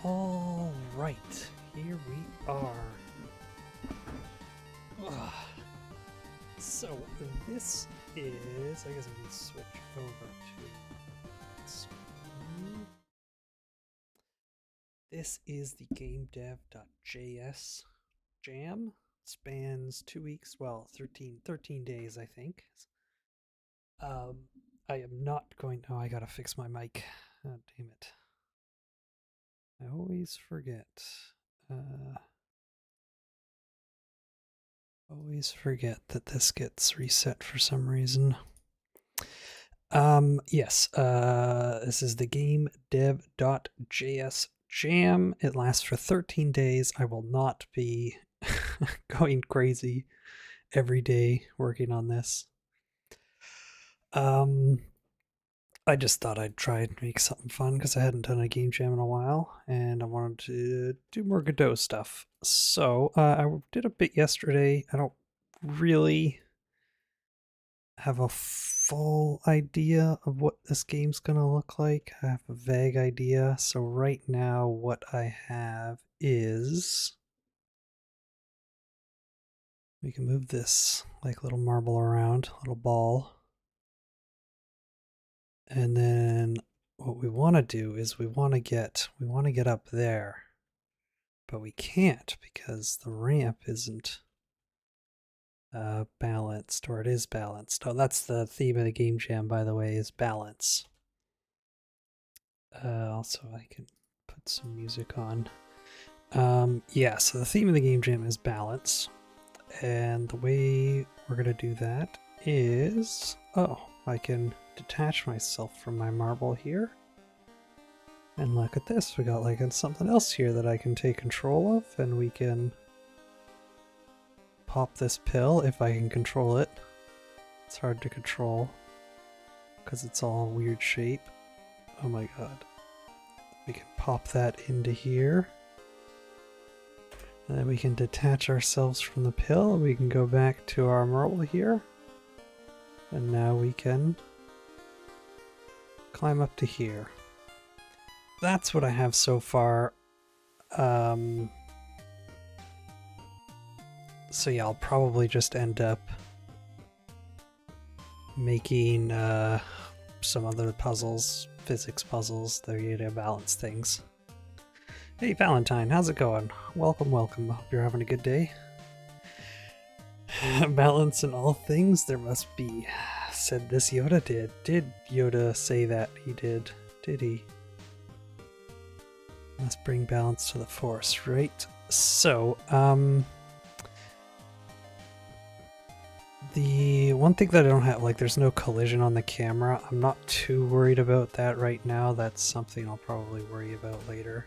All right, here we are. Ugh. So this is, I guess I can switch over to screen. This is the Gamedev.js Jam. Spans 2 weeks, well, 13 days, I think. I am not going, oh, I gotta fix my mic. Oh, damn it. I always forget. Always forget that this gets reset for some reason. Yes, this is the Gamedev.js Jam. It lasts for 13 days. I will not be going crazy every day working on this. I just thought I'd try and make something fun because I hadn't done a game jam in a while and I wanted to do more Godot stuff. So I did a bit yesterday. I don't really have a full idea of what this game's gonna look like. I have a vague idea. So right now what I have is, we can move this like little marble around, little ball. And then what we want to do is we want to get up there, but we can't because the ramp isn't balanced, or it is balanced. Oh, that's the theme of the game jam, by the way, is balance. Also, I can put some music on. Yeah, so the theme of the game jam is balance, and the way we're gonna do that is, oh, I can detach myself from my marble here. And look at this, we got like something else here that I can take control of, and we can pop this pill if I can control it. It's hard to control because it's all weird shape. Oh my god. We can pop that into here. And then we can detach ourselves from the pill. We can go back to our marble here. And now we can climb up to here. That's what I have so far. So yeah, I'll probably just end up making some other puzzles, physics puzzles. They're here to balance things. Hey Valentine, how's it going? Welcome, welcome. Hope you're having a good day. Balance in all things there must be, said this Yoda did. Did Yoda say that? He did. Did he? Must bring balance to the force, right? So, the one thing that I don't have, like, there's no collision on the camera. I'm not too worried about that right now. That's something I'll probably worry about later.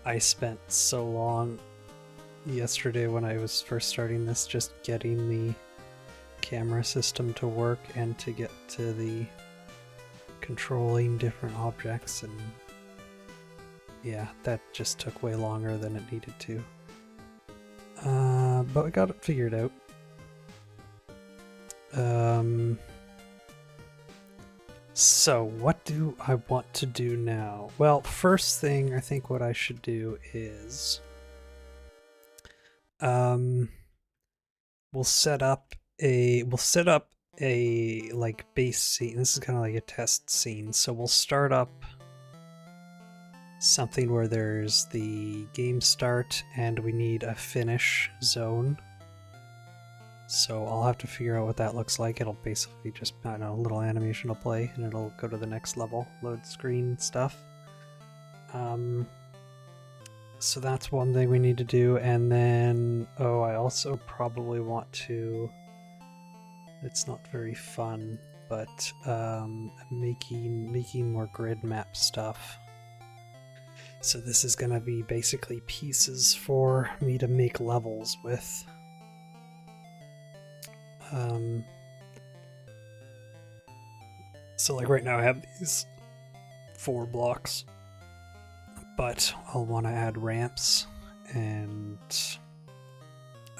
I spent so long yesterday when I was first starting this just getting the camera system to work and to get to the controlling different objects, and yeah, that just took way longer than it needed to. But we got it figured out. So what do I want to do now? Well, first thing, I think what I should do is we'll set up a like base scene. This is kind of like a test scene. So we'll start up something where there's the game start and we need a finish zone. So I'll have to figure out what that looks like. It'll basically just, I don't know, a little animation will play and it'll go to the next level, load screen stuff. So that's one thing we need to do. And then, oh, I also probably want to, it's not very fun, but making more grid map stuff. So this is going to be basically pieces for me to make levels with. So like right now I have these 4 blocks, but I'll want to add ramps and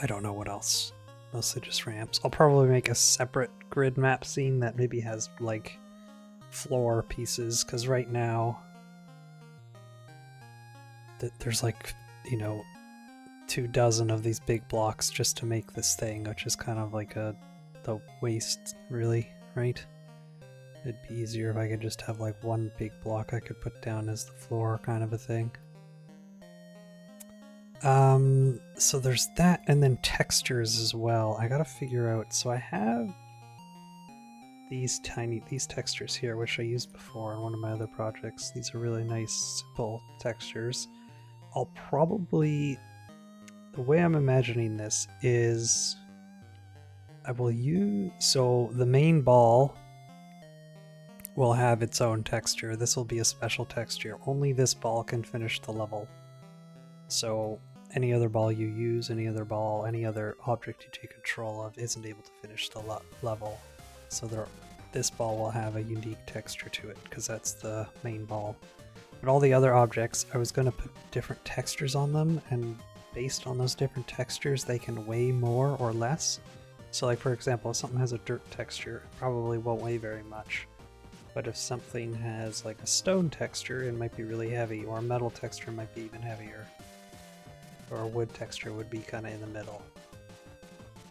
I don't know what else. Mostly just ramps. I'll probably make a separate grid map scene that maybe has like floor pieces, because right now there's like, you know, 24 of these big blocks just to make this thing, which is kind of like the waste, really, right? It'd be easier if I could just have like one big block I could put down as the floor, kind of a thing. So there's that, and then textures as well. I gotta figure out, so I have these textures here, which I used before in one of my other projects. These are really nice, simple textures. I'll probably, the way I'm imagining this is I will use, so the main ball will have its own texture. This will be a special texture. Only this ball can finish the level. So any other ball you use, any other ball, any other object you take control of isn't able to finish the level. So this ball will have a unique texture to it because that's the main ball. But all the other objects, I was going to put different textures on them, and based on those different textures, they can weigh more or less. So like, for example, if something has a dirt texture, it probably won't weigh very much. But if something has like a stone texture, it might be really heavy, or a metal texture might be even heavier. Or a wood texture would be kind of in the middle.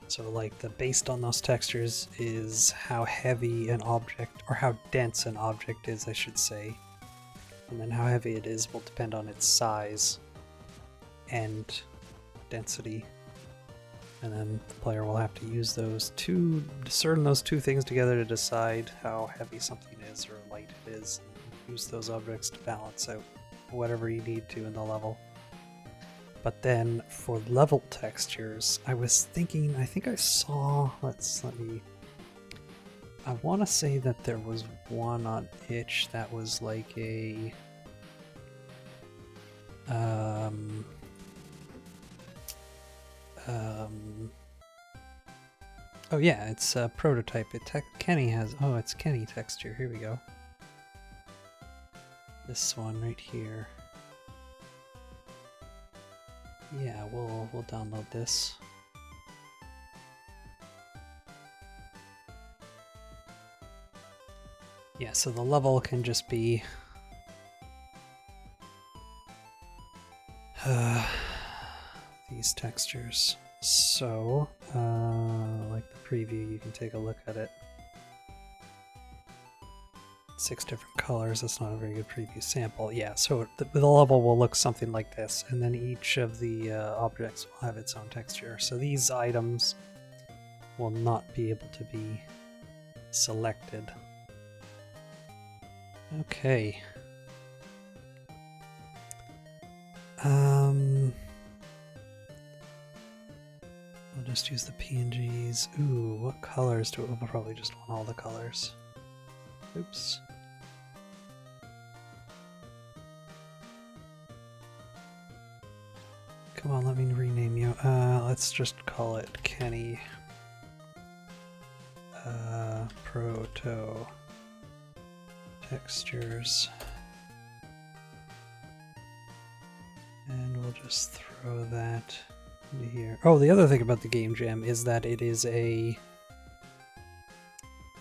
So like based on those textures is how heavy an object, or how dense an object is, I should say. And then how heavy it is will depend on its size and density. And then the player will have to use those discern those two things together to decide how heavy something is or light it is. And use those objects to balance out whatever you need to in the level. But then for level textures, I was thinking, I think I saw, I want to say that there was one on itch that was like a, oh yeah, it's a prototype. Kenny has, it's Kenny texture, here we go. This one right here. Yeah, we'll download this. Yeah, so the level can just be these textures. So, like the preview, you can take a look at it. 6 different colors, that's not a very good preview sample. Yeah, so the level will look something like this, and then each of the objects will have its own texture. So these items will not be able to be selected. Okay. We'll just use the PNGs. Ooh, what colors do it? We'll probably just want all the colors. Oops. Come on, let me rename you. Let's just call it Kenny. Proto textures. And we'll just throw that into here. Oh, the other thing about the Game Jam is that it is a...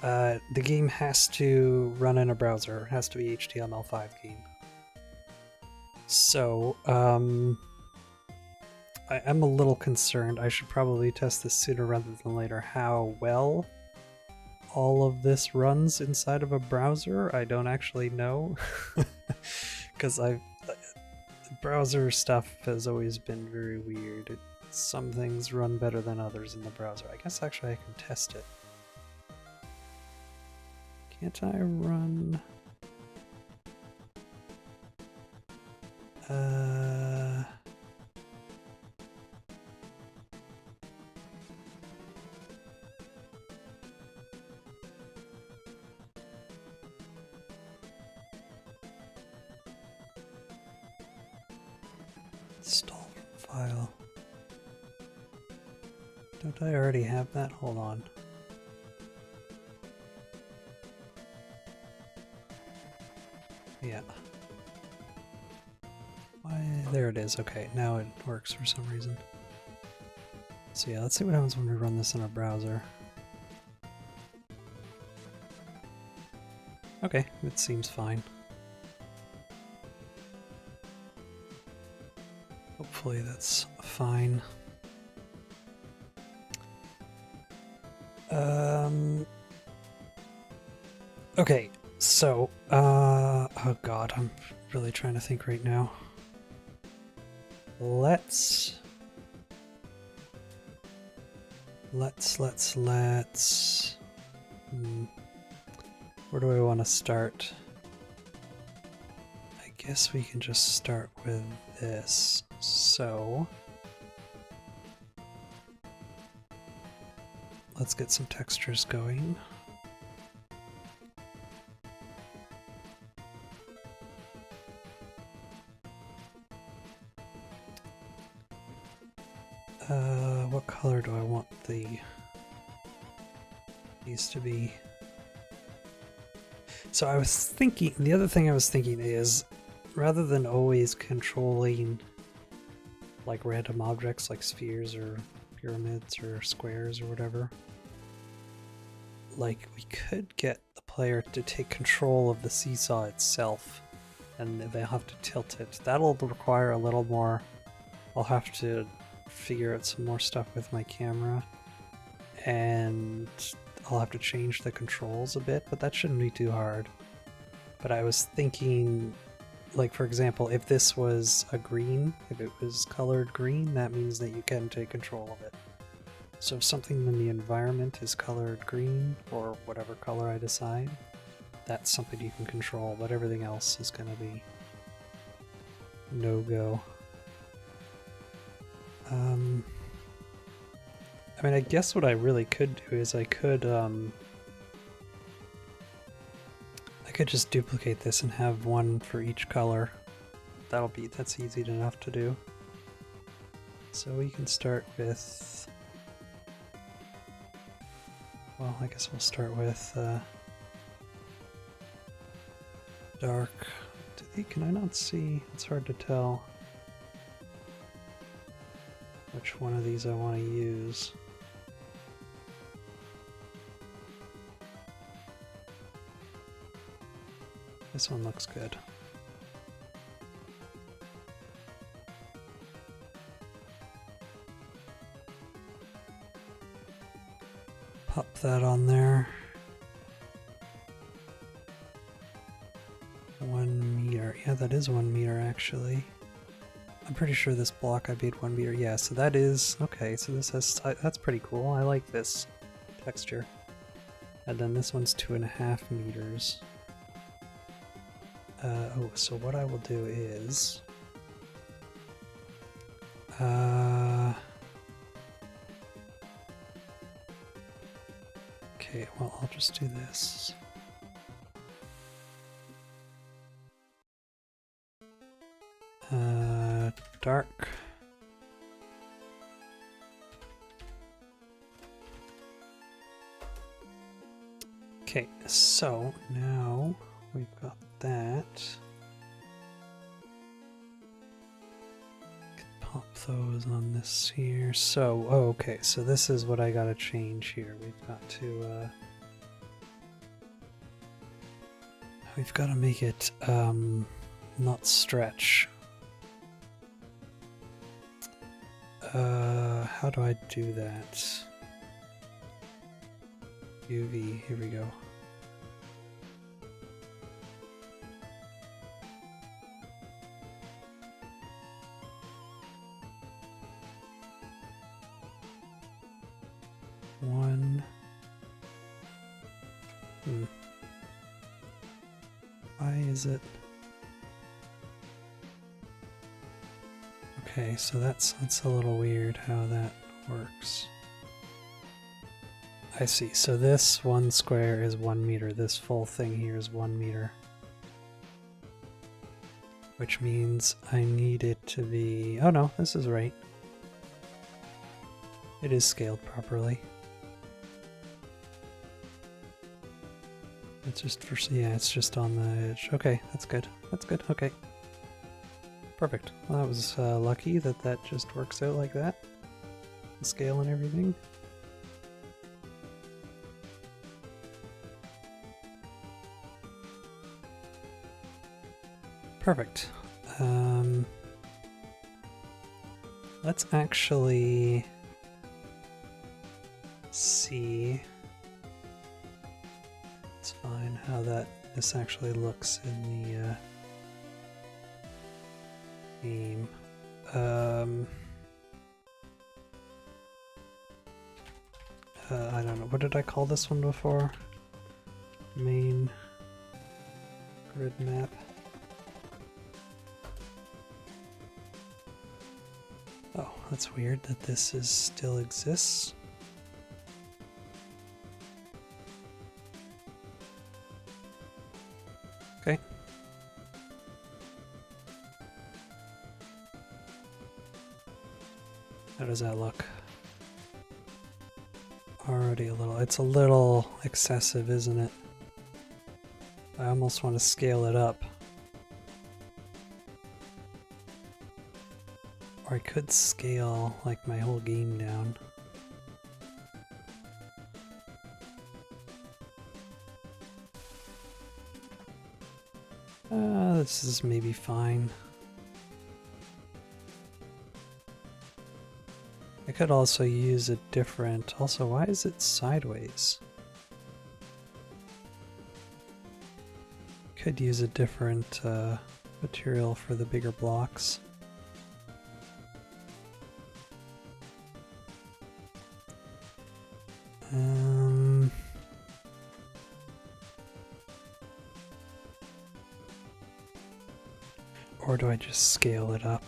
the game has to run in a browser. It has to be HTML5 game. So, I'm a little concerned. I should probably test this sooner rather than later, how well all of this runs inside of a browser. I don't actually know. Because browser stuff has always been very weird. Some things run better than others in the browser. I guess actually I can test it. Can't I run... Install file. Don't I already have that? Hold on. Yeah. There it is. Okay, now it works for some reason. So yeah, let's see what happens when we run this in our browser. Okay, it seems fine. Hopefully that's fine. Okay, so, oh god, I'm really trying to think right now. Let's... Where do I want to start? I guess we can just start with this. So... let's get some textures going. What color do I want these to be? So I was thinking, the other thing I was thinking is, rather than always controlling like random objects like spheres or pyramids or squares or whatever, like we could get the player to take control of the seesaw itself, and they'll have to tilt it. That'll require a little more, I'll have to figure out some more stuff with my camera, and I'll have to change the controls a bit, but that shouldn't be too hard. But I was thinking, like for example, if this was a green, if it was colored green, that means that you can take control of it. So if something in the environment is colored green, or whatever color I decide, that's something you can control, but everything else is going to be no-go. I mean, I guess what I really could do is I could just duplicate this and have one for each color. That's easy enough to do. So we can start with, well, I guess we'll start with dark. Can I not see? It's hard to tell which one of these I want to use. This one looks good. Pop that on there. 1 meter. Yeah, that is 1 meter actually. I'm pretty sure this block I made 1 meter. Yeah, so that is... okay, so this has... that's pretty cool. I like this texture. And then this one's 2.5 meters. Oh, so what I will do is... okay, well, I'll just do this. Dark. Okay, so now we've got that. Pop those on this here. So, oh, okay, so this is what I gotta change here. We've got to, we've got to make it, not stretch. How do I do that? UV, here we go. Why is it? Okay, so that's a little weird how that works. I see, so this one square is 1 meter, this full thing here is 1 meter. Which means I need it to be... oh no, this is right. It is scaled properly. It's just for... yeah, it's just on the edge. Okay, that's good. That's good, okay. Perfect. Well, that was lucky that that just works out like that. The scale and everything. Perfect. Let's actually see. It's fine how this actually looks in the game. I don't know, what did I call this one before? Main grid map. Oh, that's weird that this still exists. Okay. How does that look? Already it's a little excessive, isn't it? I almost want to scale it up. Or I could scale like my whole game down. This is maybe fine. I could also use a different... Also, why is it sideways? Could use a different material for the bigger blocks. Or do I just scale it up?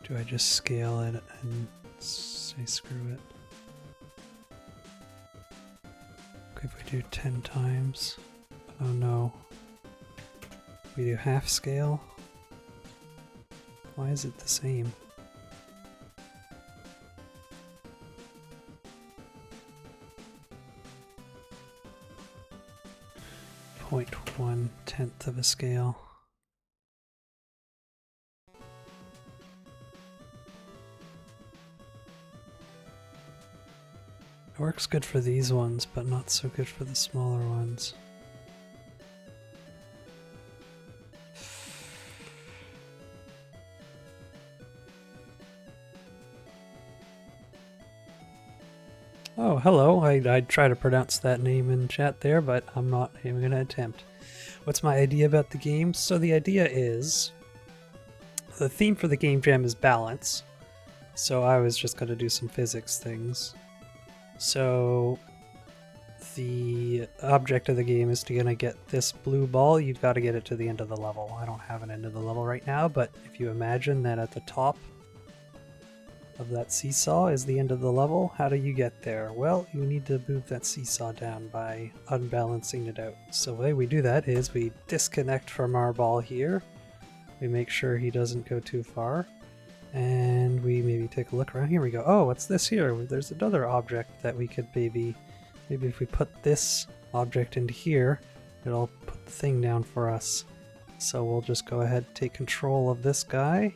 Do I just scale it and say screw it? Okay, if we do 10 times. Oh no. We do half scale? Why is it the same? .1/10 of a scale. It works good for these ones, but not so good for the smaller ones. Oh, hello. I tried to pronounce that name in chat there, but I'm not even going to attempt. What's my idea about the game? So the idea is, the theme for the game jam is balance. So I was just going to do some physics things. So the object of the game is to gonna get this blue ball. You've got to get it to the end of the level. I don't have an end of the level right now, but if you imagine that at the top of that seesaw is the end of the level, how do you get there? Well, you need to move that seesaw down by unbalancing it out. So the way we do that is we disconnect from our ball here. We make sure he doesn't go too far. And we maybe take a look around. Here we go. Oh, what's this here? There's another object that we could maybe if we put this object into here, it'll put the thing down for us. So we'll just go ahead and take control of this guy,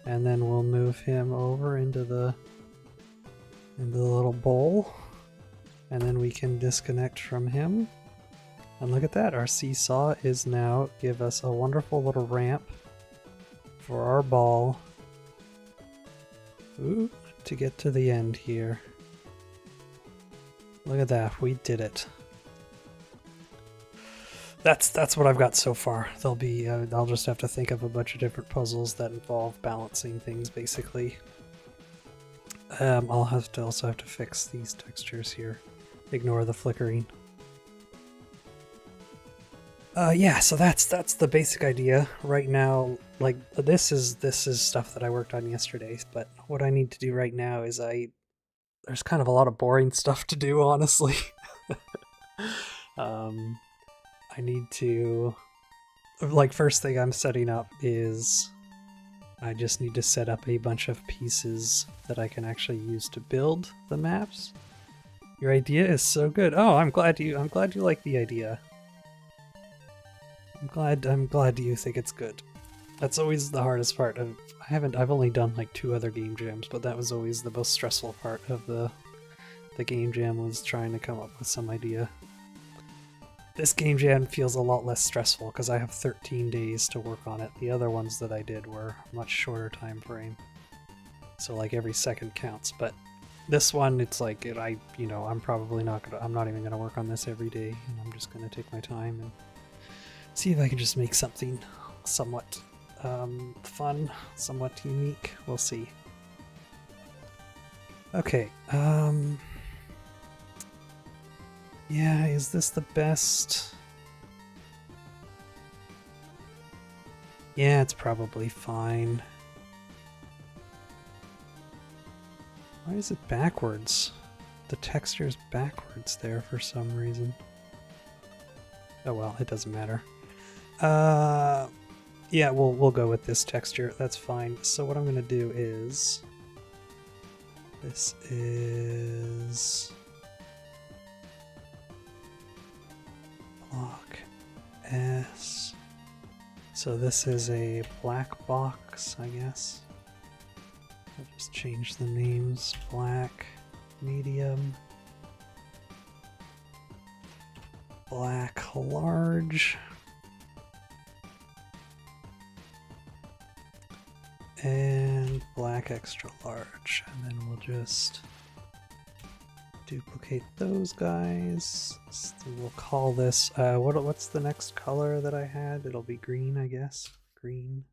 and then we'll move him over into the little bowl, and then we can disconnect from him. And look at that, our seesaw is now give us a wonderful little ramp for our ball. Ooh, to get to the end here. Look at that, we did it. That's what I've got so far. There'll be I'll just have to think of a bunch of different puzzles that involve balancing things, basically. I'll also have to fix these textures here. Ignore the flickering. Yeah, so that's the basic idea right now. Like this is stuff that I worked on yesterday, but what I need to do right now is there's kind of a lot of boring stuff to do, honestly. I need to, like, first thing I'm setting up is I just need to set up a bunch of pieces that I can actually use to build the maps. Your idea is so good. Oh, I'm glad you like the idea. I'm glad you think it's good. That's always the hardest part of I've only done like 2 other game jams, but that was always the most stressful part of the game jam, was trying to come up with some idea. This game jam feels a lot less stressful because I have 13 days to work on it. The other ones that I did were a much shorter time frame. So like every second counts, but this one, it's like, I'm probably I'm not even gonna work on this every day, and I'm just gonna take my time and see if I can just make something somewhat fun, somewhat unique. We'll see. Okay, yeah, is this the best? Yeah, it's probably fine. Why is it backwards? The texture's backwards there for some reason. Oh well, it doesn't matter. Yeah, we'll go with this texture. That's fine. So what I'm gonna do is this is block S. So this is a black box, I guess. I'll just change the names. Black, medium, black large, and black extra large. And then we'll just duplicate those guys. So we'll call this, what's the next color that I had? It'll be green, I guess. Green.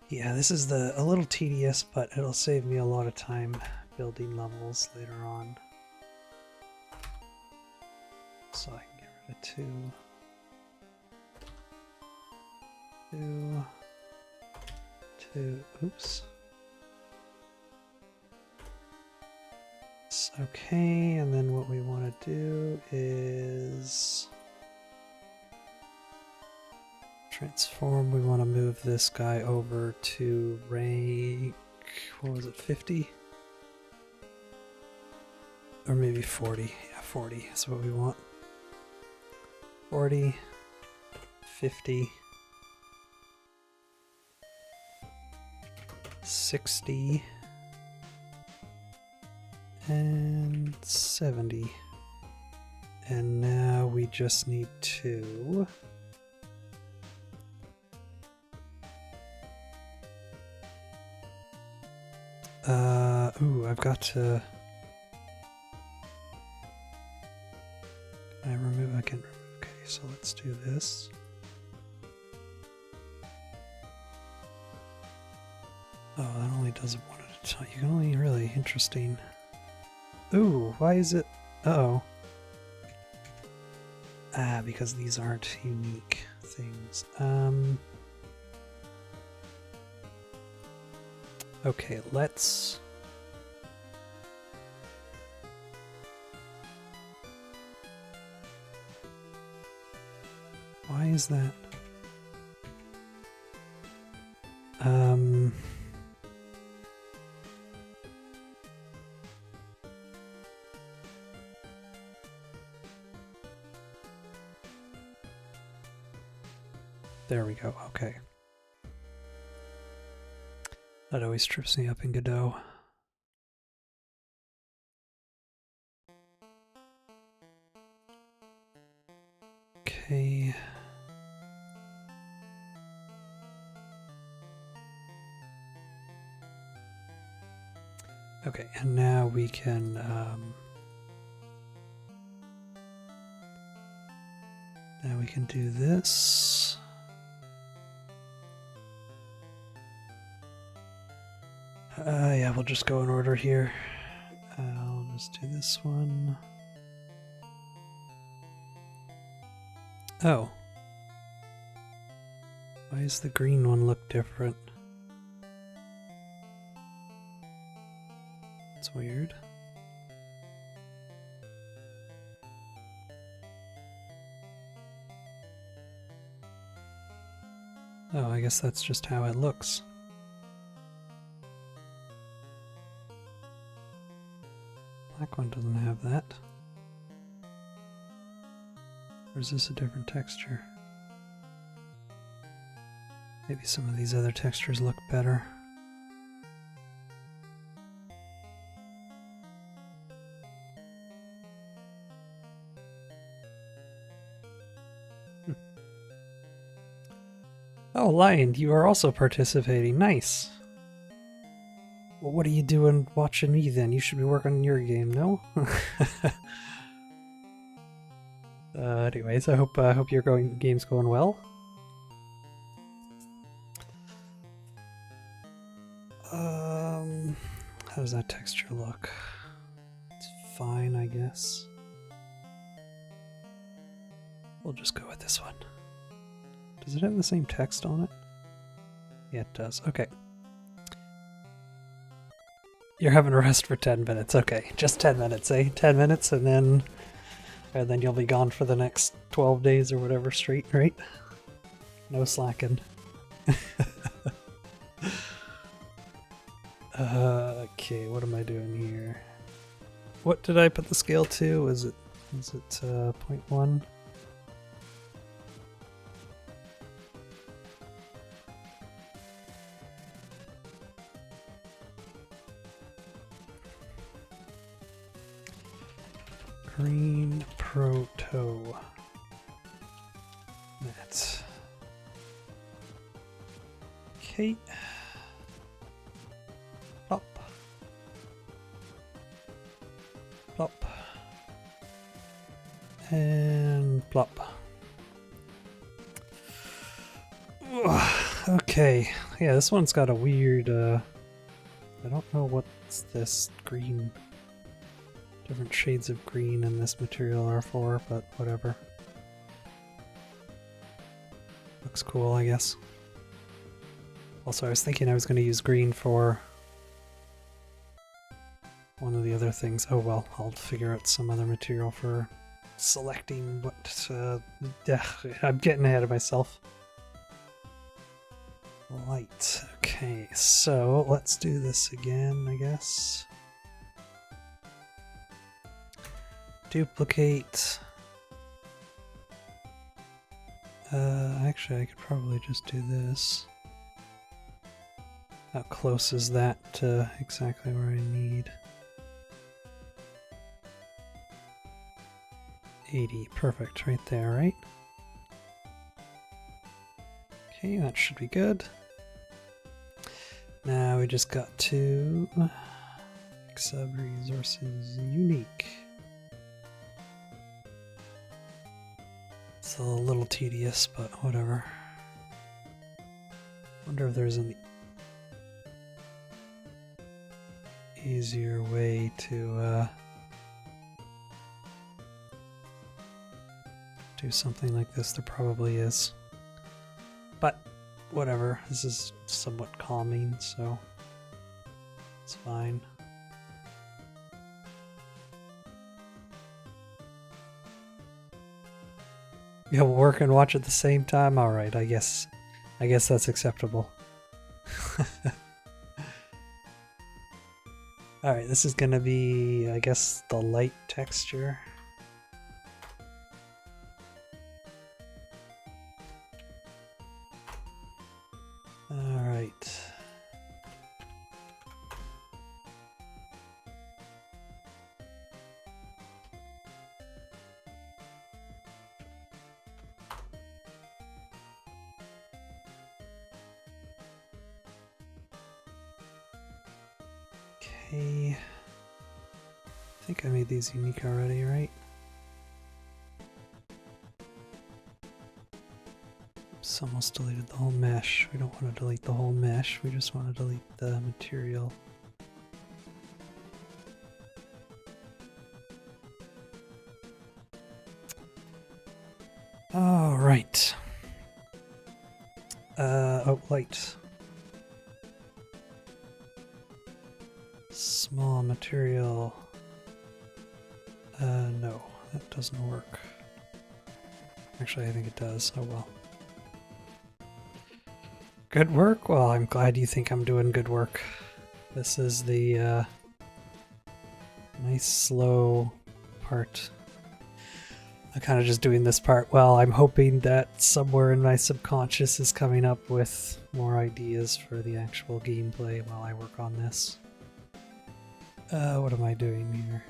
Yeah, this is a little tedious, but it'll save me a lot of time building levels later on. So I can get rid of two, oops. Okay, and then what we want to do is transform. We want to move this guy over to rank, what was it, 50? Or maybe 40. Yeah, 40 is what we want. 40, 50, 60, and 70. And now we just need to I've got to I can remove, okay, so let's do this. Oh, that only does it one at a time. You can only really, interesting. Ooh, why is it? Uh-oh. Because these aren't unique things. Okay, let's... Why is that? There we go, okay. That always trips me up in Godot. Okay. Okay, and now we can do this. Yeah, we'll just go in order here. I'll just do this one. Oh. Why does the green one look different? It's weird. Oh, I guess that's just how it looks. Black one doesn't have that. Or is this a different texture? Maybe some of these other textures look better. Oh, Lion, you are also participating. Nice. Well, what are you doing watching me then? You should be working on your game, no? Anyways, I hope your game's going well. How does that texture look? It's fine, I guess. We'll just go with this one. Does it have the same text on it? Yeah, it does. Okay. You're having a rest for 10 minutes. Okay, just 10 minutes, eh? 10 minutes and then you'll be gone for the next 12 days or whatever straight, right? No slacking. Okay, what am I doing here? What did I put the scale to? Is it 0.1? Green Proto. That. Okay. Plop. Plop. And plop. Okay. Yeah, this one's got a weird, I don't know what's this green. Different shades of green in this material are for, but whatever. Looks cool, I guess. Also, I was thinking I was going to use green for one of the other things. Oh well, I'll figure out some other material for selecting what... I'm getting ahead of myself. Light. Okay, so let's do this again, I guess. Duplicate. Actually, I could probably just do this. How close is that to exactly where I need? 80, perfect, right there, right? Okay, that should be good. Now we just got to sub resources unique. It's a little tedious, but whatever. Wonder if there's an easier way to do something like this. There probably is. But whatever, this is somewhat calming, so it's fine. Yeah, we'll work and watch at the same time? Alright, I guess that's acceptable. Alright, this is gonna be, I guess, the light texture. Alright. Okay. I think I made these unique already, right? Oops, almost deleted the whole mesh. We don't want to delete the whole mesh, we just want to delete the material. All right. Oh, light. Small material. No, that doesn't work. Actually, I think it does. Oh well. Good work? Well, I'm glad you think I'm doing good work. This is the nice slow part. I'm kind of just doing this part. Well, I'm hoping that somewhere in my subconscious is coming up with more ideas for the actual gameplay while I work on this. What am I doing here?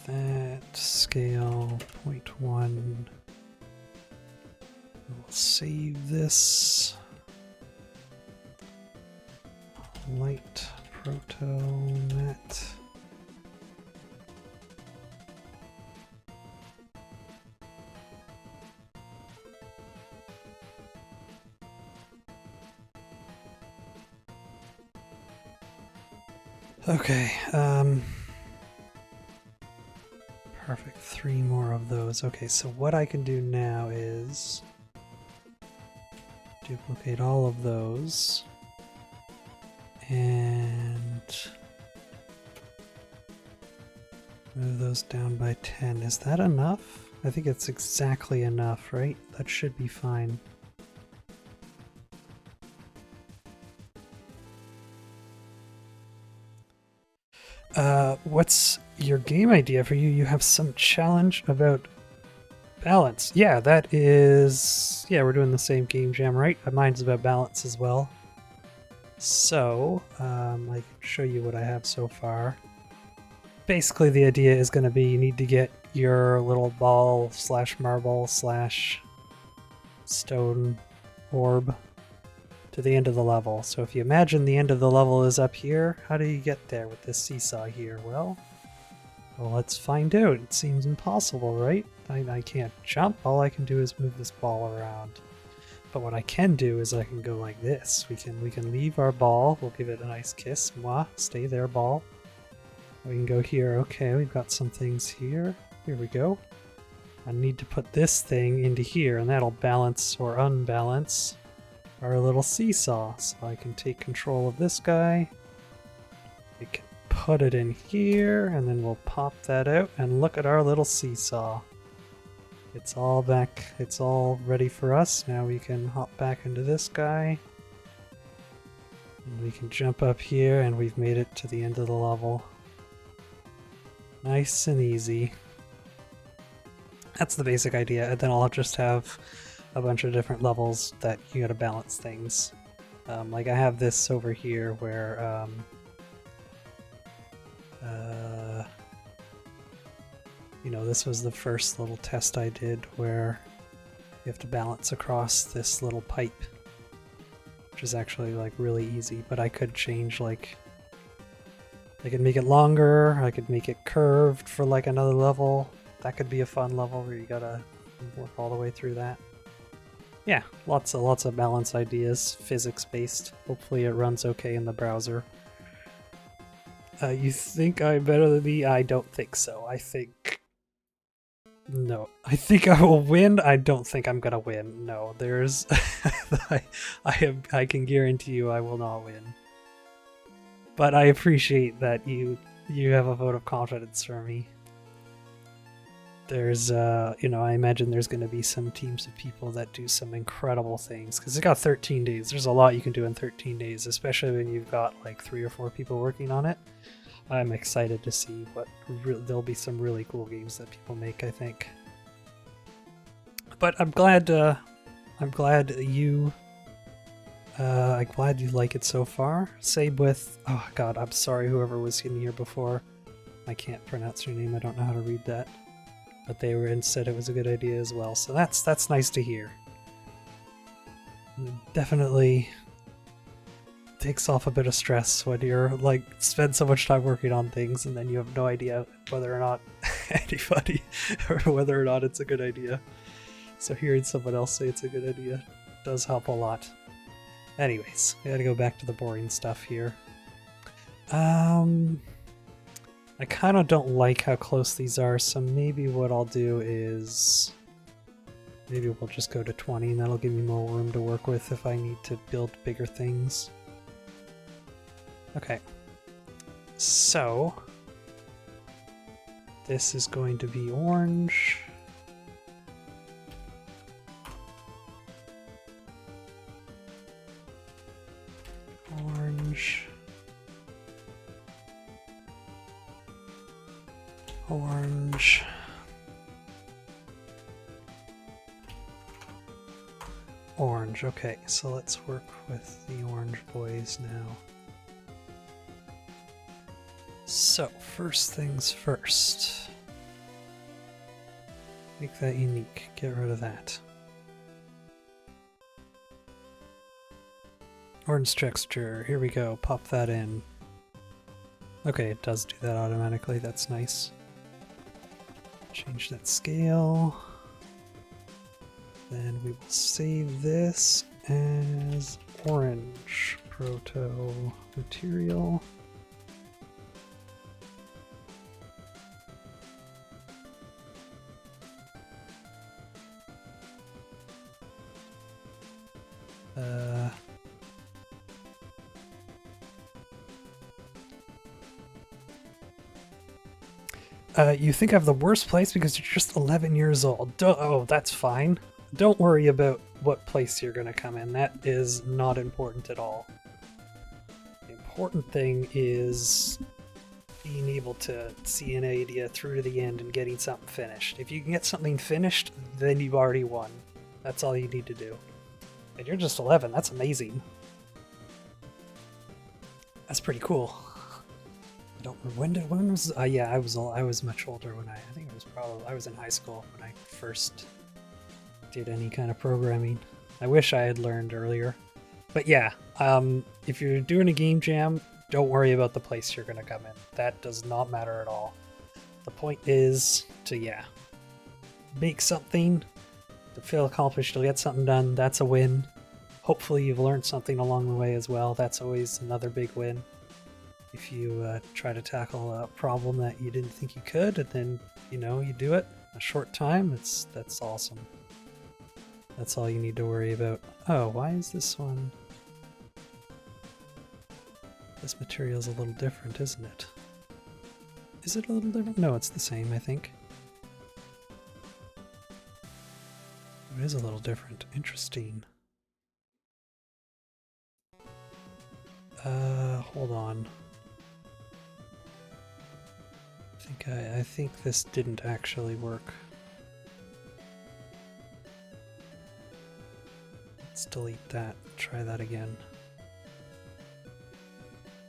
That. at scale 0.1. We'll save this. Light proto mat. Okay, perfect, 3 more of those. Okay, so what I can do now is duplicate all of those and move those down by 10. Is that enough? I think it's exactly enough, right? That should be fine. What's your game idea for you? You have some challenge about balance. Yeah, that is... Yeah, we're doing the same game jam, right? Mine's about balance as well. So, I can show you what I have so far. Basically, the idea is going to be you need to get your little ball / marble / stone orb to the end of the level. So if you imagine the end of the level is up here, how do you get there with this seesaw here? Well, let's find out. It seems impossible, right? I can't jump. All I can do is move this ball around. But what I can do is I can go like this. We can leave our ball. We'll give it a nice kiss. Mwah. Stay there, ball. We can go here. Okay, we've got some things here. Here we go. I need to put this thing into here, and that'll balance or unbalance our little seesaw. So I can take control of this guy. We can put it in here, and then we'll pop that out, and look at our little seesaw. It's all back. It's all ready for us. Now we can hop back into this guy. And we can jump up here, and we've made it to the end of the level. Nice and easy. That's the basic idea, and then I'll just have a bunch of different levels that you gotta balance things. Like I have this over here where you know, this was the first little test I did where you have to balance across this little pipe, which is actually like really easy, but I could change, like, I could make it longer, I could make it curved for like another level. That could be a fun level where you gotta work all the way through that. Yeah, lots of balance ideas, physics-based. Hopefully it runs okay in the browser. You think I'm better than me? I don't think so. I think... No. I think I will win. I don't think I'm gonna win. No, there's... I can guarantee you I will not win. But I appreciate that you have a vote of confidence for me. There's, you know, I imagine there's going to be some teams of people that do some incredible things, because it's got 13 days. There's a lot you can do in 13 days, especially when you've got like 3 or 4 people working on it. I'm excited to see what there'll be some really cool games that people make, I think. But I'm glad you like it so far. Same with, oh god, I'm sorry whoever was in here before. I can't pronounce your name. I don't know how to read that. But they were and said it was a good idea as well, so that's nice to hear. It definitely takes off a bit of stress when you're like spend so much time working on things and then you have no idea whether or not anybody or whether or not it's a good idea. So hearing someone else say it's a good idea does help a lot. Anyways, I gotta go back to the boring stuff here. I kind of don't like how close these are, so maybe what I'll do is... Maybe we'll just go to 20, and that'll give me more room to work with if I need to build bigger things. Okay. So... This is going to be orange. Orange. Orange. Orange, okay, so let's work with the orange boys now. So, first things first. Make that unique. Get rid of that. Orange texture. Here we go. Pop that in. Okay, it does do that automatically. That's nice. Change that scale. Then we will save this as orange. Proto material. You think I have the worst place because you're just 11 years old. Oh, that's fine. Don't worry about what place you're going to come in. That is not important at all. The important thing is being able to see an idea through to the end and getting something finished. If you can get something finished, then you've already won. That's all you need to do. And you're just 11. That's amazing. That's pretty cool. I don't remember when was yeah, I was much older when I think it was probably I was in high school when I first did any kind of programming. I wish I had learned earlier. But yeah, if you're doing a game jam, don't worry about the place you're gonna come in. That does not matter at all. The point is to make something, to feel accomplished, to get something done. That's a win. Hopefully you've learned something along the way as well. That's always another big win. If you try to tackle a problem that you didn't think you could, and then you do it in a short time, that's awesome. That's all you need to worry about. Oh, why is this one? This material's a little different, isn't it? Is it a little different? No, it's the same, I think. It is a little different. Interesting. Hold on. I think this didn't actually work. Let's delete that. Try that again.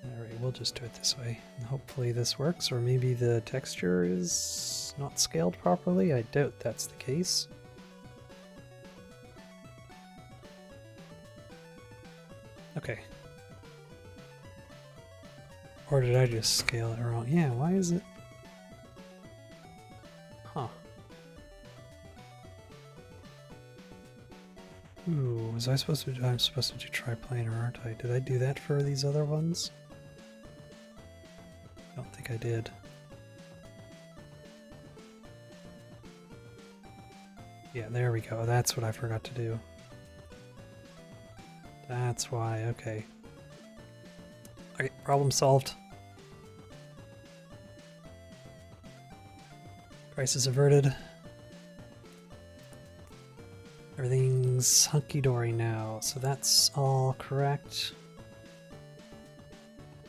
Alright, we'll just do it this way. And hopefully this works, or maybe the texture is not scaled properly. I doubt that's the case. Okay. Or did I just scale it wrong? Yeah, why is it? Huh. Ooh, was I supposed to? I'm supposed to do triplanar, aren't I? Did I do that for these other ones? I don't think I did. Yeah, there we go. That's what I forgot to do. That's why. Okay. Okay, problem solved. Crisis averted. Everything's hunky-dory now, so that's all correct.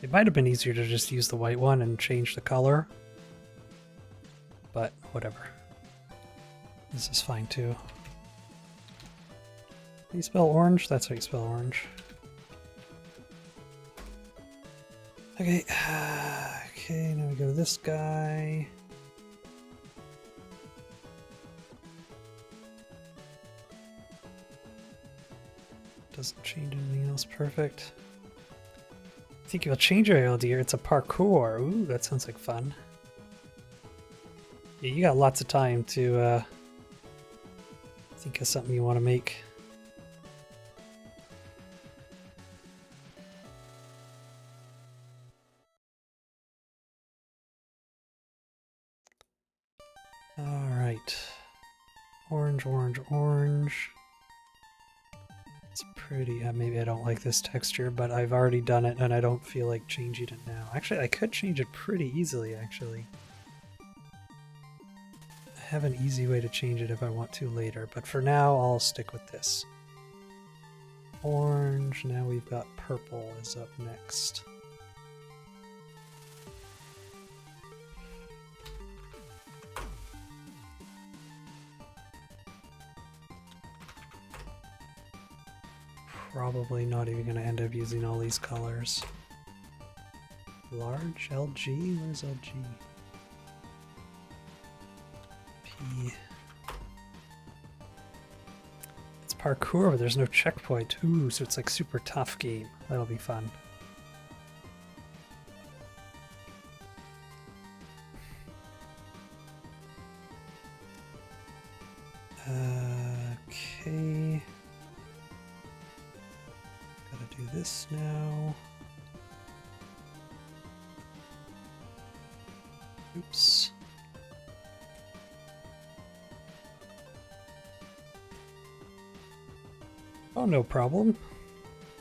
It might have been easier to just use the white one and change the color, but whatever. This is fine too. How you spell orange? That's how you spell orange. Okay, okay, now we go to this guy. Doesn't change anything else. Perfect. I think you'll change your LD. It's a parkour. Ooh, that sounds like fun. Yeah, you got lots of time to think of something you want to make. Alright. Orange, orange, orange. It's pretty. Maybe I don't like this texture, but I've already done it and I don't feel like changing it now. Actually, I could change it pretty easily, actually. I have an easy way to change it if I want to later, but for now I'll stick with this. Orange, now we've got purple is up next. Probably not even going to end up using all these colors. Large? LG? Where's LG? P. parkour, but there's no checkpoint. Ooh, so it's like super tough game. That'll be fun. Okay. Gotta do this now. Oops. Oh, no problem.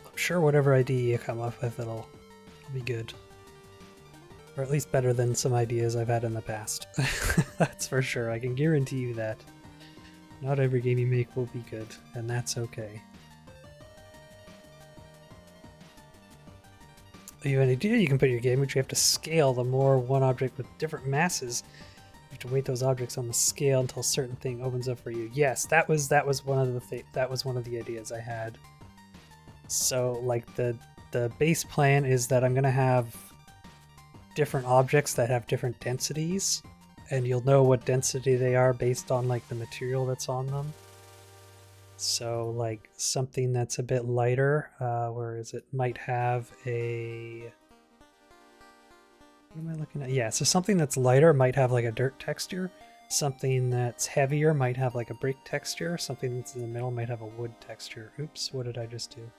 I'm sure whatever idea you come up with, it'll be good. Or at least better than some ideas I've had in the past. That's for sure. I can guarantee you that. Not every game you make will be good, and that's okay. You have an idea you can put in your game, which you have to scale the more one object with different masses. You have to weight those objects on the scale until a certain thing opens up for you. Yes, that was one of the ideas I had. So like the base plan is that I'm gonna have different objects that have different densities, and you'll know what density they are based on like the material that's on them. So like something that's a bit lighter, whereas it might have a... What am I looking at? Yeah, so something that's lighter might have like a dirt texture. Something that's heavier might have like a brick texture. Something that's in the middle might have a wood texture. Oops, what did I just do?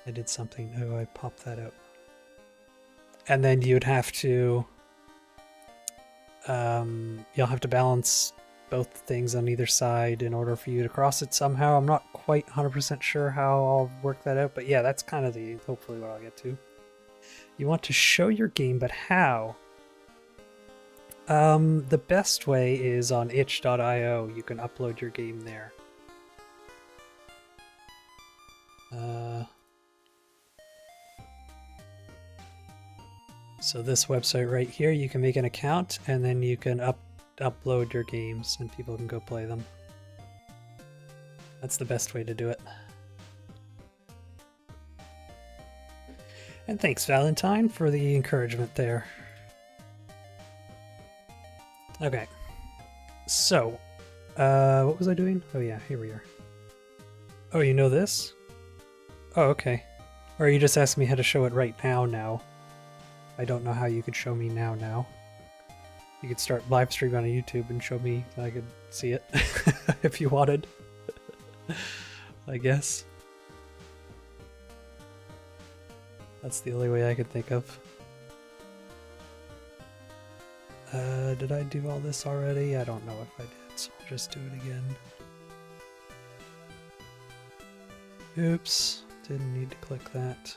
I did something. Oh, I popped that out. And then you'd have to... you'll have to balance both things on either side in order for you to cross it somehow. I'm not quite 100% sure how I'll work that out, but yeah, that's kind of hopefully what I'll get to. You want to show your game, but how? The best way is on itch.io. You can upload your game there. So this website right here, you can make an account and then you can upload your games and people can go play them. That's the best way to do it. And thanks, Valentine, for the encouragement there. Okay. So, what was I doing? Oh yeah, here we are. Oh, you know this? Oh, okay. Or you just asked me how to show it right now. I don't know how you could show me now. You could start live stream on YouTube and show me so I could see it if you wanted. I guess. That's the only way I could think of. Did I do all this already? I don't know if I did, so I'll just do it again. Oops, didn't need to click that.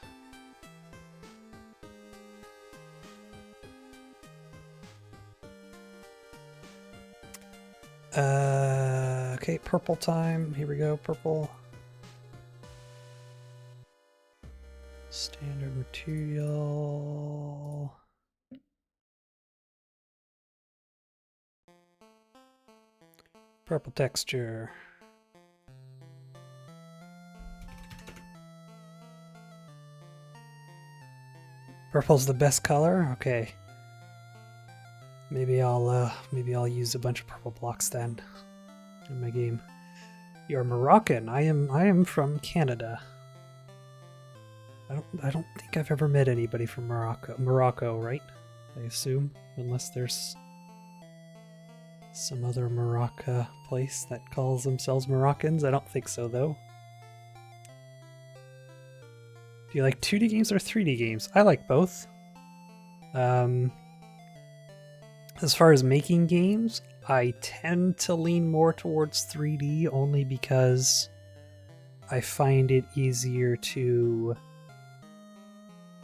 Okay, purple time. Here we go, purple. Standard material. Purple texture. Purple's the best color? Okay. Maybe I'll use a bunch of purple blocks then in my game. You're Moroccan. I am from Canada. I don't think I've ever met anybody from Morocco, right? I assume, unless there's some other Morocco place that calls themselves Moroccans. I don't think so though. Do you like 2D games or 3D games? I like both. As far as making games, I tend to lean more towards 3D only because I find it easier to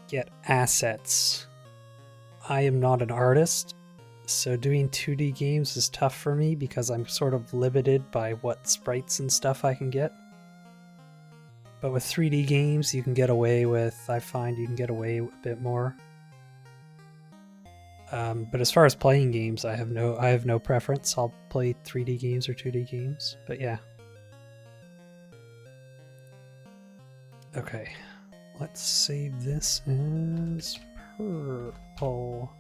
get assets. I am not an artist, so doing 2D games is tough for me because I'm sort of limited by what sprites and stuff I can get. But with 3D games, you can get away with, I find you can get away a bit more. But as far as playing games, I have no preference. I'll play 3D games or 2D games, but yeah. Okay, let's save this as purple.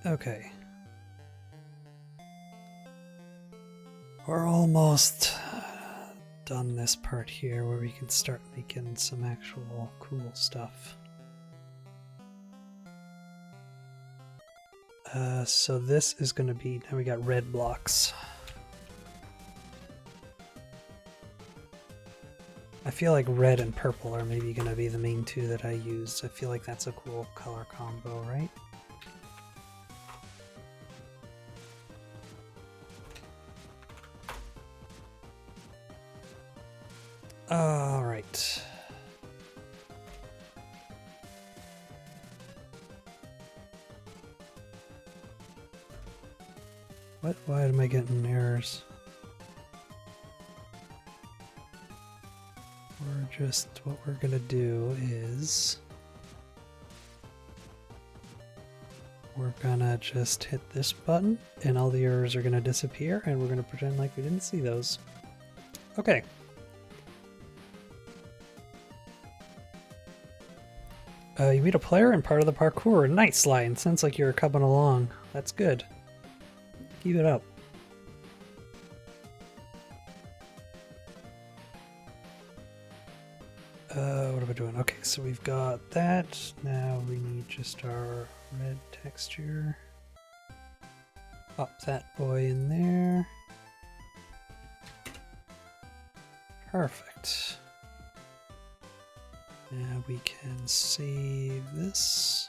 Okay. We're almost done this part here where we can start making some actual cool stuff. So this is going to be, now we got red blocks. I feel like red and purple are maybe going to be the main two that I use. I feel like that's a cool color combo, right? All right. What? Why am I getting errors? What we're gonna do is we're gonna just hit this button and all the errors are gonna disappear and we're gonna pretend like we didn't see those. Okay. You meet a player and part of the parkour. Nice, Lion. Sounds like you're coming along. That's good. Keep it up. What am I doing? Okay, so we've got that. Now we need just our red texture. Pop that boy in there. Perfect. Now we can save this.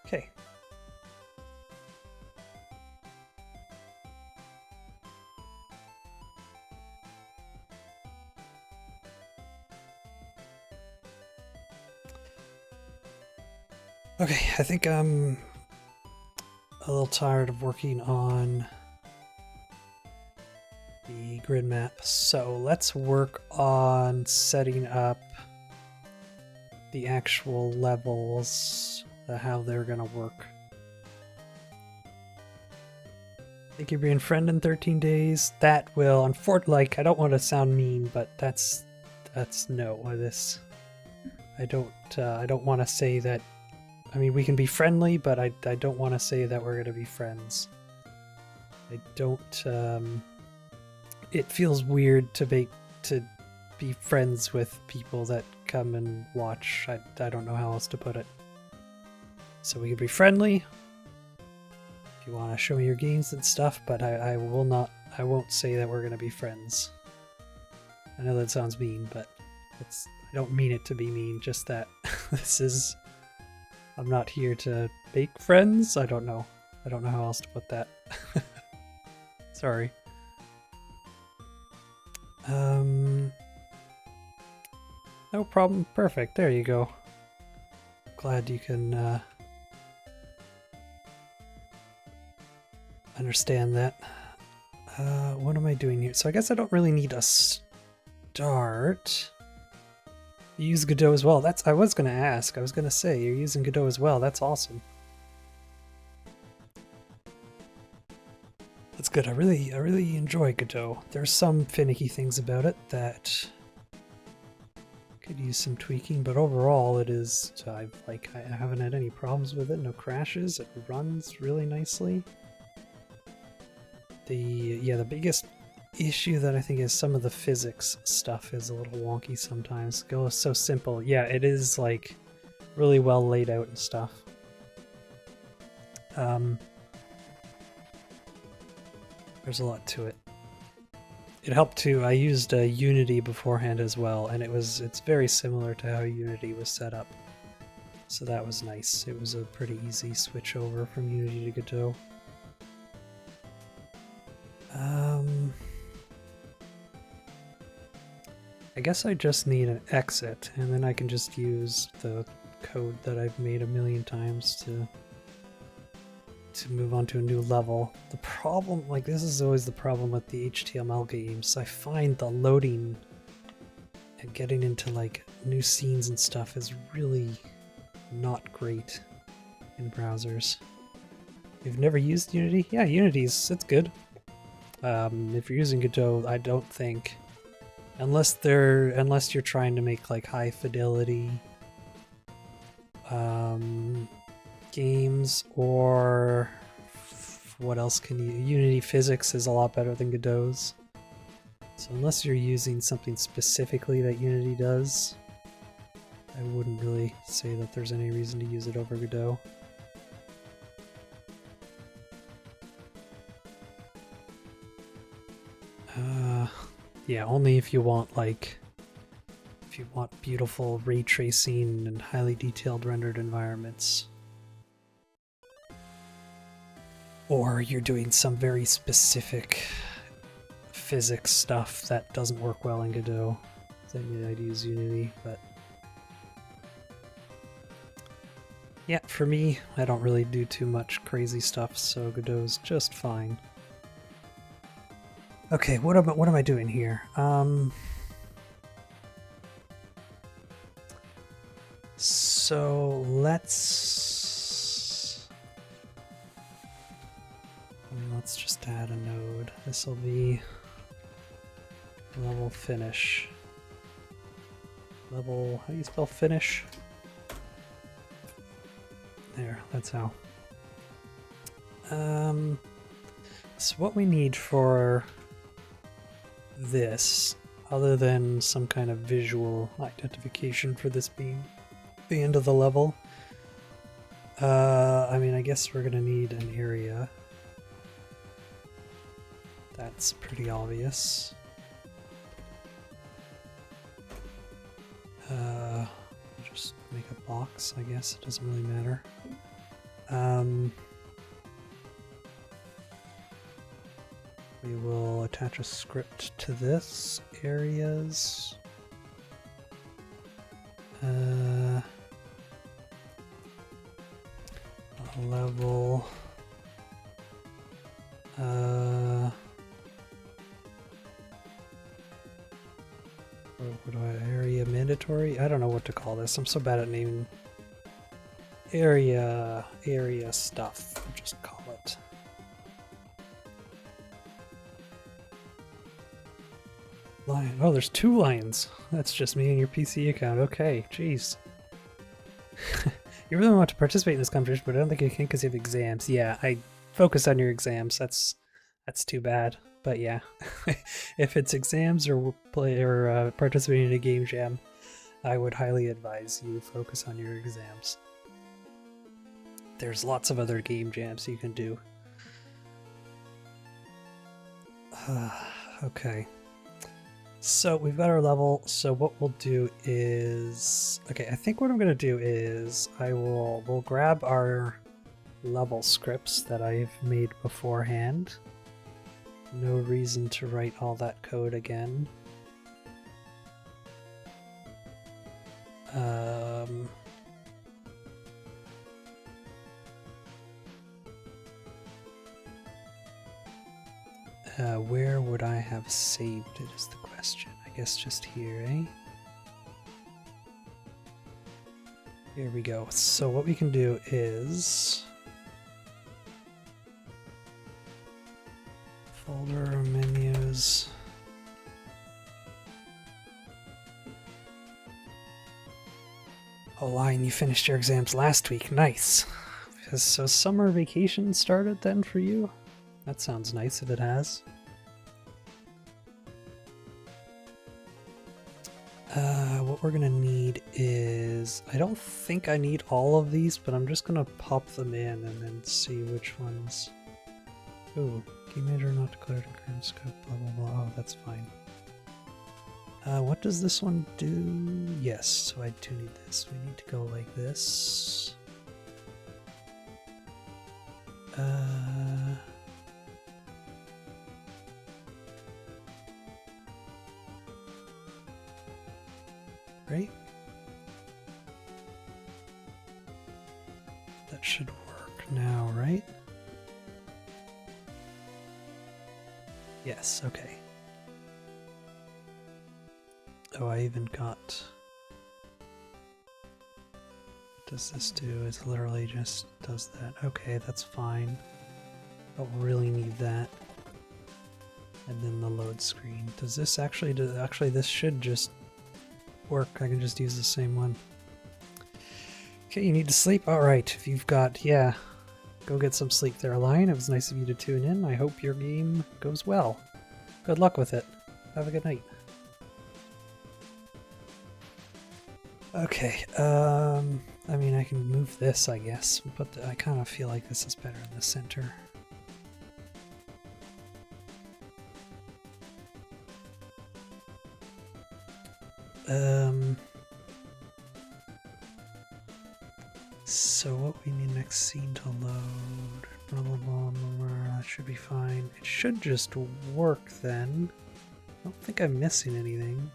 Okay. Okay, I think I'm a little tired of working on the grid map, so let's work on setting up the actual levels, how they're gonna work. Thank you for being friend in 13 days. That will, like, I don't want to sound mean, but that's no. This, I don't want to say that. I mean, we can be friendly, but I don't want to say that we're gonna be friends. I don't. It feels weird to be friends with people that come and watch. I don't know how else to put it. So we can be friendly if you want to show me your games and stuff, but I won't say that we're going to be friends. I know that sounds mean, but I don't mean it to be mean, just that I'm not here to make friends. I don't know how else to put that. Sorry. No problem. Perfect. There you go. Glad you can understand that. What am I doing here? So I guess I don't really need a start. You use Godot as well. I was gonna ask. I was gonna say you're using Godot as well. That's awesome. That's good. I really enjoy Godot. There's some finicky things about it that could use some tweaking, but overall it is, I haven't had any problems with it, no crashes, it runs really nicely. The biggest issue that I think is some of the physics stuff is a little wonky sometimes. Go is so simple. Yeah, it is like really well laid out and stuff. There's a lot to it. It helped too. I used Unity beforehand as well, and it's very similar to how Unity was set up. So that was nice. It was a pretty easy switch over from Unity to Godot. I guess I just need an exit, and then I can just use the code that I've made a million times to move on to a new level. The problem, like, this is always the problem with the HTML games. I find the loading and getting into like new scenes and stuff is really not great in browsers. You've never used Unity? Yeah, it's good. If you're using Godot, I don't think Unless you're trying to make like high fidelity games, or what else can you? Unity physics is a lot better than Godot's. So unless you're using something specifically that Unity does, I wouldn't really say that there's any reason to use it over Godot. Yeah, only if you want beautiful ray tracing and highly detailed rendered environments. Or you're doing some very specific physics stuff that doesn't work well in Godot. Then I'd use Unity, but yeah, for me, I don't really do too much crazy stuff, so Godot's just fine. Okay, what am I doing here? So let's just add a node. This will be level finish. Level, how do you spell finish? There, that's how. So what we need for this, other than some kind of visual identification for this being the end of the level, I mean, I guess we're gonna need an area. That's pretty obvious. Just make a box, I guess. It doesn't really matter. We will attach a script to this areas. Level. What do I, area mandatory? I don't know what to call this. I'm so bad at naming area stuff. I'll just call it. Line. Oh, there's 2 lines. That's just me and your PC account. Okay, jeez. You really want to participate in this competition, but I don't think you can because you have exams. Yeah, I focus on your exams. That's too bad. But yeah, if it's exams or participating in a game jam, I would highly advise you focus on your exams. There's lots of other game jams you can do. Okay. So we've got our level, so what we'll do is... Okay, I think what I'm going to do is we'll grab our level scripts that I've made beforehand. No reason to write all that code again. Where would I have saved it is the question. I guess just here, eh? Here we go. So what we can do is... folder menus. Oh, Lion, you finished your exams last week. Nice. So summer vacation started then for you? That sounds nice if it has. What we're gonna need is... I don't think I need all of these, but I'm just gonna pop them in and then see which ones... Ooh, key major not declared in current scope, blah blah blah. Oh, that's fine. What does this one do? Yes, so I do need this. We need to go like this. Right? That should work now, right? Yes, okay. Oh, I even got... What does this do? It literally just does that. Okay, that's fine. Don't really need that. And then the load screen. Does this actually this should just work. I can just use the same one. Okay, you need to sleep? Alright, if you've got, yeah, go get some sleep there, Lion. It was nice of you to tune in. I hope your game goes well. Good luck with it. Have a good night. Okay, I mean, I can move this, I guess, but I kind of feel like this is better in the center. So what we need next scene to load, blah blah blah, that should be fine. It should just work then. I don't think I'm missing anything.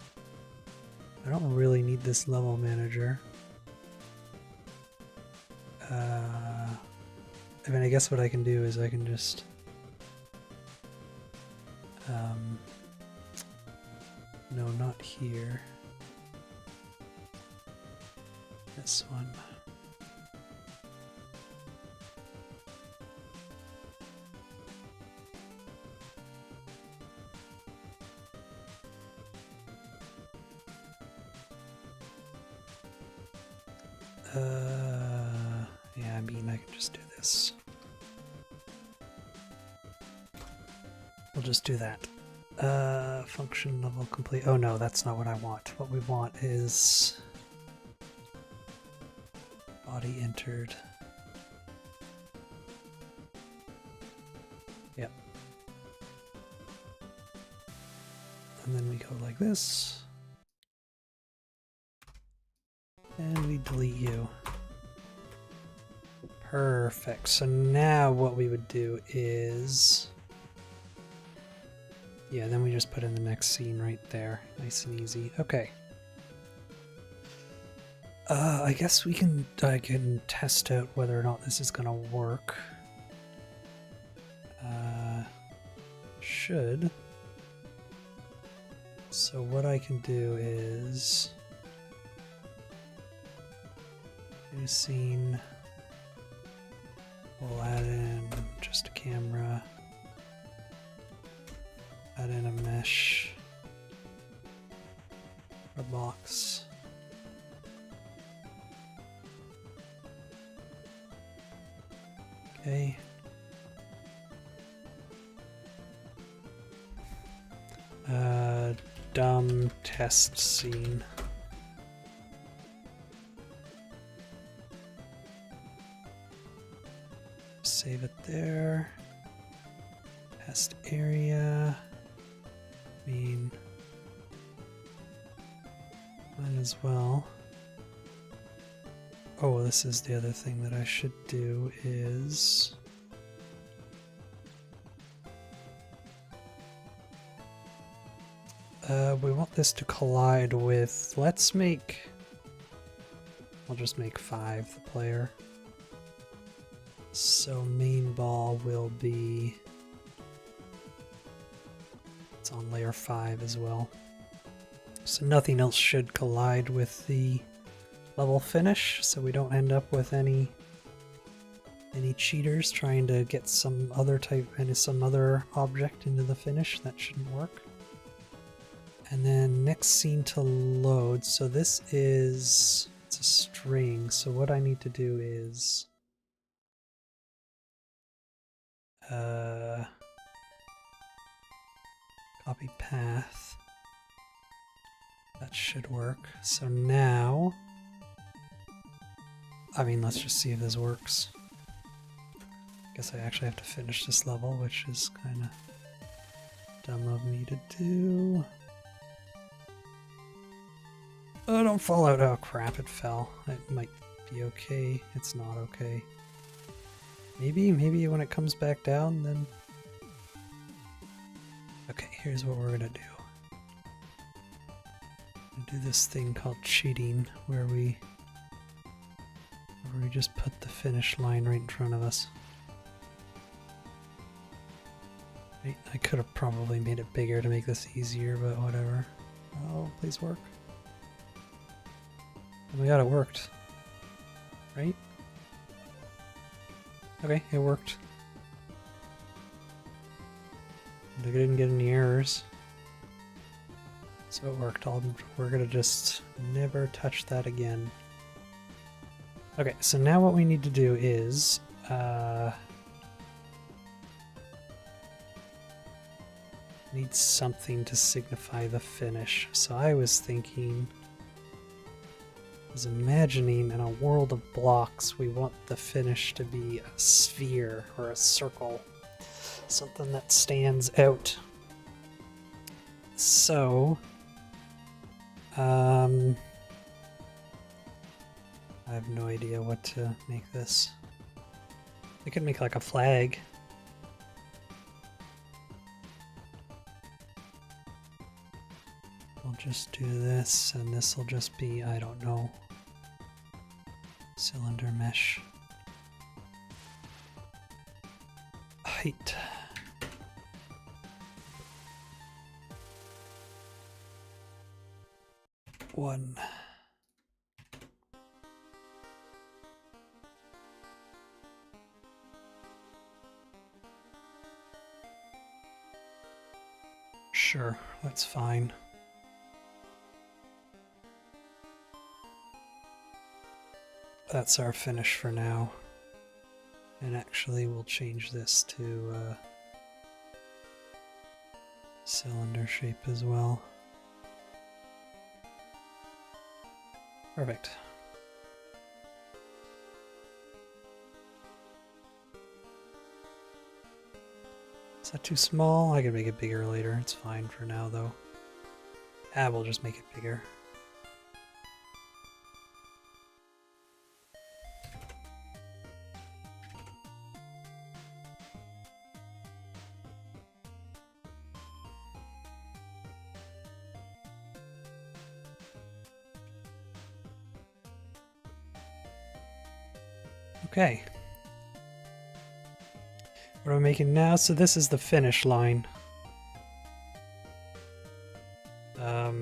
I don't really need this level manager. I mean, I guess what I can do is I can just no, not here. This one. Yeah, I mean, I can just do this. We'll just do that. Function level complete. Oh no, that's not what I want. What we want is body entered. Yep. And then we go like this. And we delete you. Perfect. So now what we would do is... yeah, then we just put in the next scene right there. Nice and easy. Okay. I guess I can test out whether or not this is gonna work. Should. So what I can do is... new scene. We'll add in just a camera. Add in a mesh. A box. Okay. Dumb test scene. Save it there. Test area. Might as well. Oh, this is the other thing that I should do is... we want this to collide with... let's make... I'll just make 5 the player. So main ball will be... it's on layer 5 as well. So nothing else should collide with the level finish, so we don't end up with any cheaters trying to get some other object into the finish. That shouldn't work. And then next scene to load. So this is... it's a string, so what I need to do is... copy path. That should work. So now... I mean, let's just see if this works. Guess I actually have to finish this level, which is kind of dumb of me to do. Oh, don't fall out. Oh crap, it fell. It might be okay. It's not okay. Maybe when it comes back down, then... okay, here's what we're gonna do. I'm gonna do this thing called cheating, where we just put the finish line right in front of us. Right, I could have probably made it bigger to make this easier, but whatever. Oh, please work. Oh my god, it worked. Right? Okay, it worked. I didn't get any errors. So it worked. We're gonna just never touch that again. Okay, so now what we need to do is need something to signify the finish. So I was thinking, imagining in a world of blocks, we want the finish to be a sphere or a circle, something that stands out. So, I have no idea what to make this. I could make like a flag. We'll just do this, and this will just be, I don't know, cylinder mesh. Height. One. Sure, that's fine. That's our finish for now. And actually we'll change this to cylinder shape as well. Perfect. Is that too small? I can make it bigger later. It's fine for now though. We'll just make it bigger. Okay. What am I making now? So this is the finish line.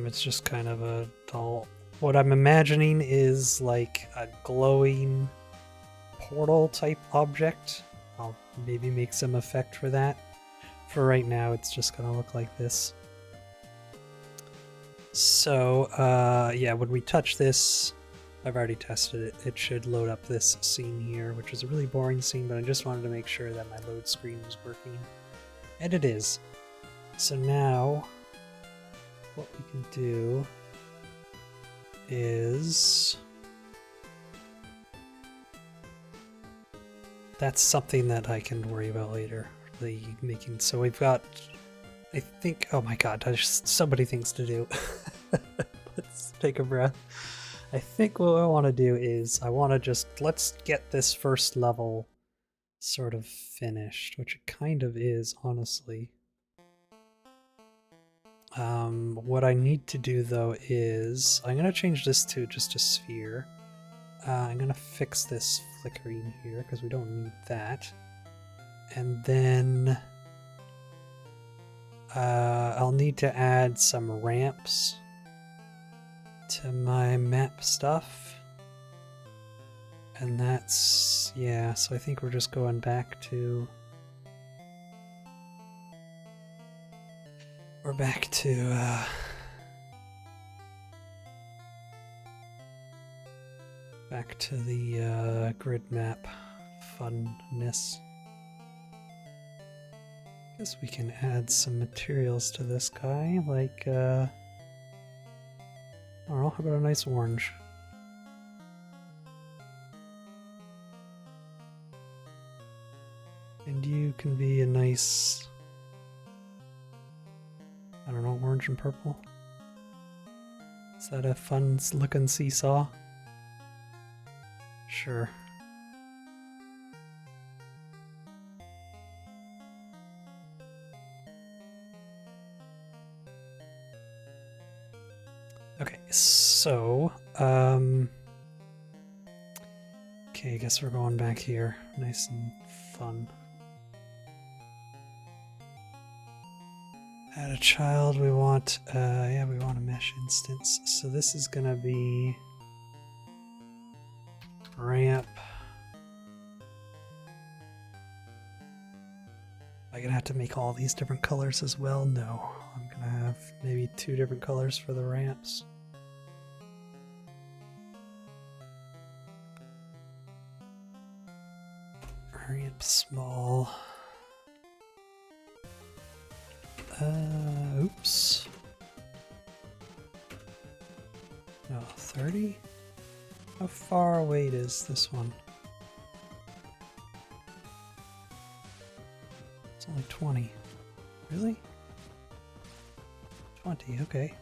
It's just kind of a dull... What I'm imagining is like a glowing portal type object. I'll maybe make some effect for that. For right now, it's just gonna look like this. So, yeah, when we touch this, I've already tested it. It should load up this scene here, which is a really boring scene, but I just wanted to make sure that my load screen was working. And it is. So now, what we can do is... That's something that I can worry about later. So we've got, I think, oh my god, there's so many things to do. Let's take a breath. I think what I want to do is let's get this first level sort of finished, which it kind of is, honestly. What I need to do though is, I'm going to change this to just a sphere. I'm going to fix this flickering here because we don't need that. And then I'll need to add some ramps to my map stuff. And that's, yeah, so I think we're just going back to... We're back to, back to the grid map funness. Guess we can add some materials to this guy, like, I don't know, how about a nice orange? And you can be a nice, I don't know, orange and purple? Is that a fun looking seesaw? Sure. Okay, so, okay, I guess we're going back here. Nice and fun. Add a child, we want, yeah, we want a mesh instance. So this is gonna be ramp. Am I gonna have to make all these different colors as well? No. I'm gonna have maybe 2 different colors for the ramps. Ramp small. Oops. No, 30? How far away is this one? It's only 20. Really? 20, okay.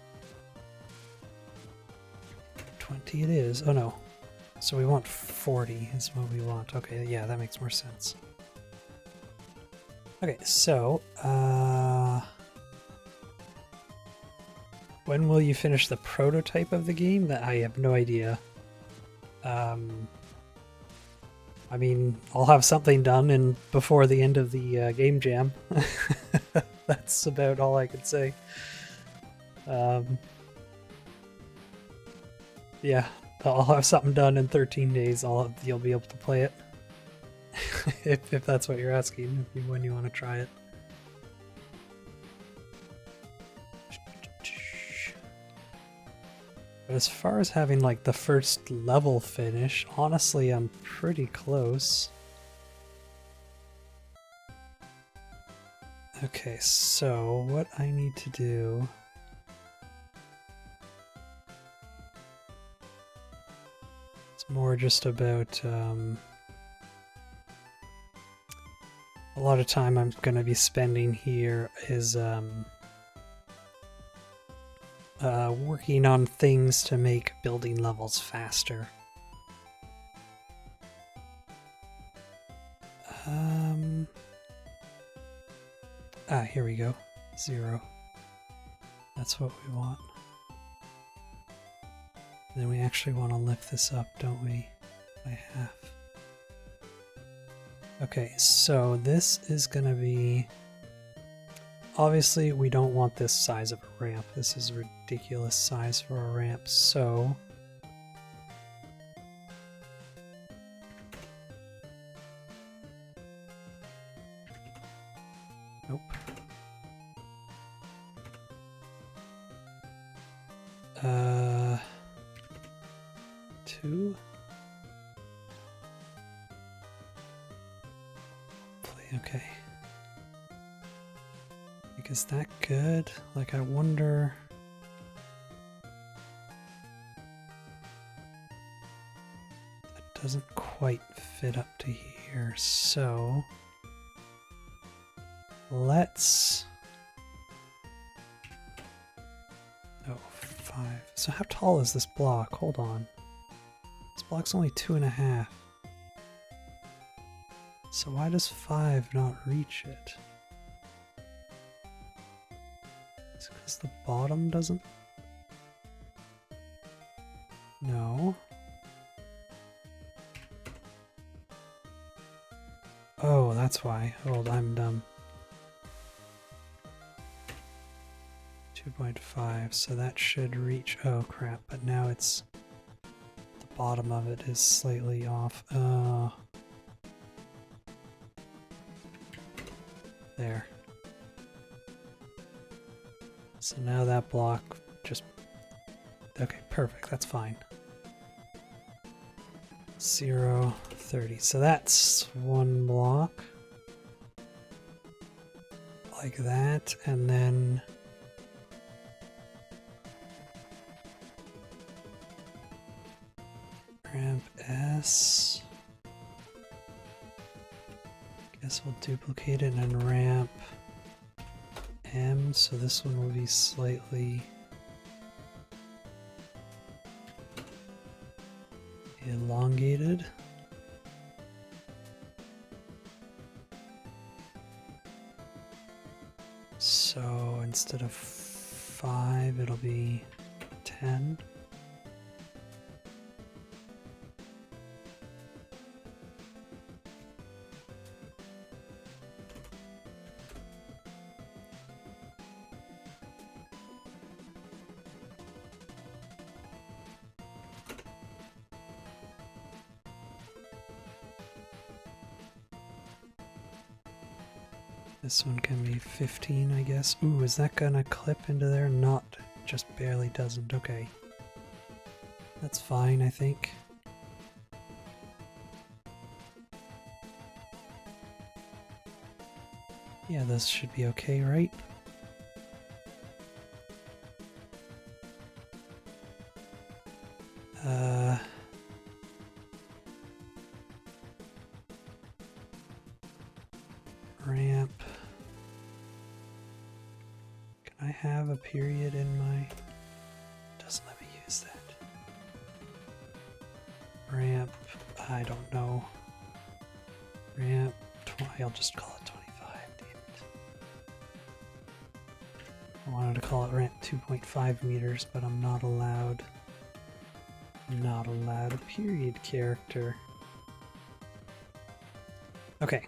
20 it is. Oh no. So we want 40 is what we want. Okay, yeah, that makes more sense. Okay, so, when will you finish the prototype of the game? That I have no idea. I mean, I'll have something done before the end of the game jam. That's about all I could say. Yeah, I'll have something done in 13 days. You'll be able to play it. if that's what you're asking, when you want to try it. But as far as having like the first level finish, honestly, I'm pretty close. Okay, so what I need to do... It's more just about... a lot of time I'm going to be spending here is working on things to make building levels faster. Here we go. 0. That's what we want. Then we actually want to lift this up, don't we? By half. Okay, so this is gonna be... Obviously, we don't want this size of a ramp. This is a ridiculous size for a ramp, so... Nope. 2? Okay. Like, is that good? Like, I wonder... That doesn't quite fit up to here, so... Let's... Oh, 5. So how tall is this block? Hold on. This block's only 2.5. So why does 5 not reach it? Is it because the bottom doesn't? No. Oh, that's why. Hold, I'm dumb. 2.5, so that should reach... Oh crap, but now it's... The bottom of it is slightly off. There. So now that block just... Okay, perfect, that's fine. 0, 30. So that's one block. Like that, and then... Ramp S. Guess we'll duplicate it and ramp M, so this one will be slightly elongated. So instead of 5, it'll be 10. This one can be 15, I guess. Ooh, is that gonna clip into there? Not, just barely doesn't. Okay. That's fine, I think. Yeah, this should be okay, right? Ramp. Can I have a period in my... Doesn't let me use that. Ramp, I don't know. Ramp, I'll just call it 25, damn it. I wanted to call it ramp 2.5 meters, but I'm not allowed. I'm not allowed a period character. Okay.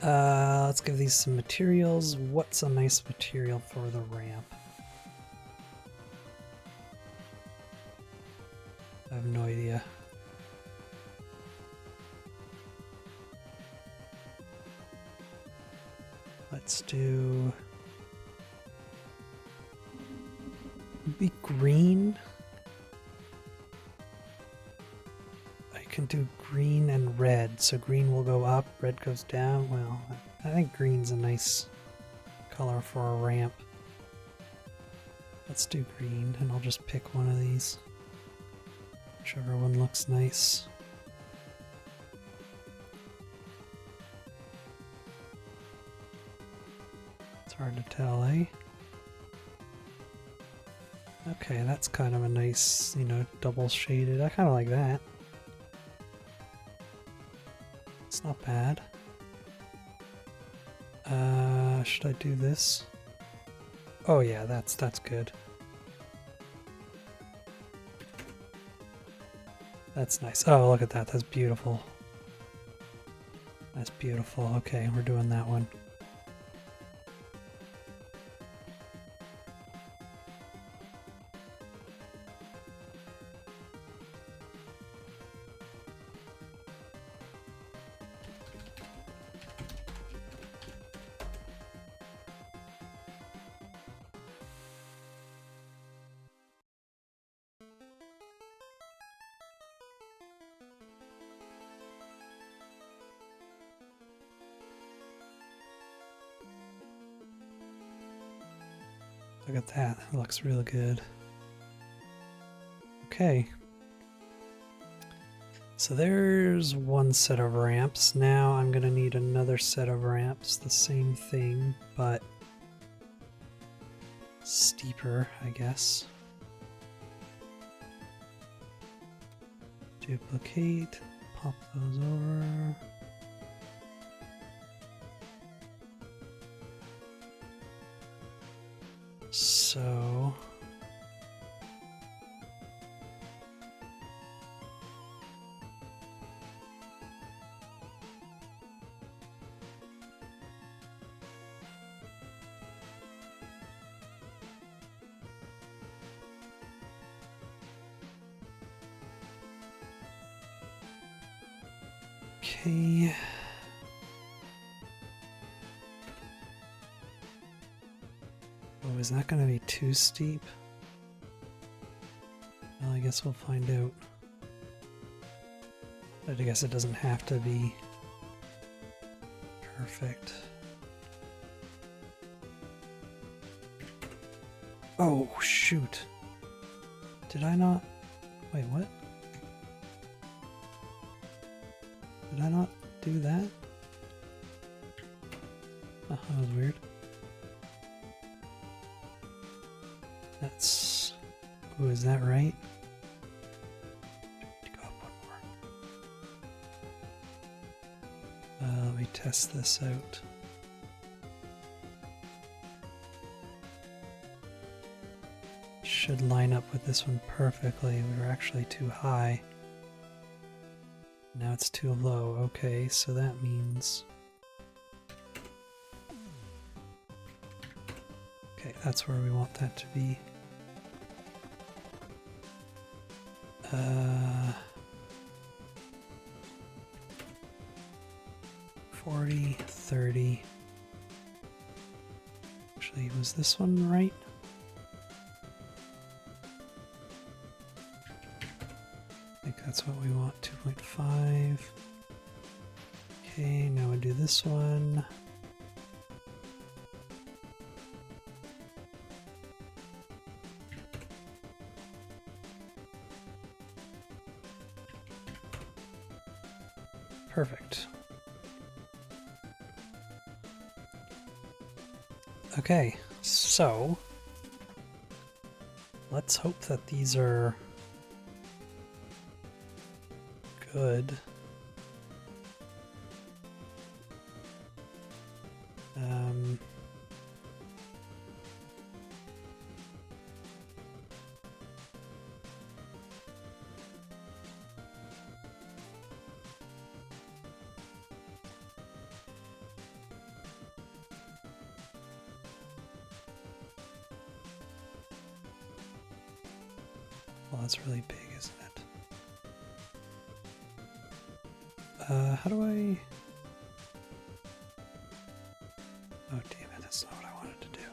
Let's give these some materials. What's a nice material for the ramp? I have no idea. Let's do... Maybe green? I can do green and red, so green will go up, red goes down. Well, I think green's a nice color for a ramp. Let's do green, and I'll just pick one of these. Whichever one looks nice. It's hard to tell, eh? Okay, that's kind of a nice, you know, double shaded. I kind of like that. It's not bad. Should I do this? Oh yeah, that's good. That's nice. Oh, look at that. That's beautiful. That's beautiful. Okay, we're doing that one. Look at that, it looks really good. Okay. So there's one set of ramps. Now I'm gonna need another set of ramps, the same thing, but steeper, I guess. Duplicate, pop those over. So okay. Oh, is that going to be too steep? Well, I guess we'll find out. But I guess it doesn't have to be perfect. Oh, shoot. Did I not? Wait, what? Did I not do that? Oh, that was weird. That's... Ooh, is that right? Go up one more. Let me test this out. Should line up with this one perfectly. We were actually too high. Now it's too low. Okay, so that means... Okay, that's where we want that to be. 40, 30. Actually, was this one right? I think that's what we want, 2.5. Okay, now we do this one. Perfect. Okay, so let's hope that these are good. Well, that's really big, isn't it? How do I... Oh, damn it, that's not what I wanted to do.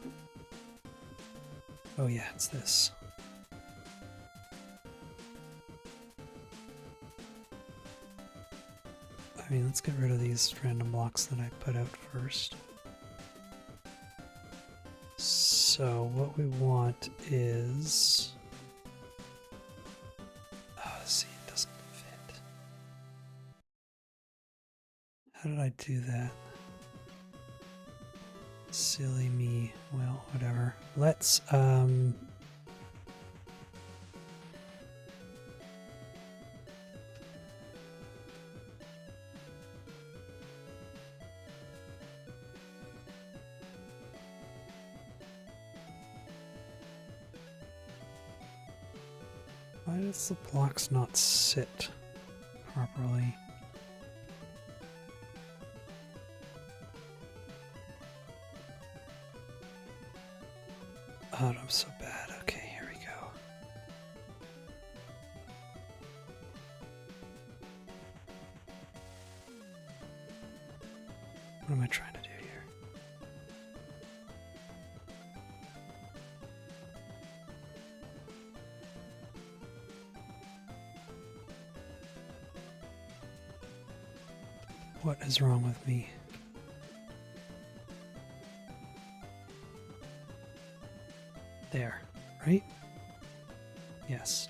Oh yeah, it's this. I mean, let's get rid of these random blocks that I put out first. So what we want is... Oh, see, it doesn't fit. How did I do that? Silly me. Well, whatever. Let's, why does the blocks not sit properly? Oh, I'm so bad. Okay, here we go. What am I trying to do here? What is wrong with me? There, right? Yes,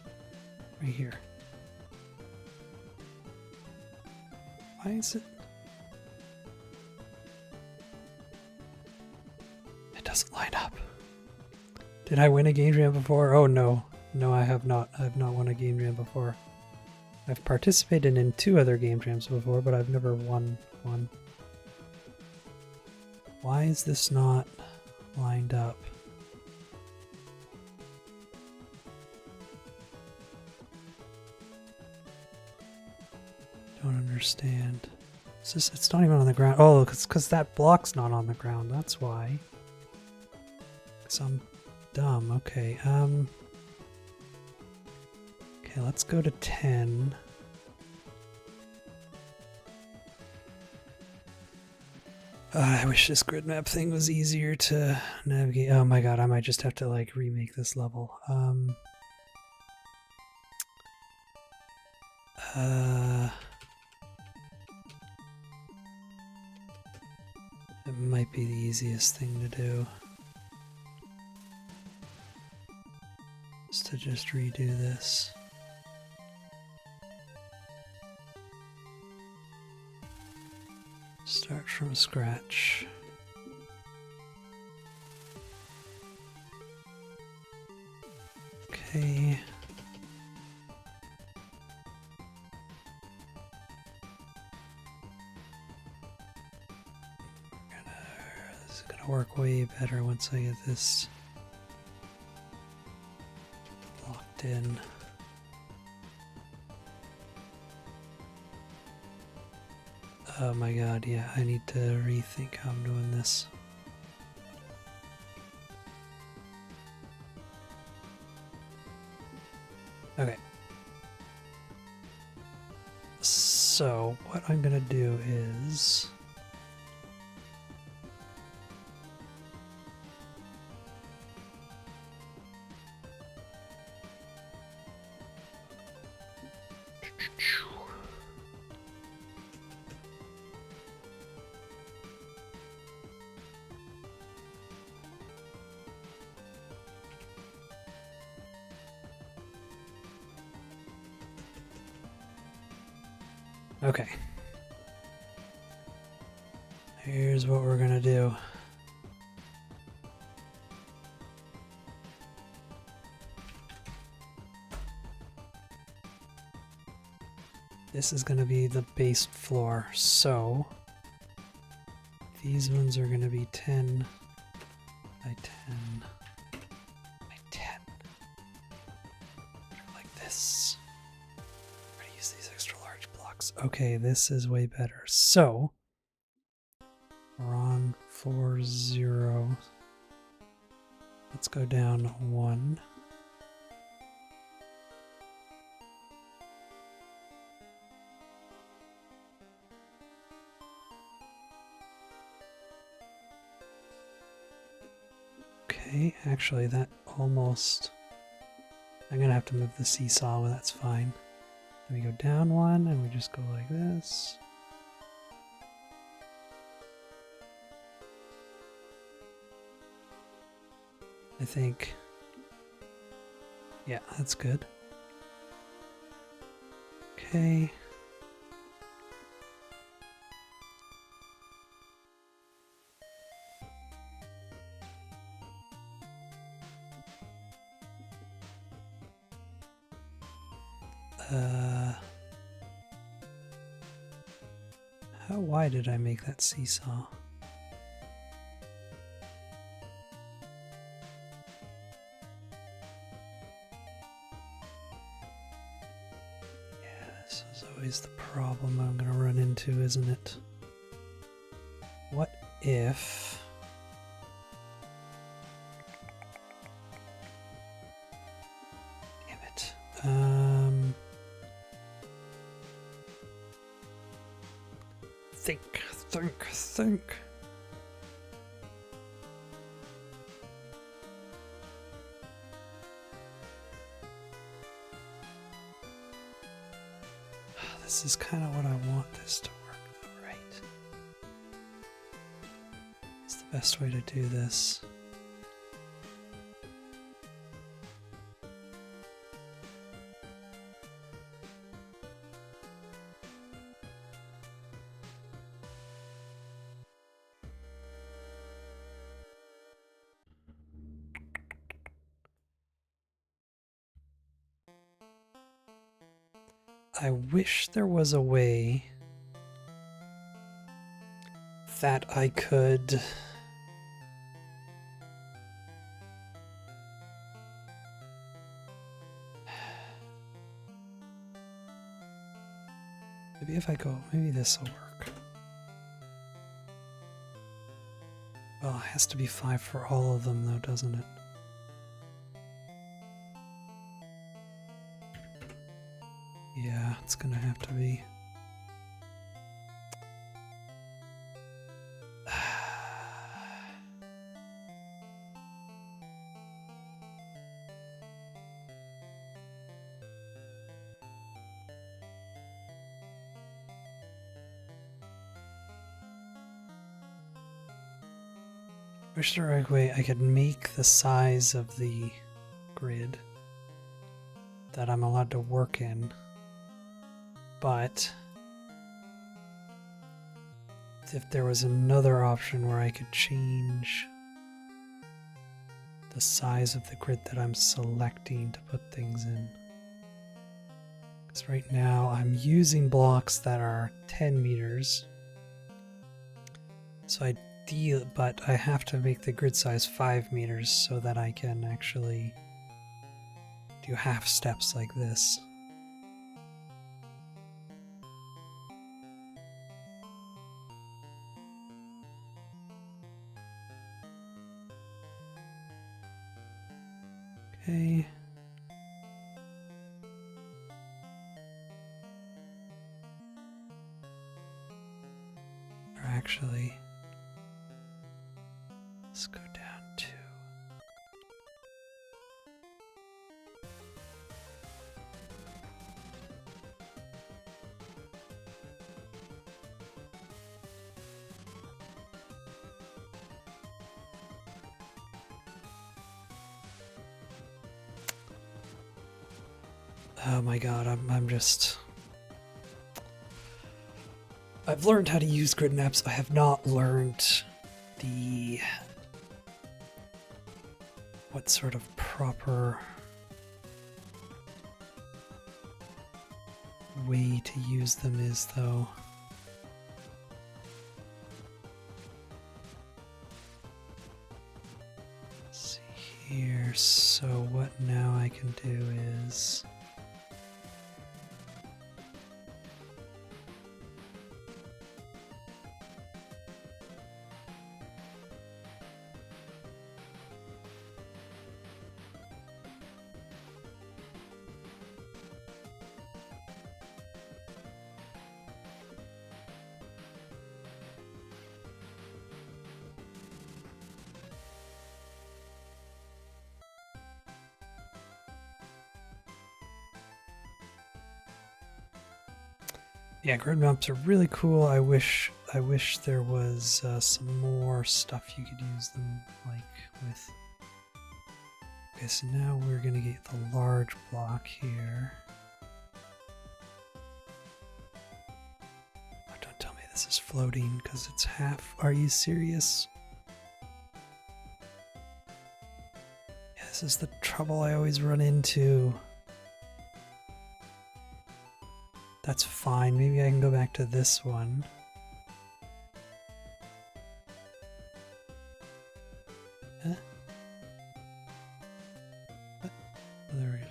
right here. Why is it? It doesn't line up. Did I win a game jam before? Oh no. No, I have not. I have not won a game jam before. I've participated in 2 other game jams before, but I've never won one. Why is this not lined up? Don't understand. It's not even on the ground. Oh, it's because that block's not on the ground. That's why. Because I'm dumb. Okay. Okay, let's go to 10. I wish this grid map thing was easier to navigate. Oh my god, I might just have to like remake this level. It might be the easiest thing to do. Is to just redo this. Start from scratch. Okay. This is gonna work way better once I get this locked in. Oh my god, yeah, I need to rethink how I'm doing this. Okay. So, what I'm gonna do is... Okay. Here's what we're gonna do. This is gonna be the base floor, so these ones are gonna be 10 by 10 by 10. Like this. I'm gonna use these extra large blocks. Okay, this is way better. So we're on floor 0. Let's go down 1. Okay, actually that almost... I'm gonna have to move the seesaw, but that's fine. Then we go down 1 and we just go like this. I think... yeah, that's good. Okay. How wide did I make that seesaw? Yeah, this is always the problem I'm gonna run into, isn't it? What if... damn it. Think. This is kind of what I want this to work, though, right? It's the best way to do this. I wish there was a way that I could maybe if I go, maybe this will work. Well, it has to be 5 for all of them though, doesn't it? Yeah, it's gonna have to be. Wish there were a way I could make the size of the grid that I'm allowed to work in, but if there was another option where I could change the size of the grid that I'm selecting to put things in. Because right now I'm using blocks that are 10 meters. So but I have to make the grid size 5 meters so that I can actually do half steps like this. Okay. Or actually, let's go down to Oh my god, I've learned how to use grid maps. I have not learned what sort of proper way to use them is, though. Let's see here. So what now I can do is yeah, grid maps are really cool. I wish there was some more stuff you could use them like with. Okay, so now we're gonna get the large block here. Oh, don't tell me this is floating because it's half. Are you serious? Yeah, this is the trouble I always run into. That's fine. Maybe I can go back to this one. Huh? What? Oh, there it is.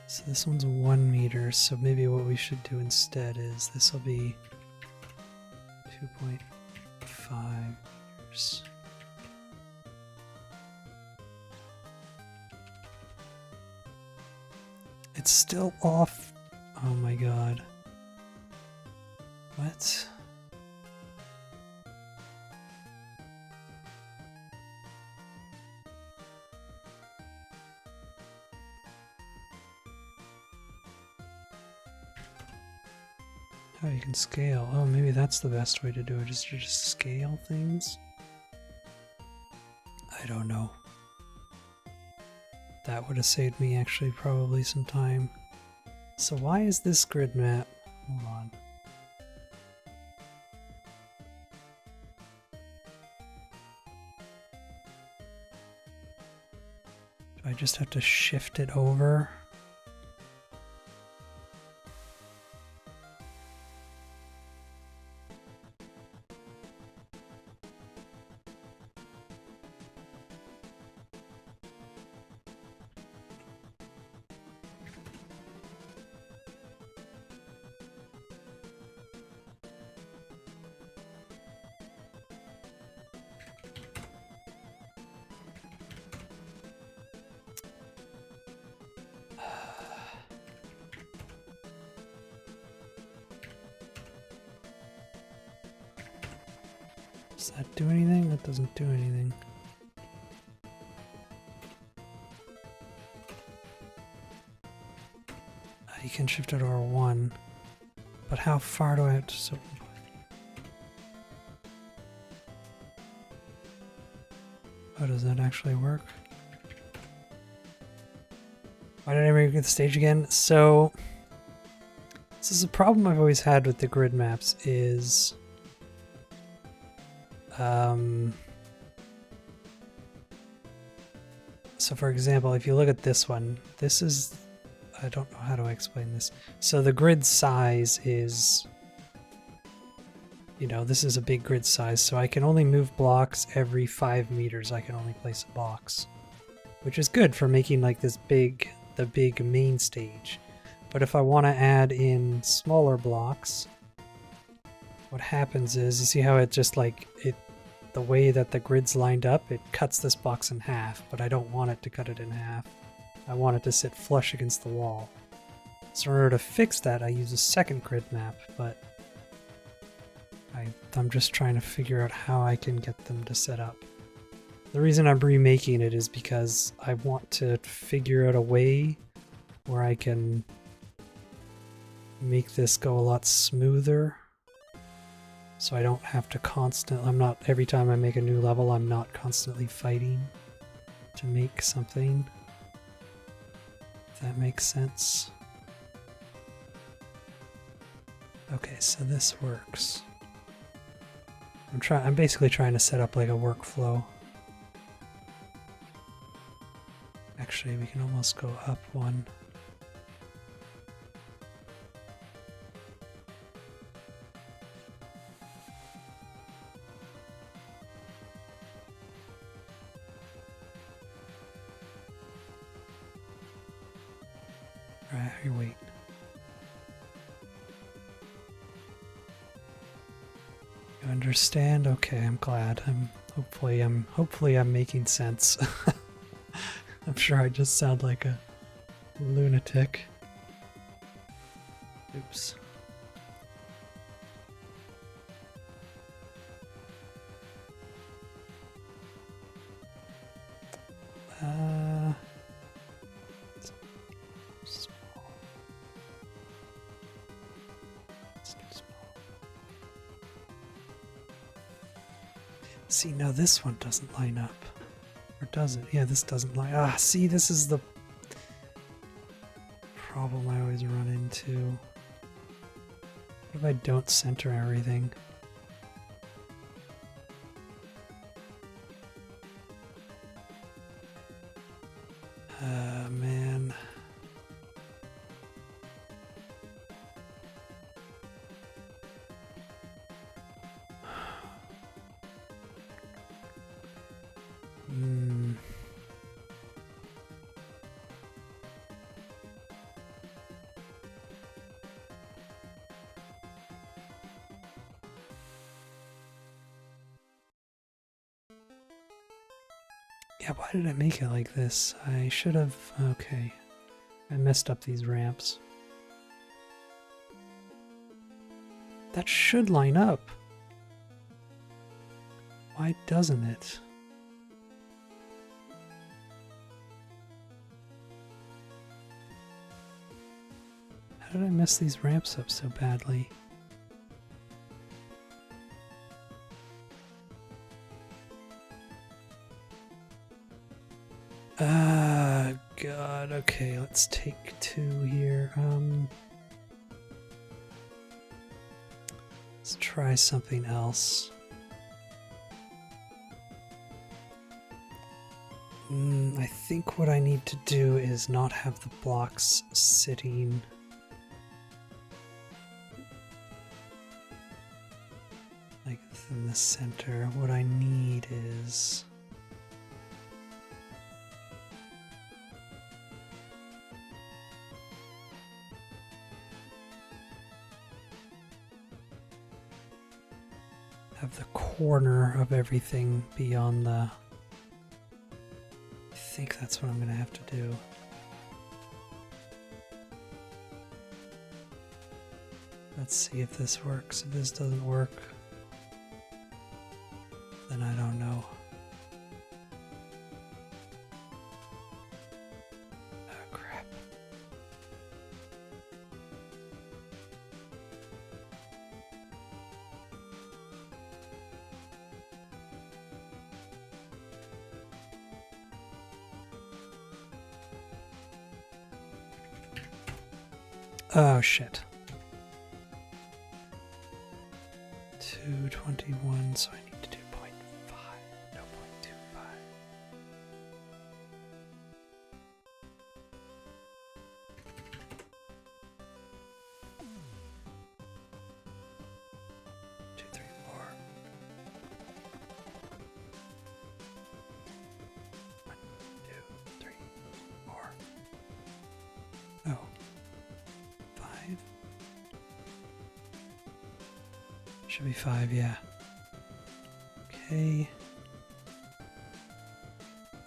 So this one's 1 meter, so maybe what we should do instead is this will be 2.5 meters. It's still off. Oh my god. What? Oh, you can scale. Oh, maybe that's the best way to do it, is to just scale things? I don't know. That would have saved me actually probably some time. So why is this grid map? Hold on. Do I just have to shift it over? Does that do anything? That doesn't do anything. You can shift it over 1, but how far do I have to? So oh, does that actually work? Why did I make the stage again? So this is a problem I've always had with the grid maps is so for example, if you look at this one, this is, I don't know how to explain this. So the grid size is, you know, this is a big grid size, so I can only move blocks every 5 meters. I can only place a box, which is good for making like this big, the big main stage. But if I want to add in smaller blocks, what happens is, you see how it just like, the way that the grid's lined up, it cuts this box in half, but I don't want it to cut it in half. I want it to sit flush against the wall. So in order to fix that, I use a second grid map, but I'm just trying to figure out how I can get them to set up. The reason I'm remaking it is because I want to figure out a way where I can make this go a lot smoother. So I don't have to every time I make a new level, I'm not constantly fighting to make something. If that makes sense. Okay, so this works. I'm basically trying to set up like a workflow. Actually, we can almost go up one. Right, here, wait. You understand? Okay, I'm glad. Hopefully I'm making sense. I'm sure I just sound like a lunatic. Oops. See, now this one doesn't line up. Or does it? Yeah, this doesn't line up. Ah, see, this is the problem I always run into. What if I don't center everything? Man. Yeah, why did I make it like this? I should have... Okay. I messed up these ramps. That should line up. Why doesn't it? How did I mess these ramps up so badly? God, okay, let's take 2 here. Let's try something else. I think what I need to do is not have the blocks sitting like in the center. What I need is have the corner of everything be on the... I think that's what I'm gonna have to do. Let's see if this works. If this doesn't work, then I don't know. Oh crap. Oh shit. 221, so I need to do 0.5, no 0.25. Two, three, four. 1, 2, 3, 4. Oh. 5. Should be 5, yeah. Okay.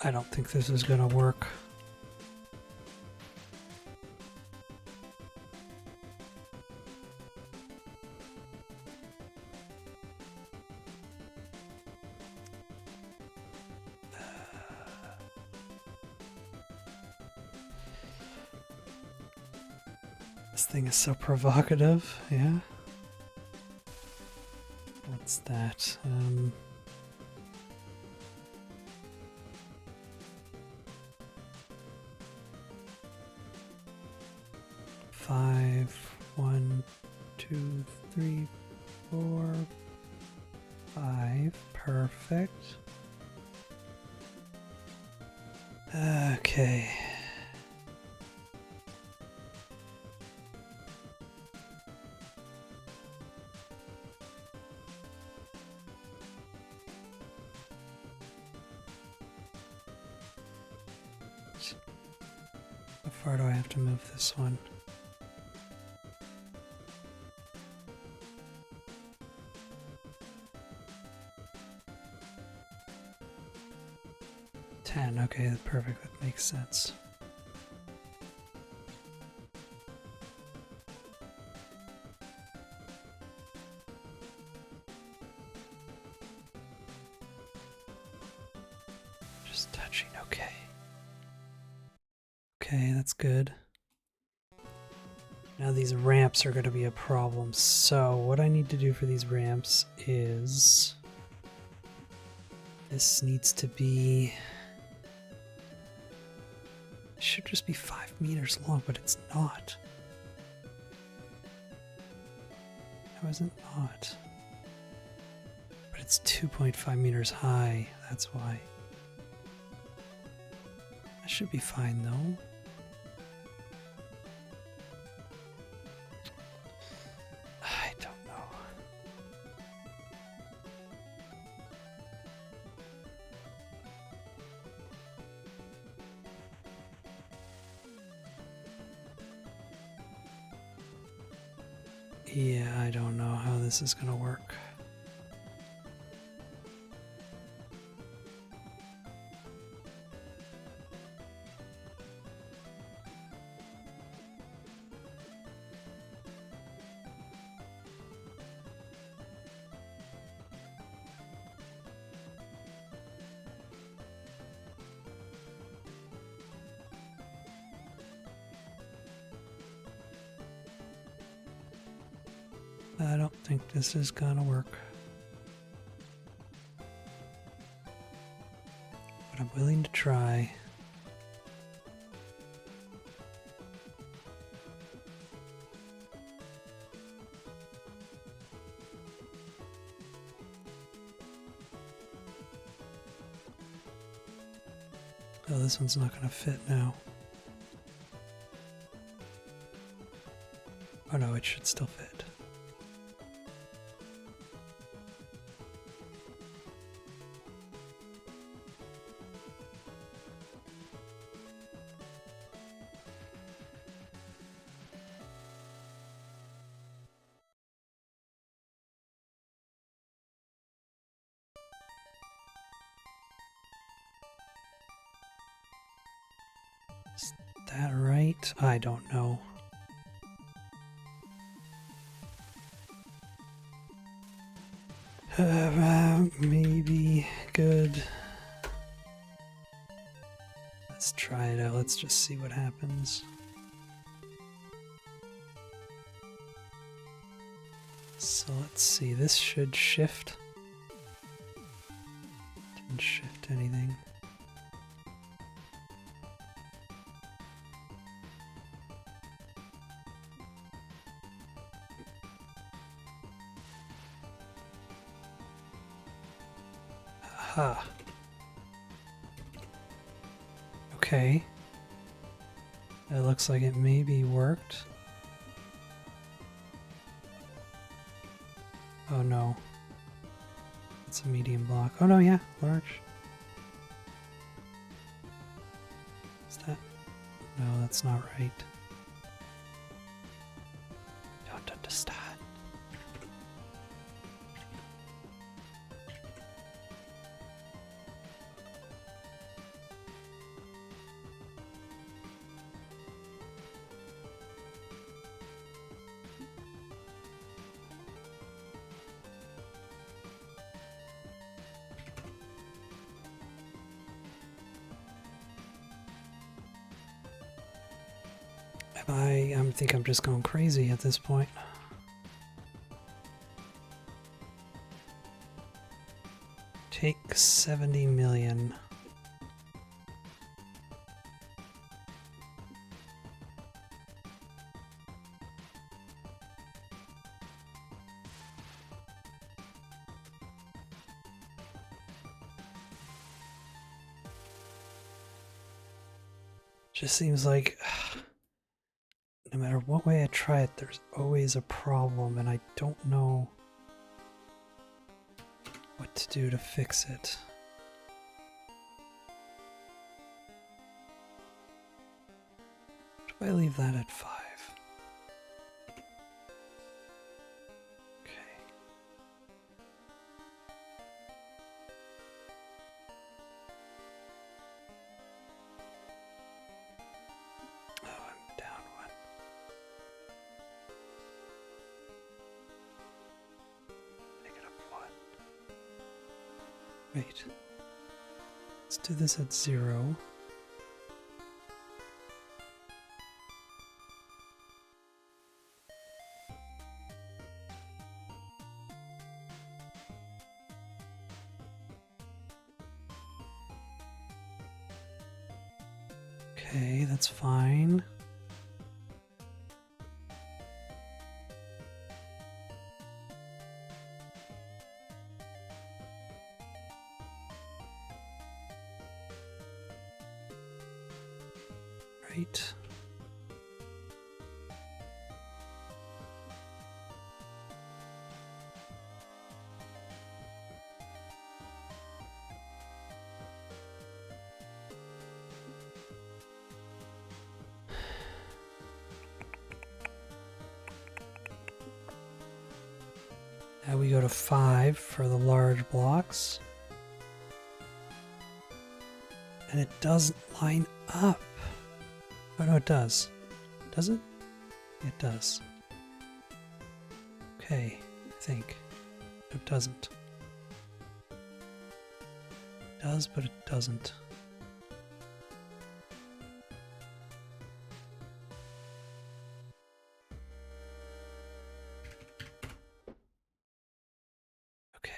I don't think this is gonna work. This thing is so provocative, yeah? What's that? 5, 1, 2, 3, 4, 5. Perfect. Okay. How far do I have to move this one? Okay, perfect, that makes sense. Just touching, okay. Okay, that's good. Now these ramps are going to be a problem, so what I need to do for these ramps is... this needs to be... it should just be 5 meters long, but it's not. How is it not? But it's 2.5 meters high, that's why. That should be fine though. I don't know. Yeah, I don't know how this is gonna work. I don't think this is gonna work. But I'm willing to try. Oh, this one's not gonna fit now. Oh no, it should still fit. Is that right? I don't know. Maybe good. Let's try it out. Let's just see what happens. So let's see. This should shift. Didn't shift anything. Aha. Okay. It looks like it maybe worked. Oh no. It's a medium block. Oh no, yeah, large. Is that? No, that's not right. Don't understand. I think I'm just going crazy at this point. Take 70 million. Just seems like no matter what way I try it, there's always a problem, and I don't know what to do to fix it. What if I leave that at 5? Okay. Oh, I'm down one. -1. Wait. Let's do this at 0. Okay, that's fine. Right. Now we go to 5 for the large blocks. And it doesn't line up. Oh no, it does. Does it? It does. Okay, I think. It doesn't. It does, but it doesn't. Okay.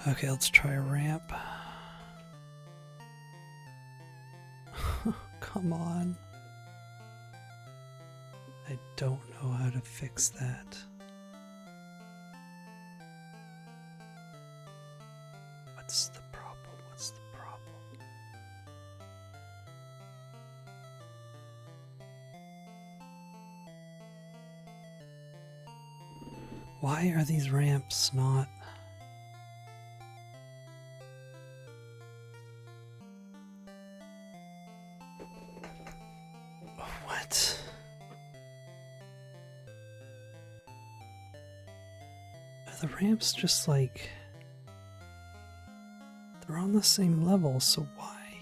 Okay, let's try a ramp. Come on. I don't know how to fix that. What's the problem? What's the problem? Why are these ramps not... What? Are the ramps just like... They're on the same level, so why?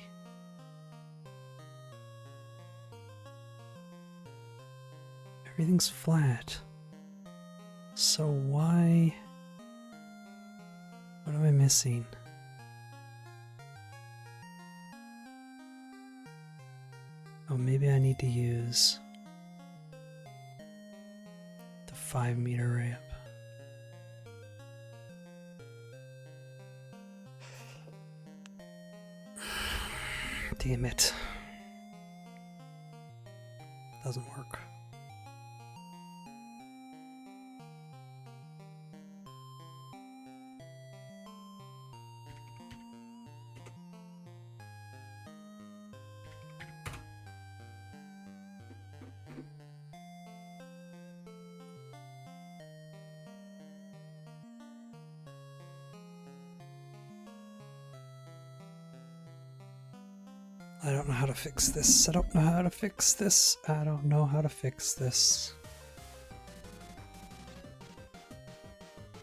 Everything's flat. So why? What am I missing? Oh, maybe I need to use the 5-meter ramp. Damn it. Doesn't work. I don't know how to fix this. I don't know how to fix this. I don't know how to fix this.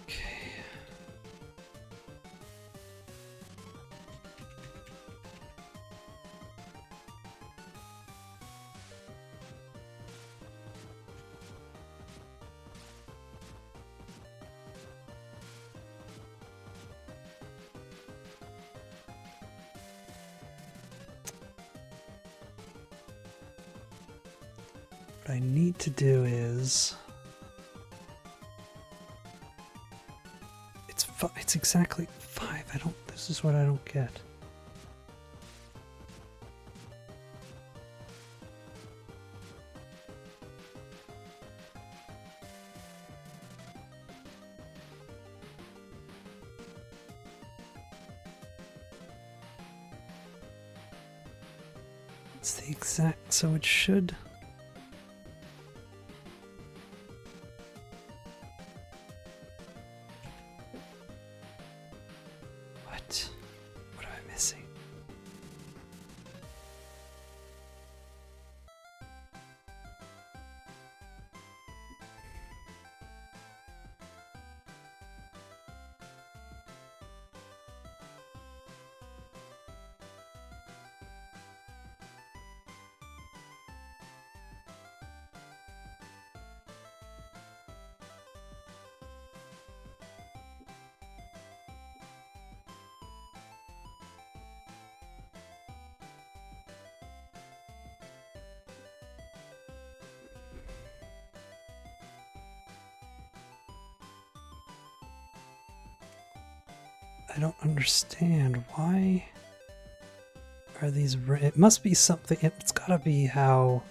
Okay. What I need to do is... It's exactly 5. This is what I don't get. It's the exact, so it should... What? What am I missing? I don't understand. Why are these... It must be something... It's gotta be how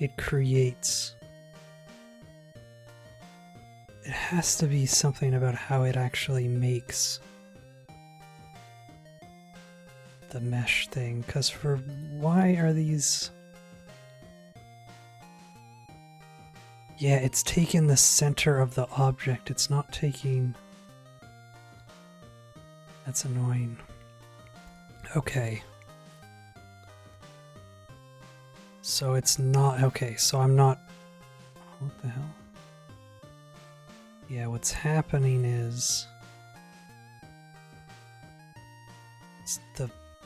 it creates... It has to be something about how it actually makes the mesh thing. Because why are these... Yeah, it's taking the center of the object. It's not taking... That's annoying. Okay. So it's not... Okay, so I'm not... What the hell? Yeah, what's happening is...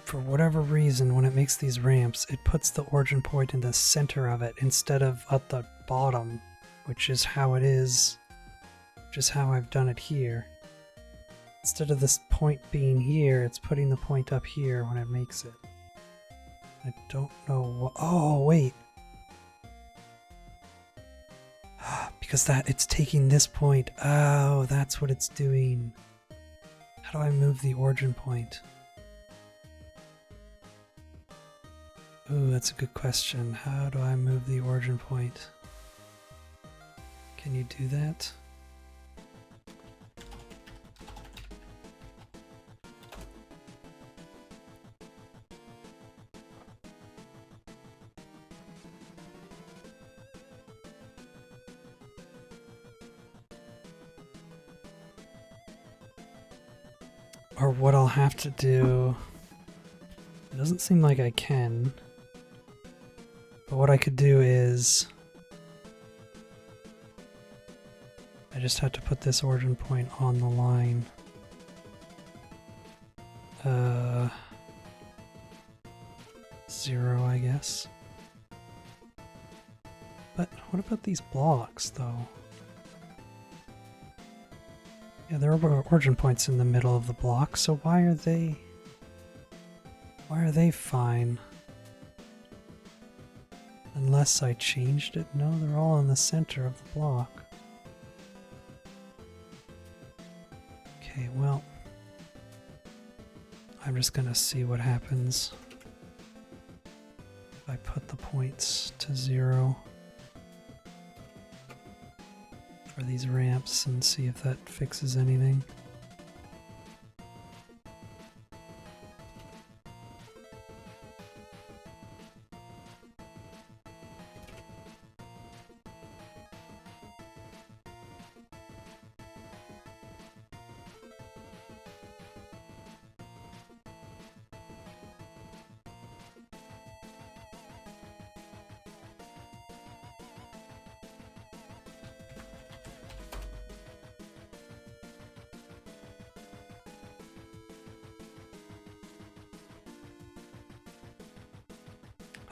For whatever reason, when it makes these ramps, it puts the origin point in the center of it instead of at the bottom, which is how it is, which is how I've done it here. Instead of this point being here, it's putting the point up here when it makes it. I don't know what... Oh, wait! Because it's taking this point. Oh, that's what it's doing. How do I move the origin point? Ooh, that's a good question. How do I move the origin point? Can you do that? Or what I'll have to do... It doesn't seem like I can. But what I could do is... I just have to put this origin point on the line. 0, I guess. But what about these blocks, though? Yeah, there are origin points in the middle of the block, so why are they fine? Unless I changed it? No, they're all in the center of the block. Okay, well, I'm just gonna see what happens if I put the points to 0. For these ramps and see if that fixes anything.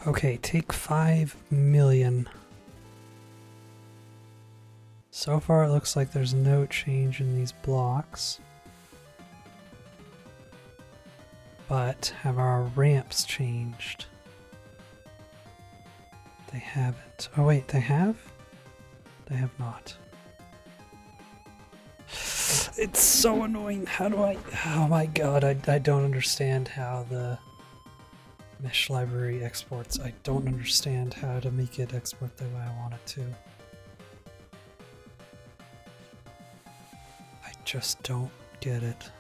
Okay, take 5 million. So far it looks like there's no change in these blocks. But have our ramps changed? They haven't. Oh wait, they have? They have not. It's so annoying. How do I... Oh my god, I don't understand how the mesh library exports. I don't understand how to make it export the way I want it to. I just don't get it.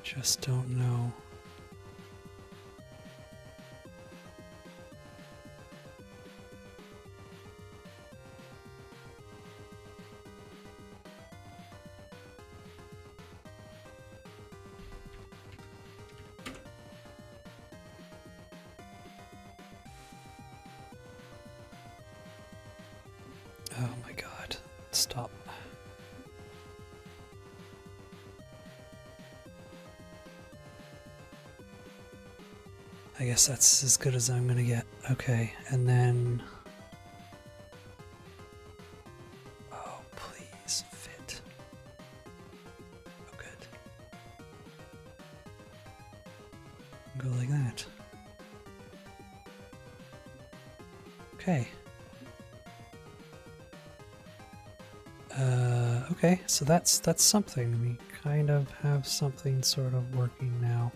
Just don't know. Oh my god. Stop. I guess that's as good as I'm gonna get. Okay, and then... Oh, please, fit. Oh, good. Go like that. Okay. Okay, so that's something. We kind of have something sort of working now.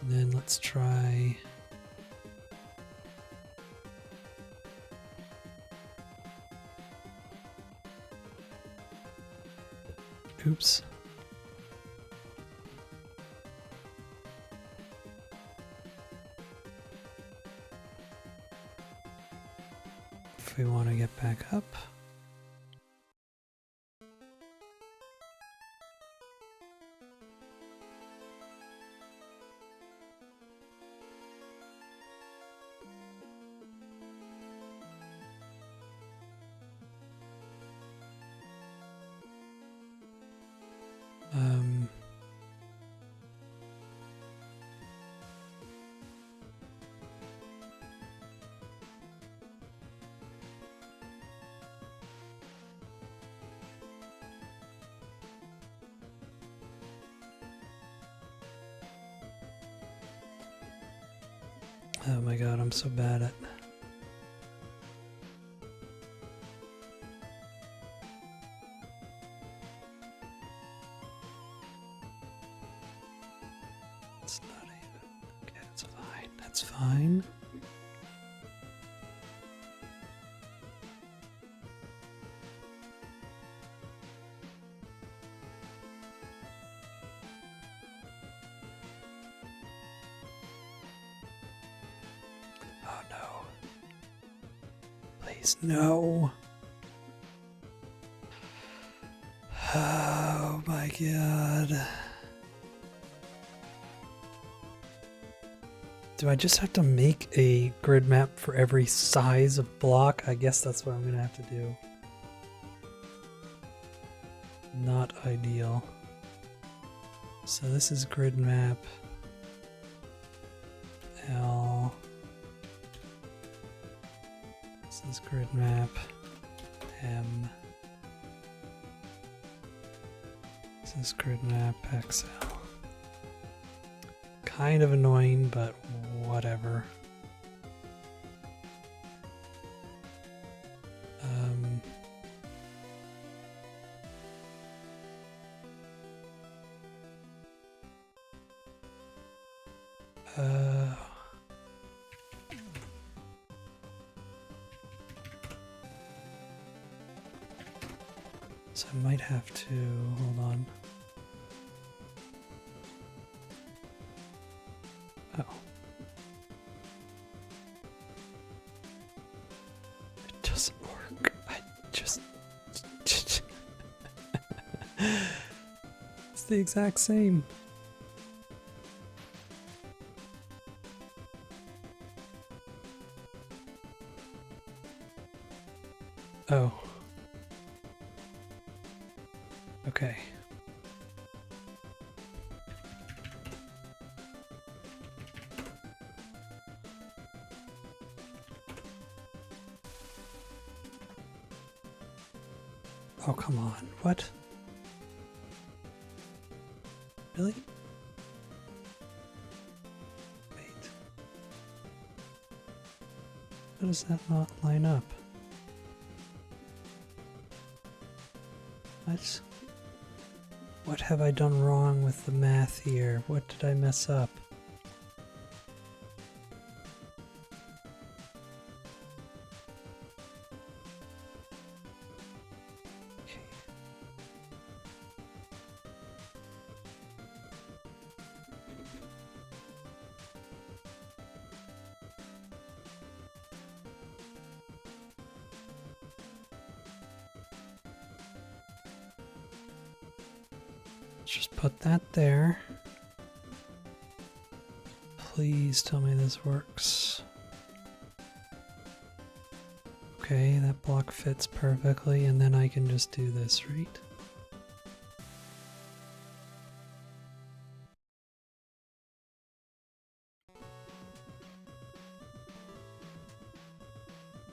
And then let's try... Oops. If we want to get back up. Oh my god, I'm so bad at... It's not even... Okay, that's fine. That's fine. Oh no. Please, no. Oh my god. Do I just have to make a grid map for every size of block? I guess that's what I'm gonna have to do. Not ideal. So this is grid map L. This is grid map M. This is grid map XL. Kind of annoying, but whatever. So I might have to, hold on. Oh. It doesn't work. I just... It's the exact same. Oh. Okay. Oh, come on. What? Really? Wait. How does that not line up? What? What have I done wrong with the math here? What did I mess up? Just put that there. Please tell me this works. Okay, that block fits perfectly, and then I can just do this, right?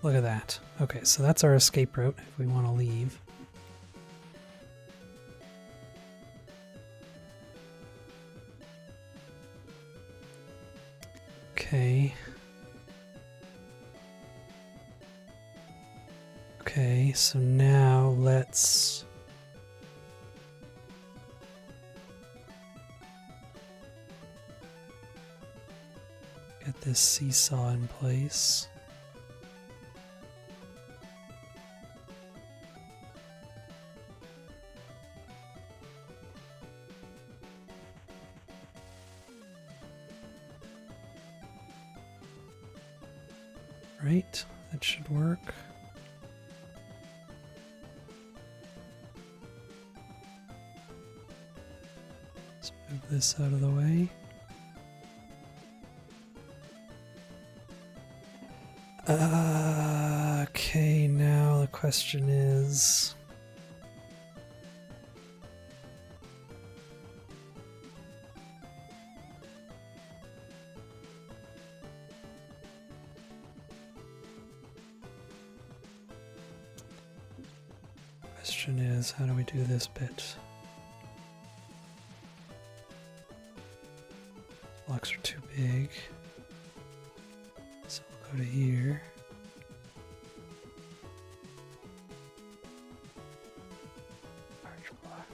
Look at that. Okay, so that's our escape route if we want to leave. Okay. Okay, so now let's get this seesaw in place. Right, that should work. Let's move this out of the way. Okay, now the question is... Question is, how do we do this bit? Blocks are too big. So we'll go to here. Large block.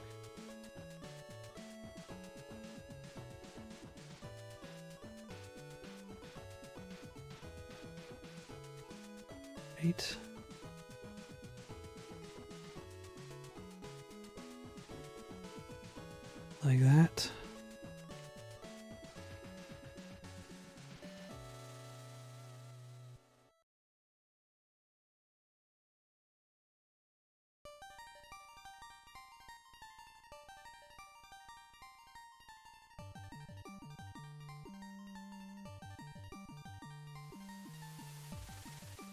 Right. Like that.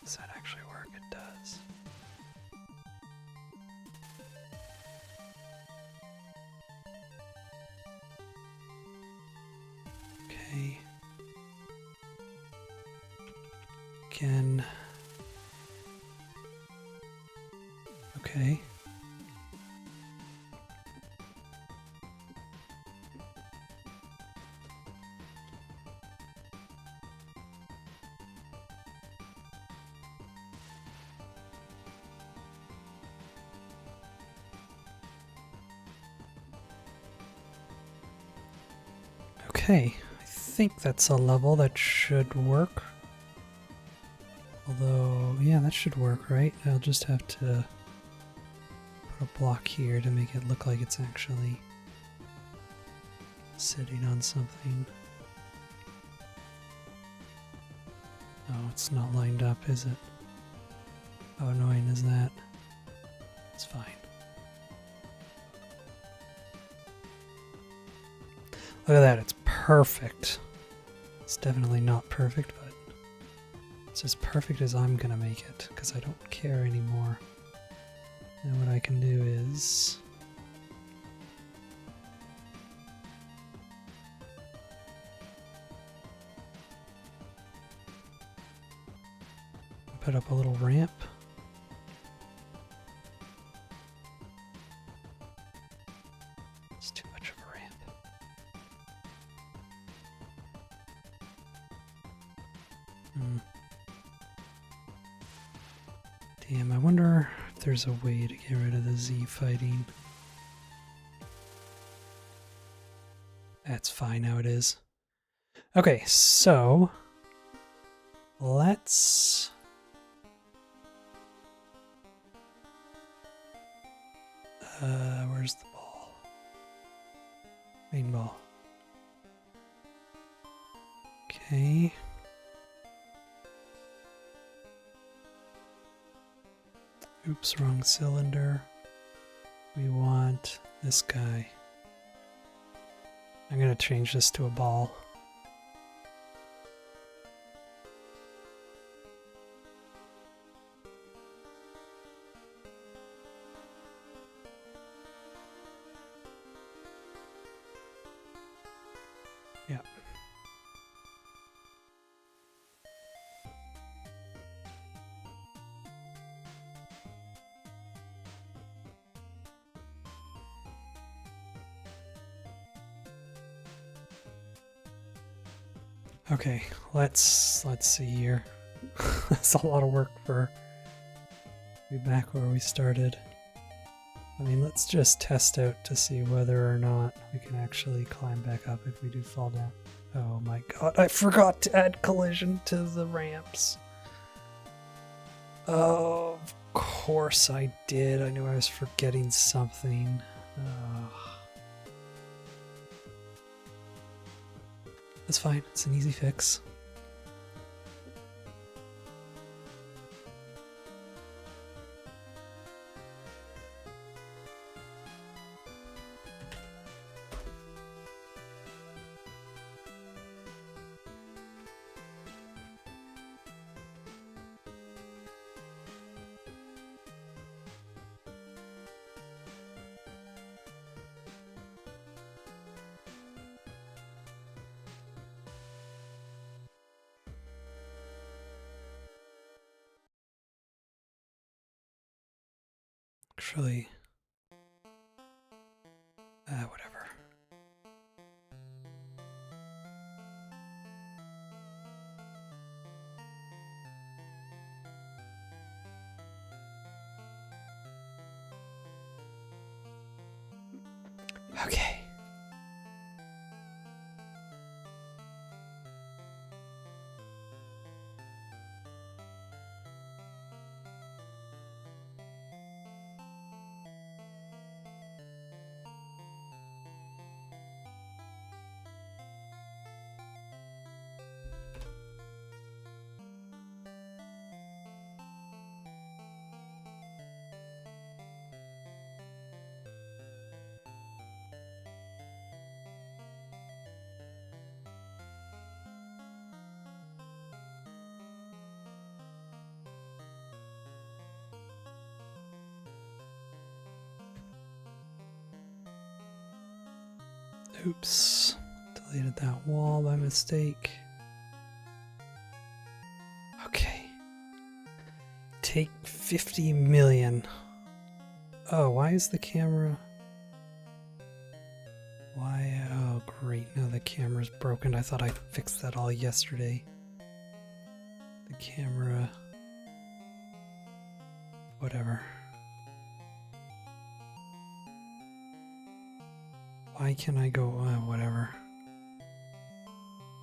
Does that actually work? It does. Okay. Again. Okay. Okay, I think that's a level that should work. Although, yeah, that should work, right? I'll just have to put a block here to make it look like it's actually sitting on something. Oh, it's not lined up, is it? How annoying is that? It's fine. Look at that, it's perfect. It's definitely not perfect, but it's as perfect as I'm gonna make it, because I don't care anymore. And what I can do is... put up a little ramp. It's too much of a ramp. Damn, I wonder if there's a way to get rid of the Z fighting. That's fine how it is. Okay, so let's where's the ball? Main ball. Okay. Oops, wrong cylinder. We want this guy. I'm gonna change this to a ball. Yeah. Okay, let's see here. That's a lot of work for be back where we started. I mean, let's just test out to see whether or not we can actually climb back up if we do fall down. Oh my god, I forgot to add collision to the ramps. Oh, of course I did. I knew I was forgetting something. That's fine, it's an easy fix. Actually, whatever. Okay. Oops, deleted that wall by mistake. Okay. Take 50 million. Oh, why is the camera... Why? Oh, great. Now the camera's broken. I thought I fixed that all yesterday. The camera... Whatever. Why can't I go... whatever.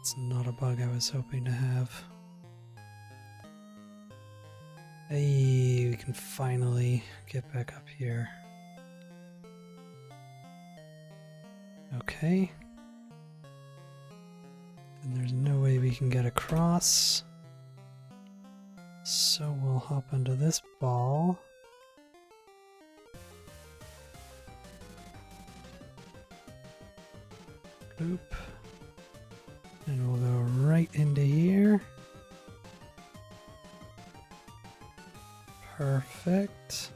It's not a bug I was hoping to have. Hey, we can finally get back up here. Okay. And there's no way we can get across. So we'll hop onto this ball. Oop. And we'll go right into here. Perfect.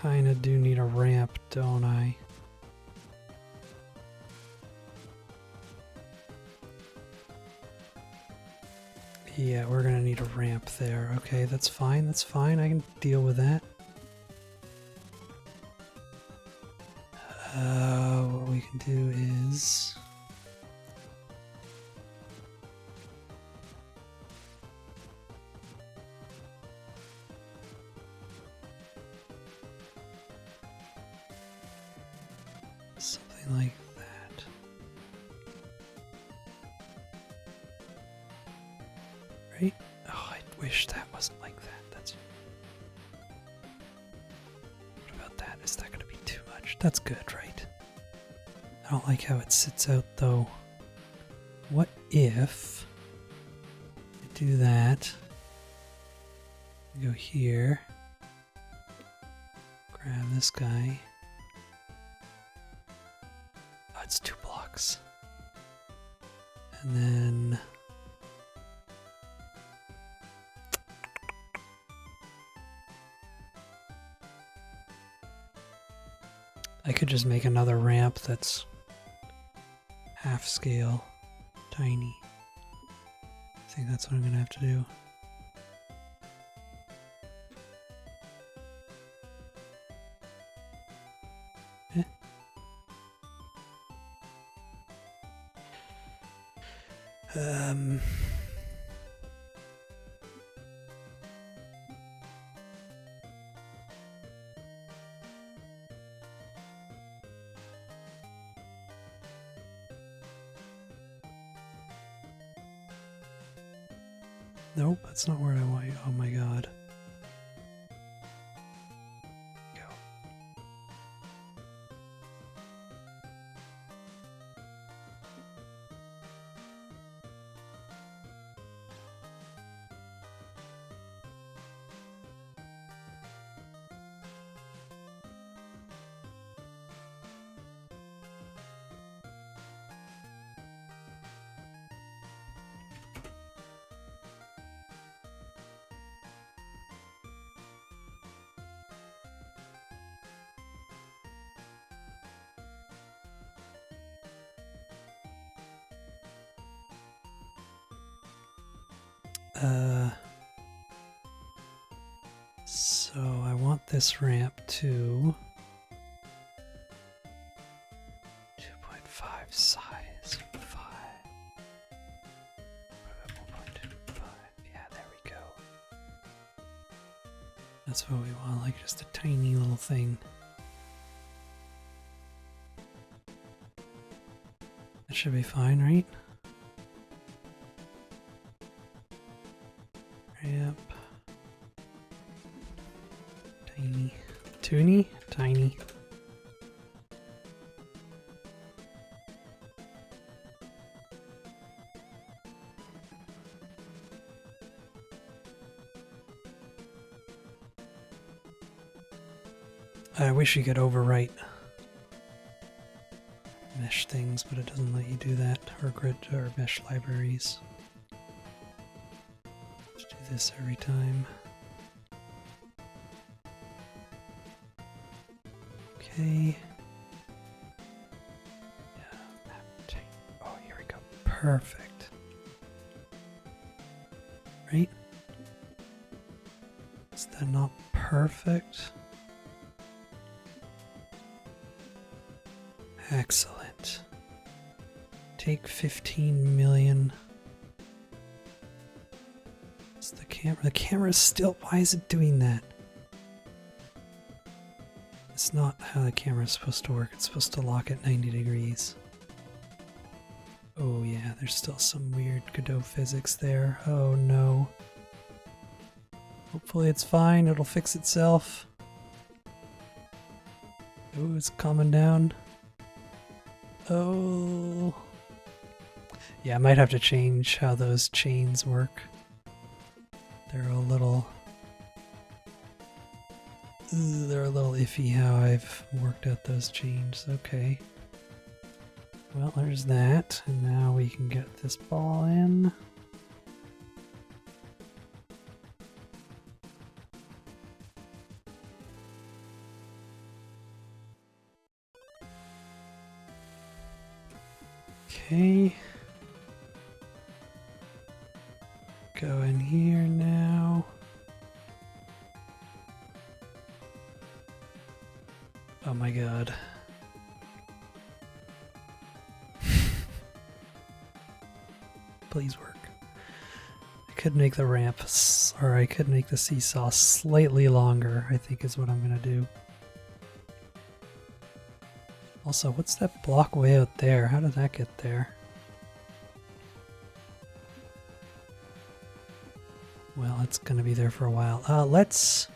Kinda do need a ramp, don't I? Yeah, we're gonna need a ramp there. Okay, that's fine, that's fine. I can deal with that. What we can do is... something like that. Right? Oh, I wish that wasn't like that. That's... What about that? Is that going to be too much? That's good, right? I don't like how it sits out, though. What if I do that? Go here. Grab this guy. Oh, it's 2 blocks. And then... I could just make another ramp that's half scale, tiny. I think that's what I'm gonna have to do. Nope, that's not where I want you. Oh my god. Go. So I want this ramp to 2.5 size, 5. 1.25. Yeah, there we go. That's what we want, like just a tiny little thing. That should be fine, right? Ramp. Tiny. Toony? Tiny. I wish you could overwrite mesh things, but it doesn't let you do that, or grid or mesh libraries. Just do this every time. Okay. Yeah. Oh, here we go. Perfect. Right? Is that not perfect? Excellent. Take 15 million. It's the camera. The camera's still. Why is it doing that? It's not how the camera's supposed to work. It's supposed to lock at 90 degrees. Oh yeah, there's still some weird Godot physics there. Oh no. Hopefully it's fine. It'll fix itself. Oh, it's calming down. Oh. Yeah, I might have to change how those chains work. They're a little iffy how I've worked out those chains. Okay. Well, there's that. And now we can get this ball in. Okay. Go in here now. Oh my god. Please work. I could make the ramp, or I could make the seesaw slightly longer, I think is what I'm gonna do. Also, what's that block way out there? How did that get there? Well, it's gonna be there for a while. Let's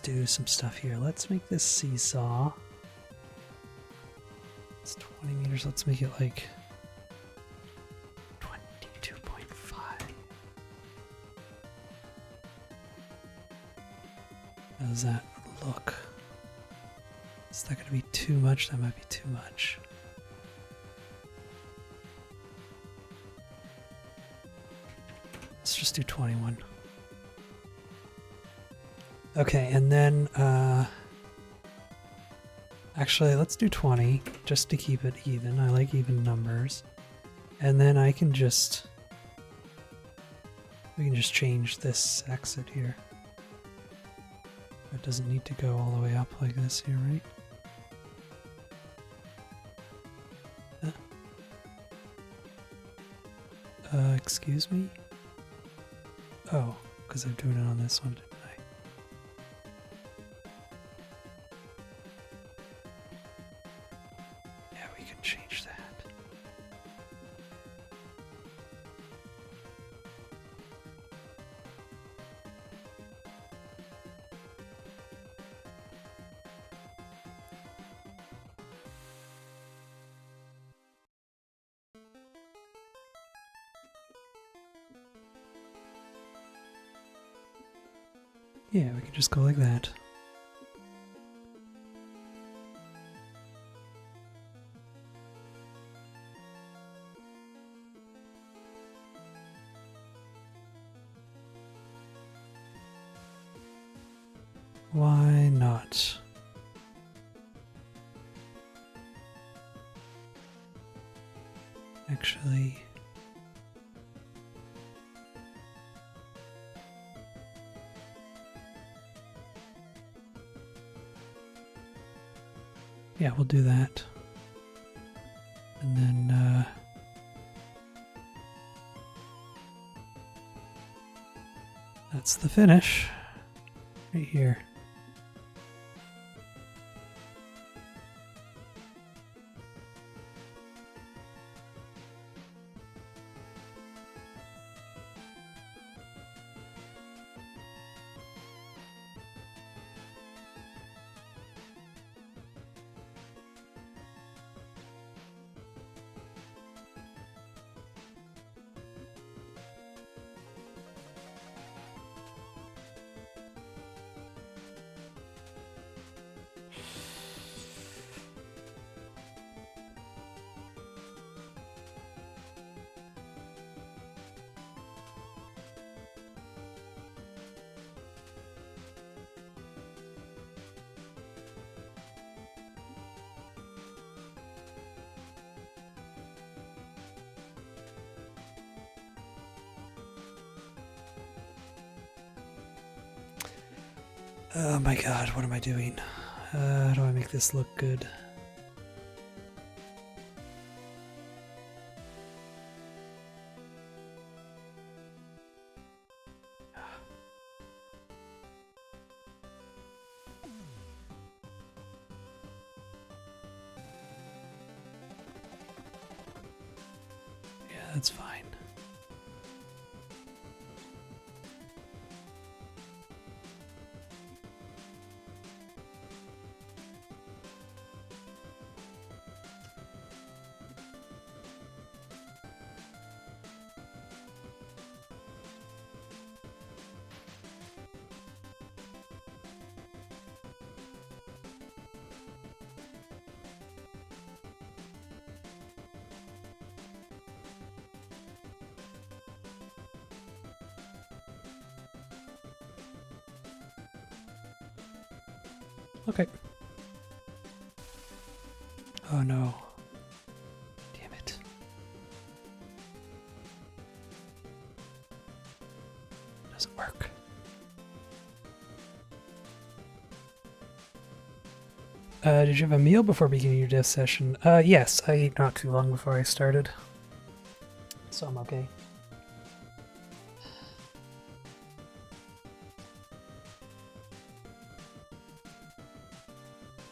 do some stuff here. Let's make this seesaw. It's 20 meters. Let's make it like 22.5. How does that look? Is that gonna be too much? That might be too much. Let's just do 21. Okay, and then actually let's do 20 just to keep it even. I like even numbers. And then we can just change this exit here. It doesn't need to go all the way up like this here, right? Excuse me? Oh, because I'm doing it on this one, didn't I? Yeah, we can change that. Yeah, we can just go like that. Why not? Actually, yeah, we'll do that. And then that's the finish right here. Oh my god, what am I doing? How do I make this look good? Yeah, that's fine. Okay. Oh no. Damn it. Doesn't work. Did you have a meal before beginning your dev session? Yes, I ate not too long before I started. So I'm okay.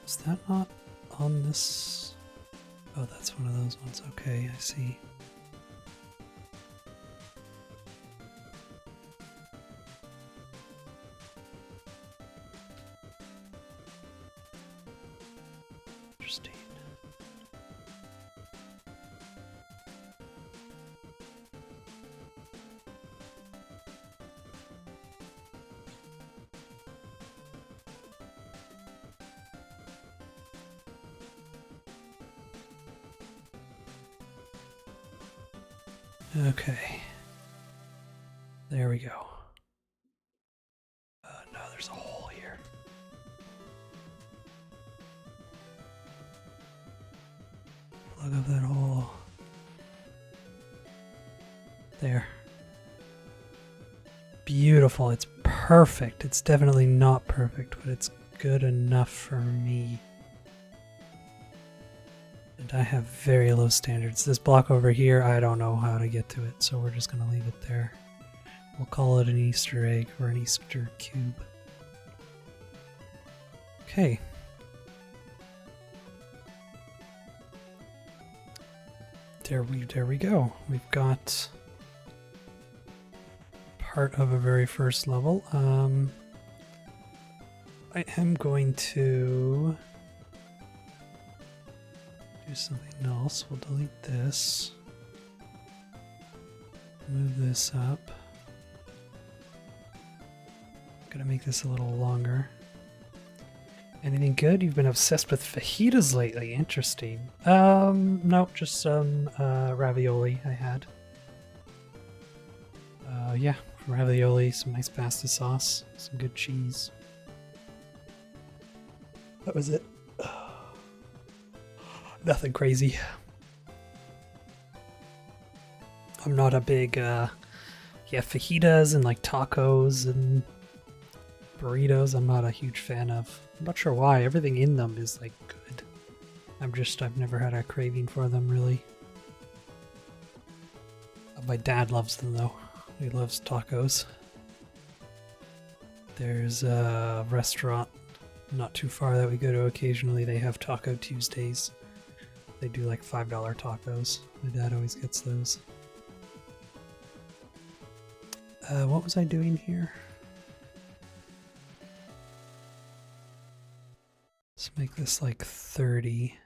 Is that not on this? Oh, that's one of those ones. Okay, I see. Interesting. Okay. There we go. No, there's a hole here. Plug up that hole. There. Beautiful. It's perfect. It's definitely not perfect, but it's good enough for me. And I have very low standards. This block over here, I don't know how to get to it, so we're just going to leave it there. We'll call it an Easter egg or an Easter cube. Okay. There we go. We've got part of a very first level. I am going to do something else. We'll delete this. Move this up. Gotta make this a little longer. Anything good? You've been obsessed with fajitas lately. Interesting. No, just some ravioli I had. Yeah, ravioli, some nice pasta sauce, some good cheese. That was it. Nothing crazy. I'm not a big, fajitas and like tacos and burritos I'm not a huge fan of. I'm not sure why. Everything in them is like good. I've never had a craving for them really. My dad loves them though. He loves tacos. There's a restaurant not too far that we go to occasionally. They have Taco Tuesdays. They do like $5 tacos. My dad always gets those. What was I doing here? Let's make this like 30.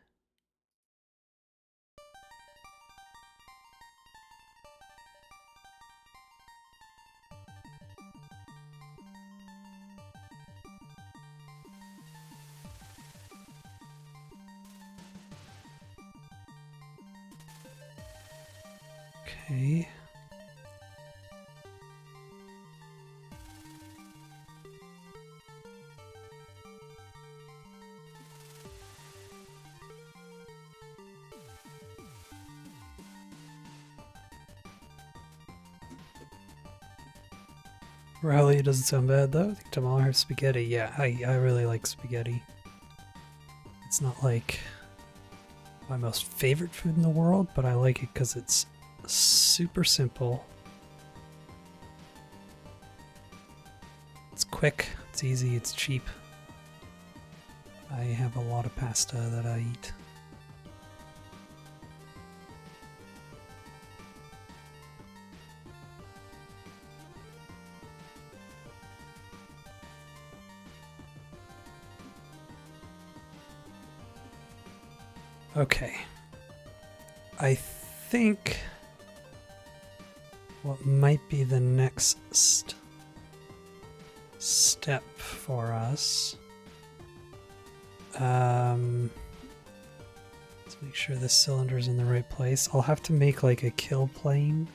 Okay. Rally doesn't sound bad though. I think tomorrow I have spaghetti. Yeah, I really like spaghetti. It's not like my most favorite food in the world, but I like it because it's super simple. It's quick, it's easy, it's cheap. I have a lot of pasta that I eat. Okay. I think what might be the next step for us. Let's make sure the cylinder's in the right place. I'll have to make like a kill plane.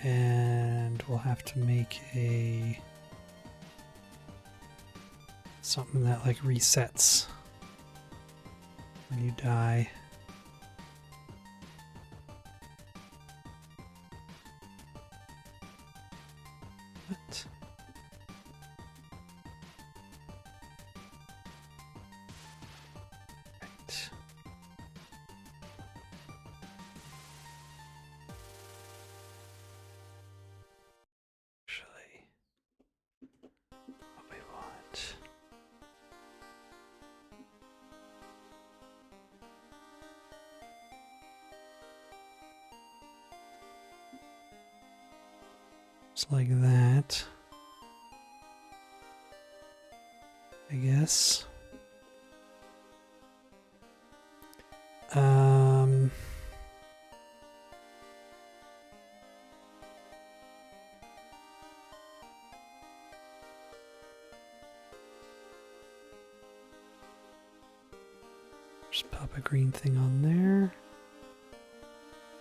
And we'll have to make something that like resets when you die. What? Right. Actually, what we want. Just like that. I guess. Just pop a green thing on there.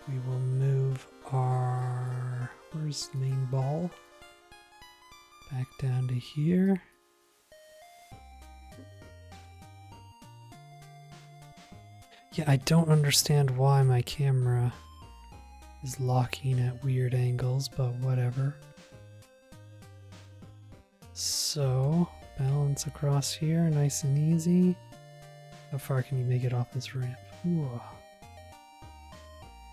We will move our, where's the main ball? Back down to here. Yeah, I don't understand why my camera is locking at weird angles, but whatever. So, balance across here, nice and easy. How far can you make it off this ramp? Ooh.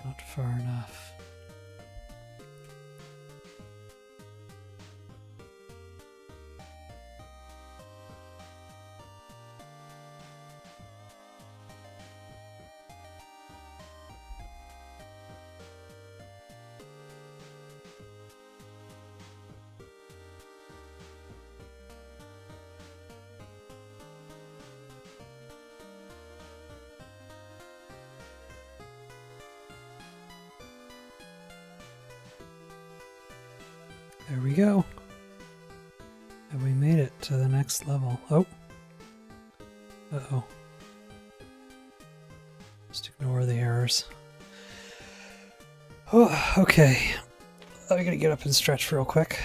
Not far enough. There we go. And we made it to the next level. Oh. Uh-oh. Just ignore the errors. Oh, okay. I'm gonna get up and stretch real quick.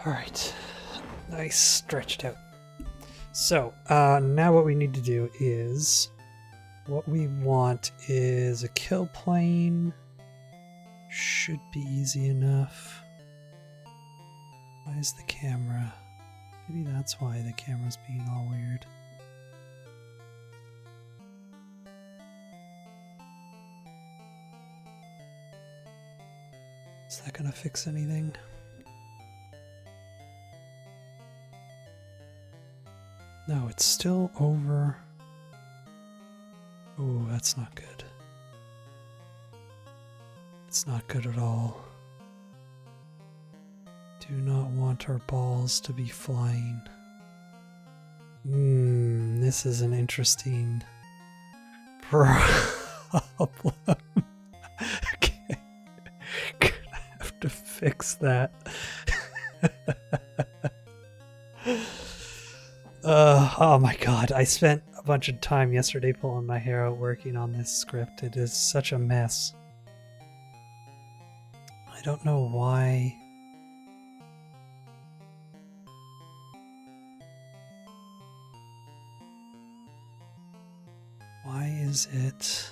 All right, nice, stretched out. So now what we need to do is, what we want is a kill plane. Should be easy enough. Why is the camera? Maybe that's why the camera's being all weird. Is that gonna fix anything? No, it's still over. Oh, that's not good. It's not good at all. Do not want our balls to be flying. This is an interesting problem. Okay. Gonna have to fix that. Oh my god, I spent a bunch of time yesterday pulling my hair out working on this script. It is such a mess. I don't know why. Why is it?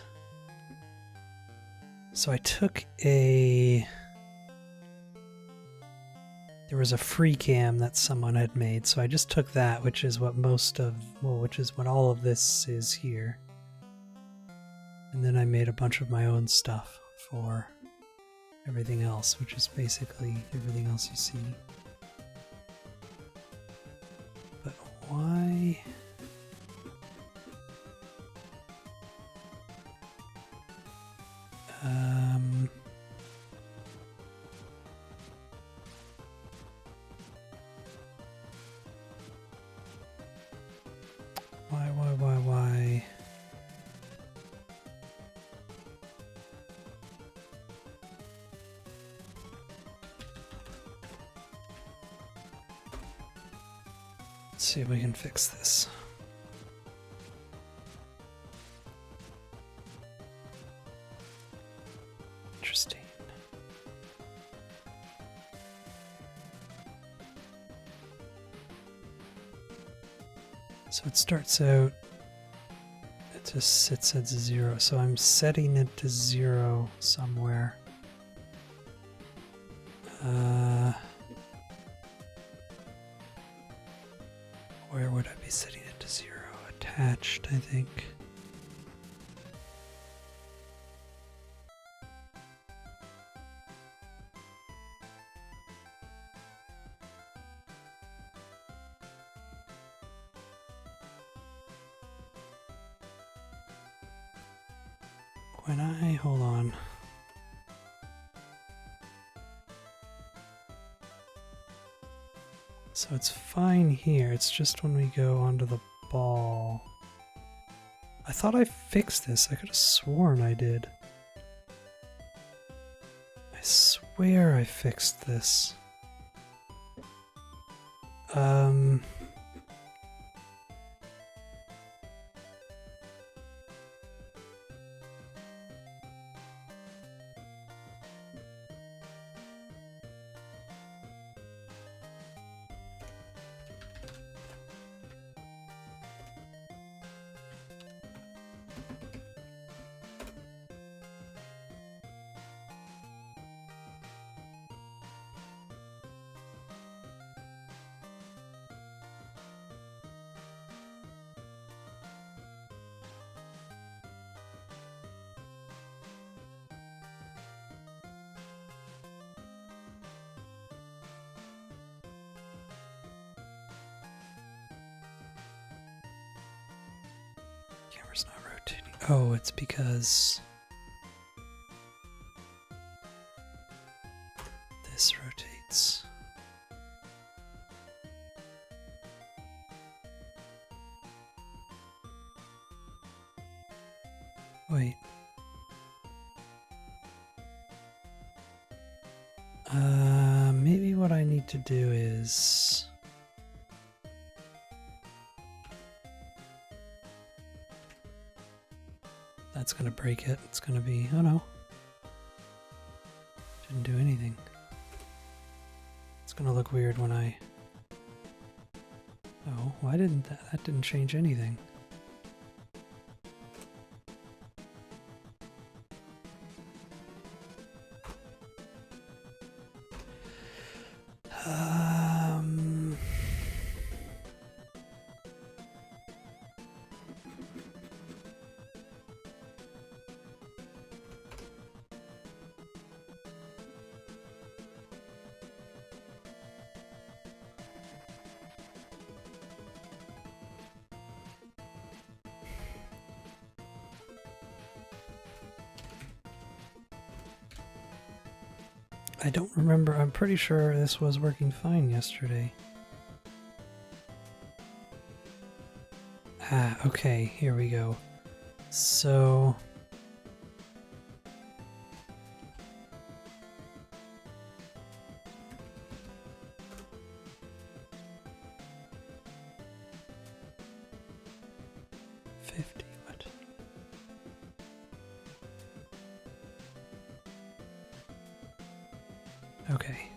So I took a... There was a free cam that someone had made, so I just took that, which is what which is what all of this is here. And then I made a bunch of my own stuff for everything else, which is basically everything else you see. But why? Why? Let's see if we can fix this. Interesting. So it starts out, it just sits at 0, so I'm setting it to 0 somewhere. would I be setting it to 0? Attached, I think. Hold on. So it's fine here, it's just when we go onto the ball. I thought I fixed this, I could have sworn I did. I swear I fixed this. Camera's not rotating. Oh, it's because this rotates. Wait. Maybe what I need to do is... That's gonna break it. It's gonna be... Oh no. Didn't do anything. It's gonna look weird when I... Oh, why didn't that... That didn't change anything. I don't remember. I'm pretty sure this was working fine yesterday. Ah, okay, here we go. So... what? Okay.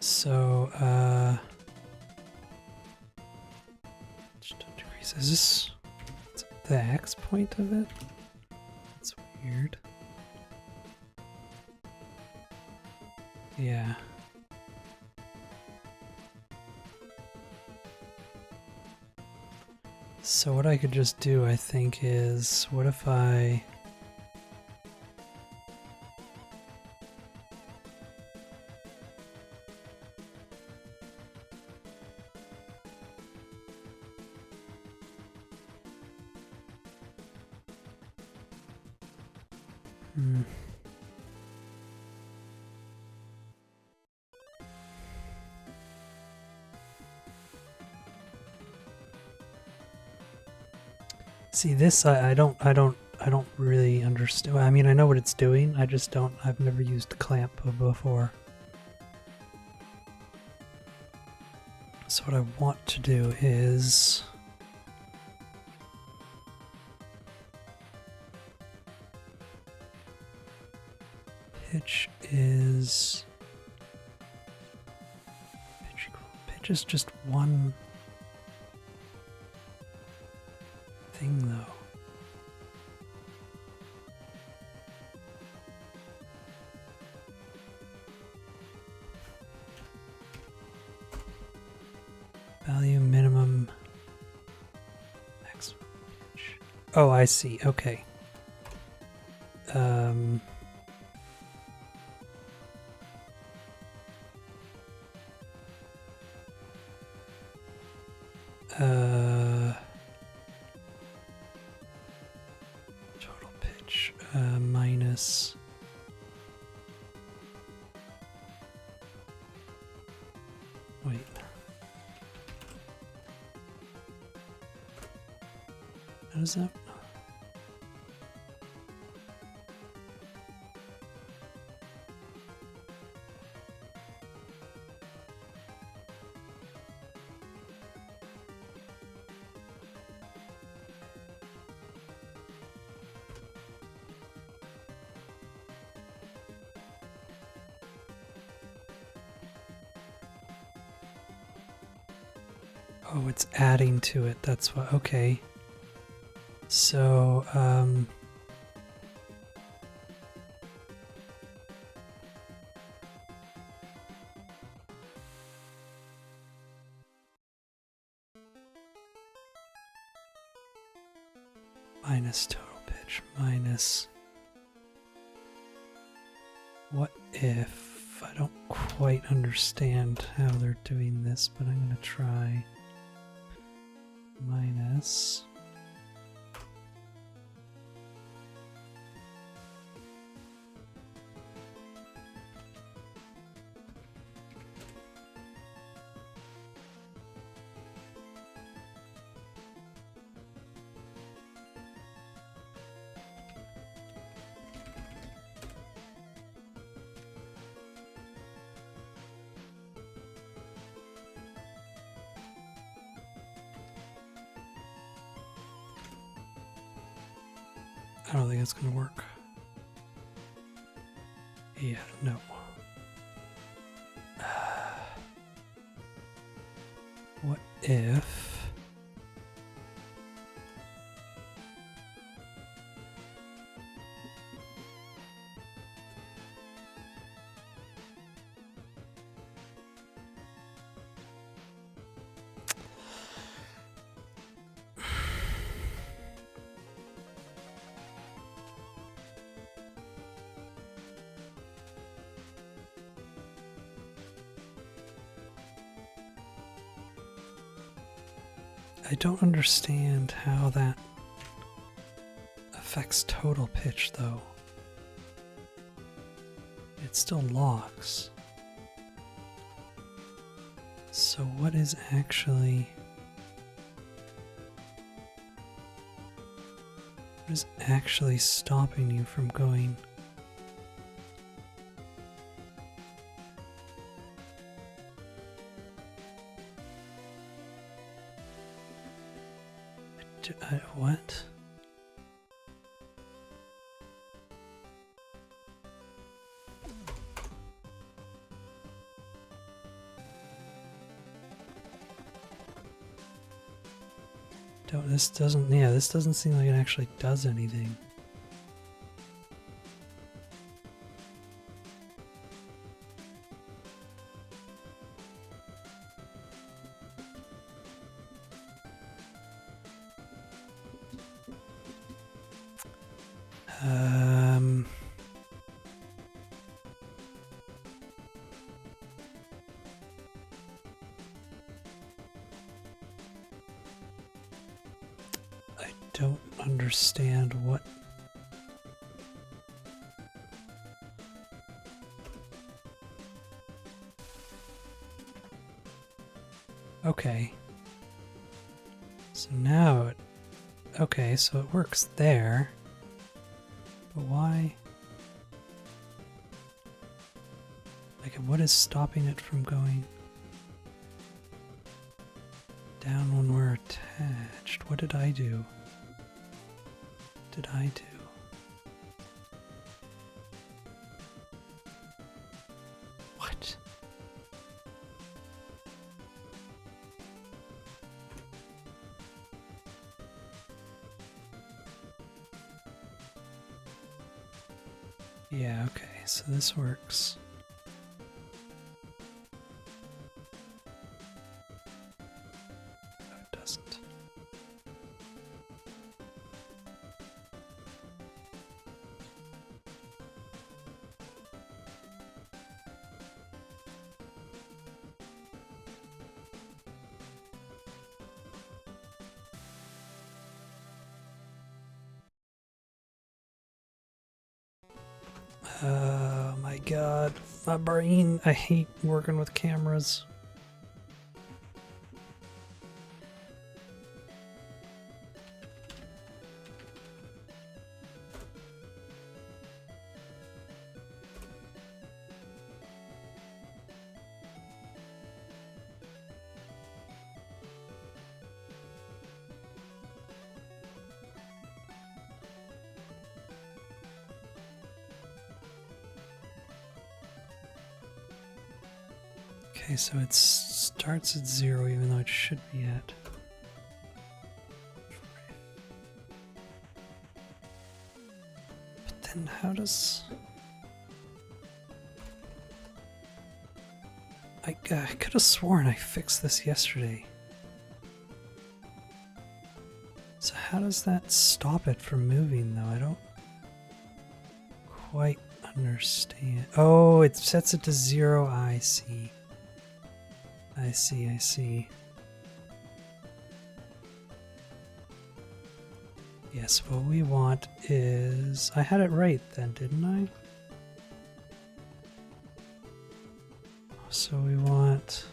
So, just 10 degrees. Is this the X point of it? That's weird. Yeah. So what I could just do, I think, is what if I... See, this I don't really understand. I mean, I know what it's doing. I just don't. I've never used clamp before. So what I want to do is pitch is pitch is just one thing though. Value minimum Oh, I see. Okay. Total pitch minus. Wait. How does that? Oh, it's adding to it. That's what. Okay. So, minus total pitch minus. What if? I don't quite understand how they're doing this, but I'm going to try. Minus. I don't think it's going to work. Yeah, no. What if... I don't understand how that affects total pitch, though. It still logs. So what is actually... What is actually stopping you from going... what? This doesn't seem like it actually does anything. I don't understand what... Okay. So now it... Okay, so it works there. But why? Like, what is stopping it from going down when we're attached? What did I do? What did I do? What? Yeah, okay, so this works. No, it doesn't. Oh my god, my brain. I hate working with cameras. Okay, so it starts at 0 even though it should be at... But then how does... I could have sworn I fixed this yesterday. So how does that stop it from moving though? I don't quite understand. Oh, it sets it to 0. I see. I see. Yes, what we want is... I had it right then, didn't I? So we want...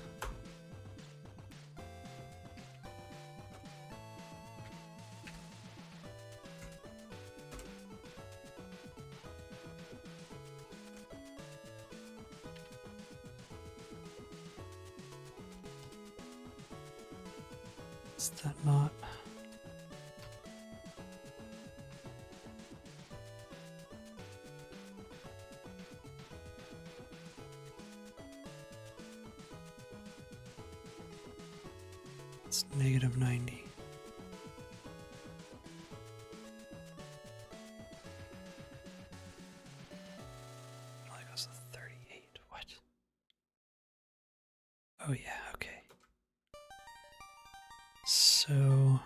Is that not... It's negative 90. It only goes to 38. What? Oh yeah, okay. So...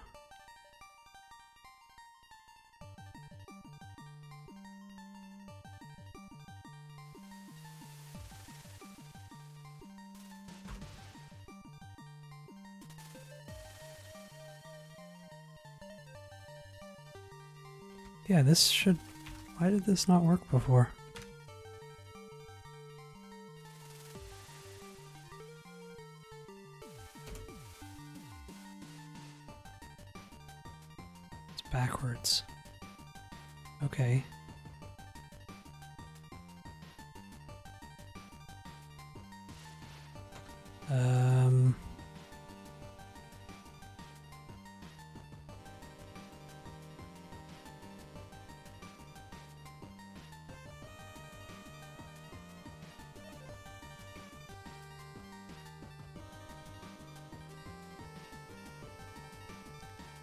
Yeah, this should... Why did this not work before? It's backwards. Okay.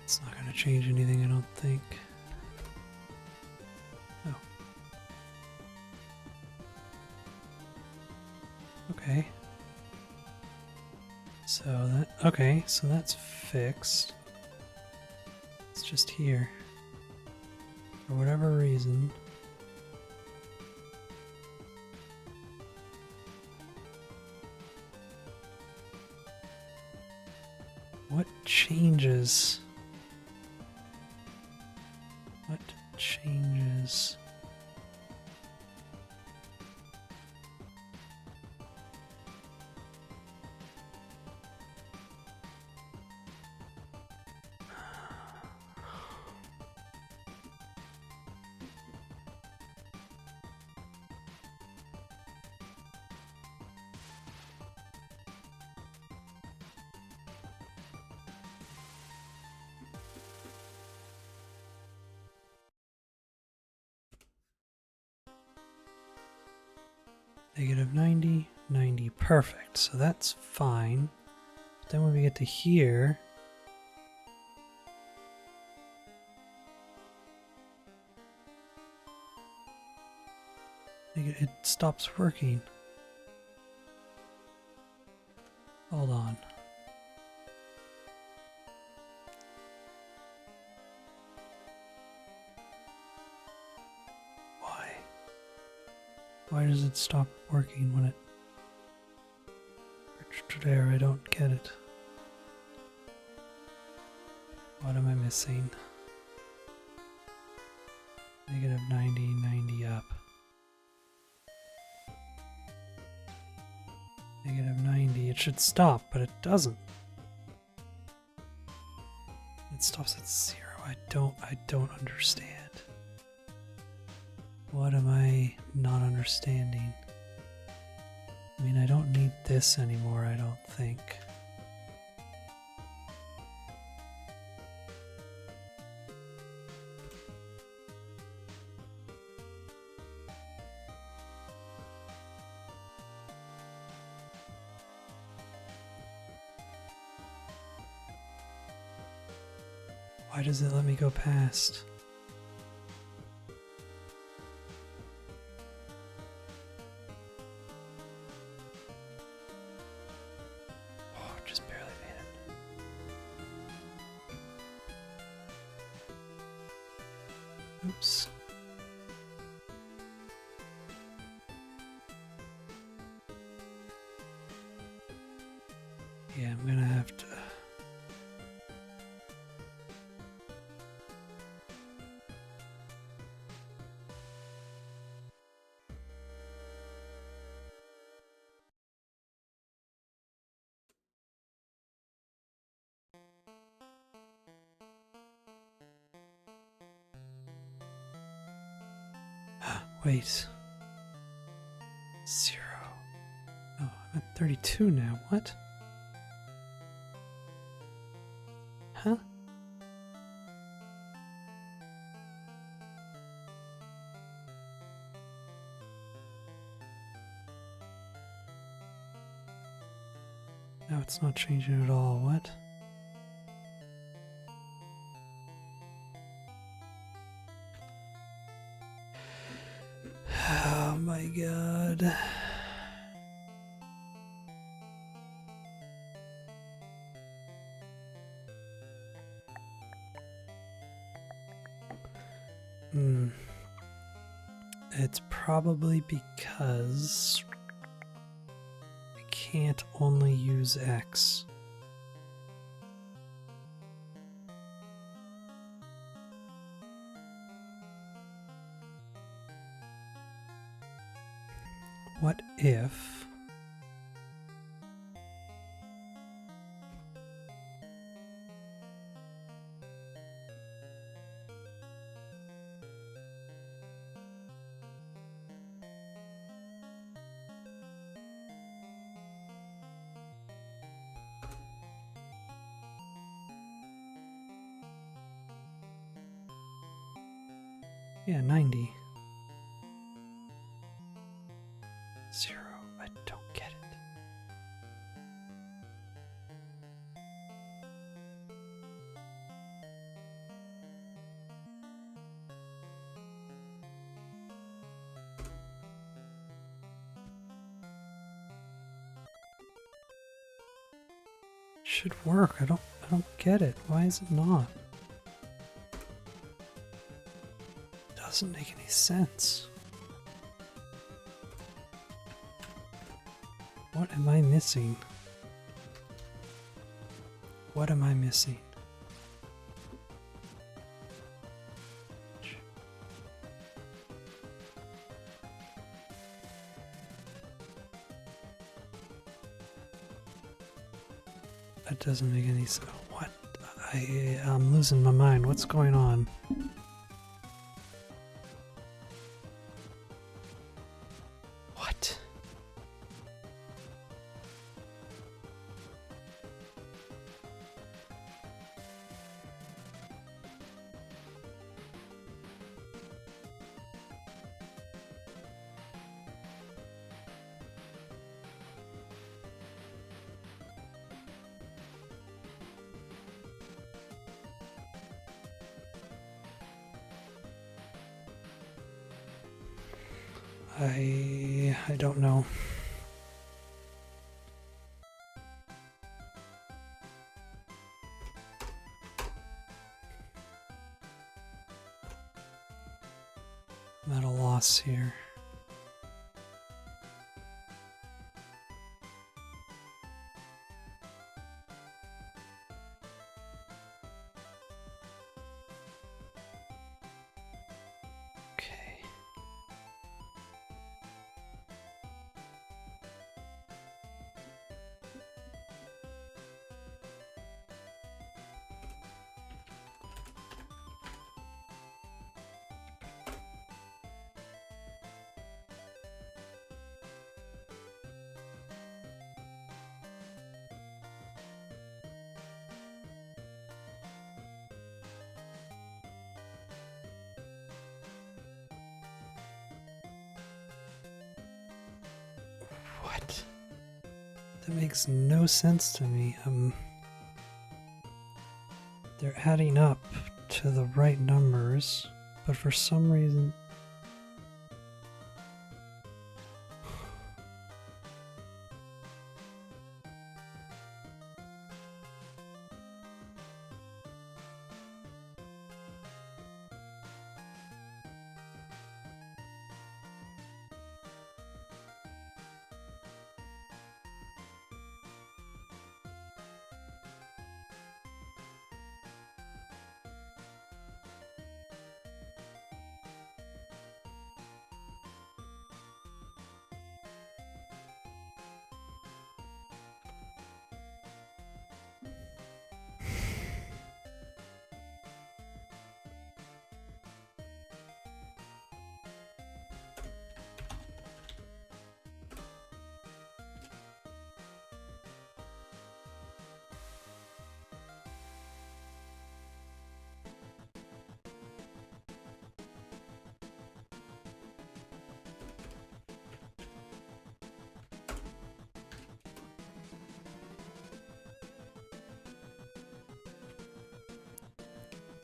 It's not going to change anything, I don't think. Oh. Okay. So that... Okay, so that's fixed. It's just here. For whatever reason. What changes? What changes? Negative 90, 90, perfect. So that's fine. But then when we get to here, it stops working. Hold on. Why does it stop working when it... There, I don't get it. What am I missing? Negative 90, 90 up. -90. It should stop, but it doesn't. It stops at 0. I don't understand. What am I not understanding? I mean, I don't need this anymore, I don't think. Why does it let me go past? Oh, just barely made it. Oops. Yeah, I'm gonna have to... Wait. 0. Oh, I'm at 32 now. What? Huh? No, it's not changing at all. What? Oh my god. It's probably because I can't only use X. What if... Yeah, 90. 0. I don't get it. Should work. I don't get it. Why is it not? Doesn't make any sense. What am I missing? What am I missing? That doesn't make any sense. What? I'm losing my mind. What's going on? What? I don't know. I'm at a loss here. What? That makes no sense to me. They're adding up to the right numbers, but for some reason...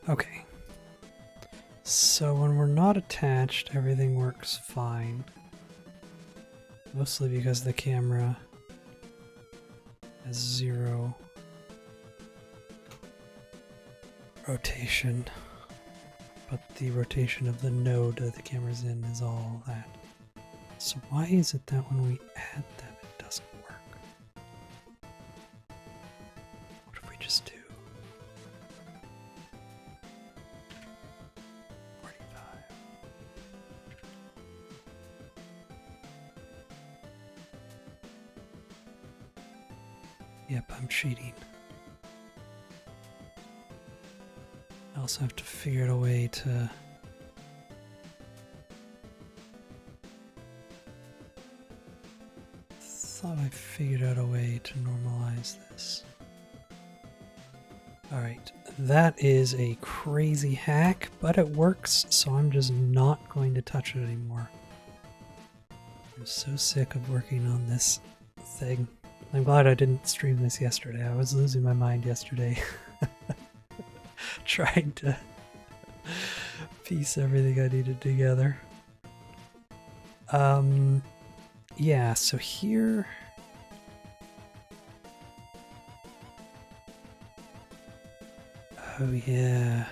Okay. So when we're not attached, everything works fine. Mostly because the camera has 0 rotation. But the rotation of the node that the camera's in is all that. So why is it that when we add them, it doesn't work? What if we just do 45? Yep, I'm cheating. I also have to figure out a way to... thought I figured out a way to normalize this. Alright, that is a crazy hack, but it works, so I'm just not going to touch it anymore. I'm so sick of working on this thing. I'm glad I didn't stream this yesterday. I was losing my mind yesterday. Trying to piece everything I needed together. Yeah, so here... Oh yeah.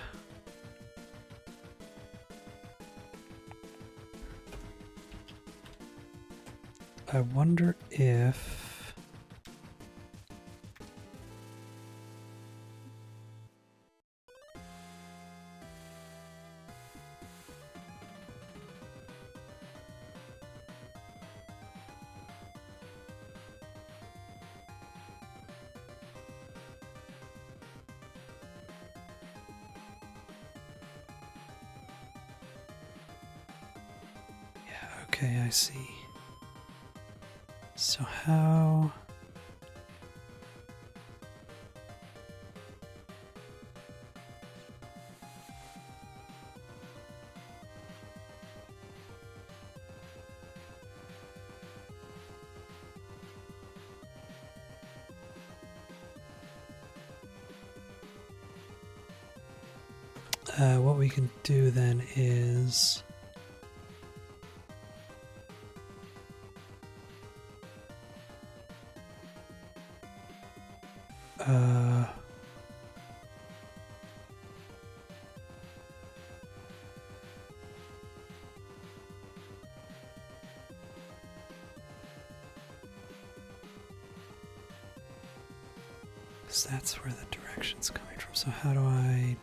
I wonder if... Okay, I see. So how... what we can do then is... because that's where the direction's coming from. So how do I...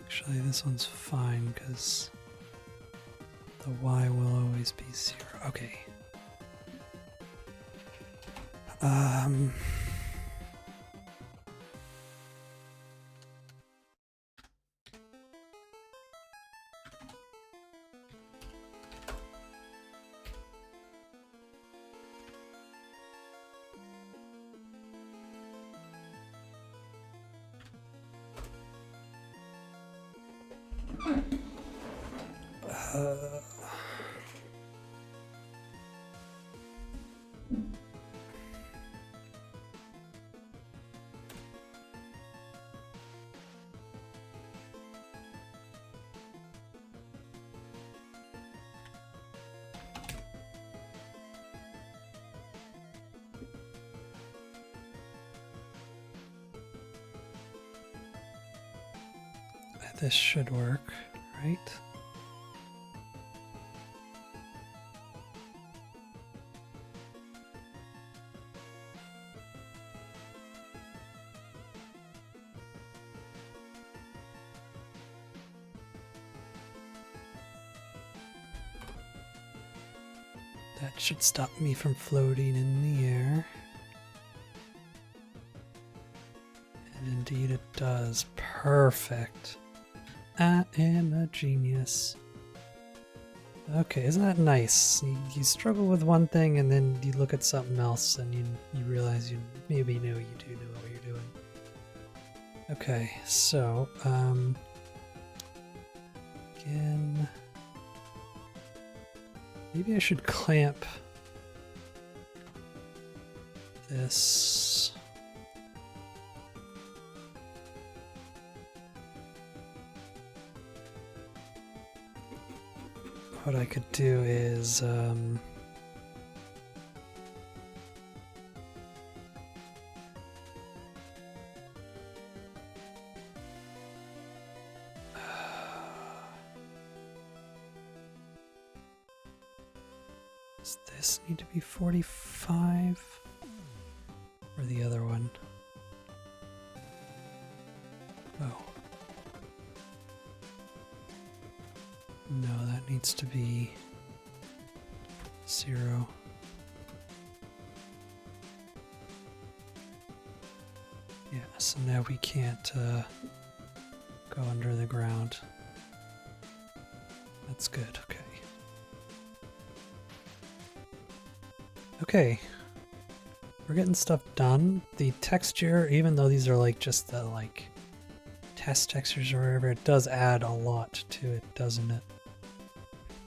Actually, this one's fine because The y will always be 0. Okay. This should work, right? That should stop me from floating in the air. And indeed it does. Perfect. I am a genius. Okay, isn't that nice? You struggle with one thing and then you look at something else and you realize you maybe know you do know what you're doing. Okay, so, again, maybe I should clamp this. What I could do is, does this need to be 45? Or the other one? Oh. No, that needs to be 0. Yeah, so now we can't go under the ground. That's good, okay. Okay, we're getting stuff done. The texture, even though these are like just the like test textures or whatever, it does add a lot to it, doesn't it?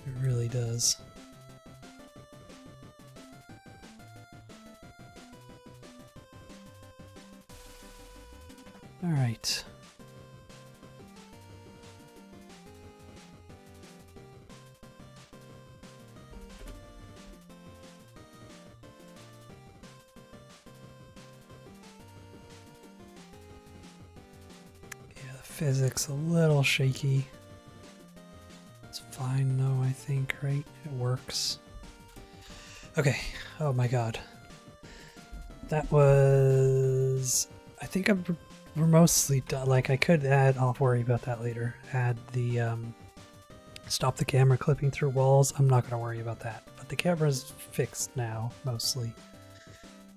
It really does. All right. Physics a little shaky. It's fine though, I think, right? It works. Okay, oh my god. That was... I think we're mostly done. Like, I could add, I'll worry about that later, add the stop the camera clipping through walls. I'm not gonna worry about that. But the camera's fixed now, mostly.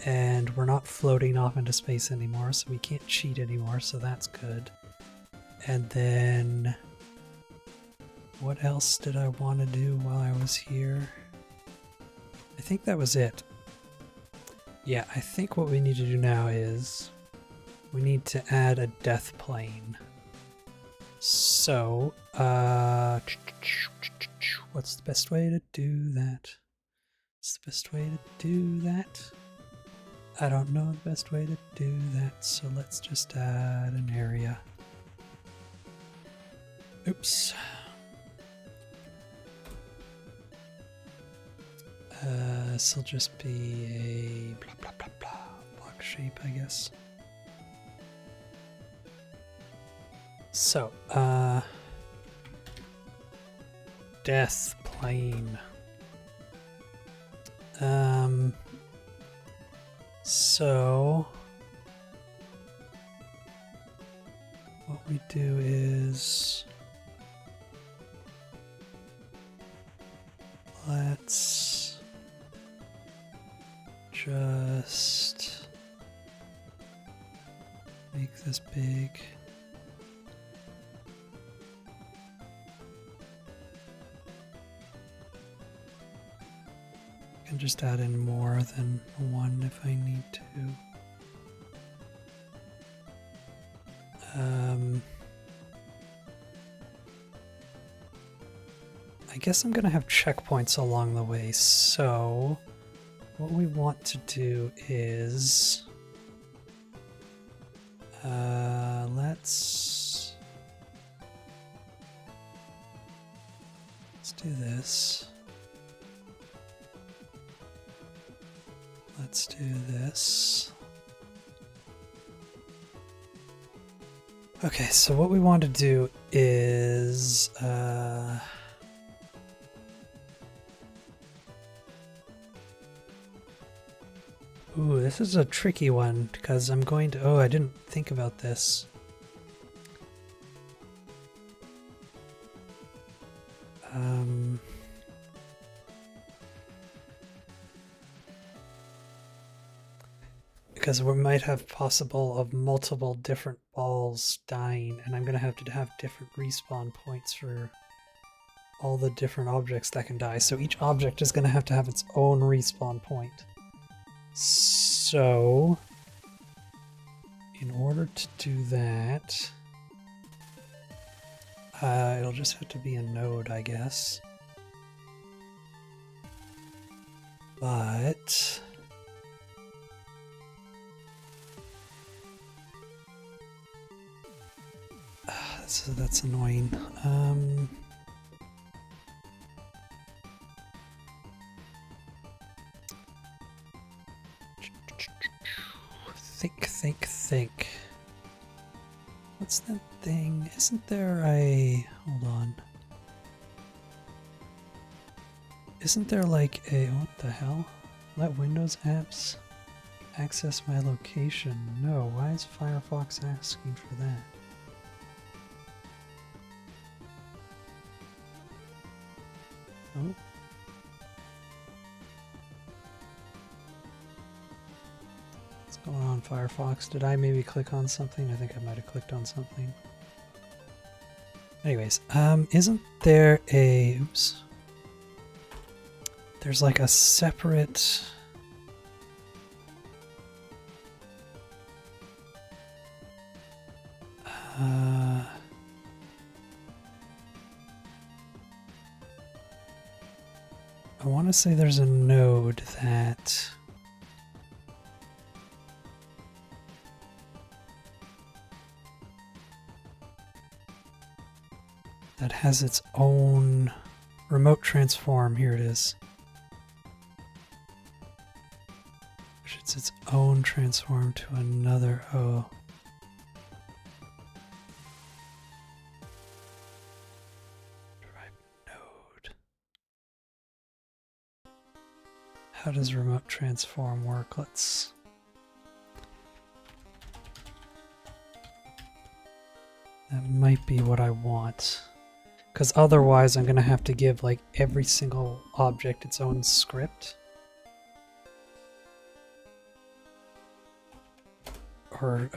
And we're not floating off into space anymore, so we can't cheat anymore, so that's good. And then, what else did I want to do while I was here? I think that was it. Yeah, I think what we need to do now is we need to add a death plane. So, what's the best way to do that? What's the best way to do that? I don't know the best way to do that, so let's just add an area. Oops. This will just be a blah blah blah blah block shape, I guess. So, death plane. So what we do is just make this big. I can just add in more than one if I need to. I guess I'm gonna have checkpoints along the way, so what we want to do is let's do this. Let's do this. Okay, so what we want to do is ooh, this is a tricky one because I'm going to, oh, I didn't think about this. Because we might have possible of multiple different balls dying, and I'm going to have different respawn points for all the different objects that can die. So each object is going to have its own respawn point. So, in order to do that, it'll just have to be a node, I guess. But that's annoying. Think. What's that thing? Isn't there a... Hold on. Isn't there like a... What the hell? Let Windows apps access my location. No, why is Firefox asking for that? Oh. What's going on, Firefox? Did I maybe click on something? I think I might have clicked on something. Anyways, isn't there a... Oops. There's like a separate... I want to say there's a node that has its own remote transform. Here it is. It's its own transform to another. Oh. How does remote transform work? Let's... That might be what I want. Because otherwise I'm going to have to give like every single object its own script. Or,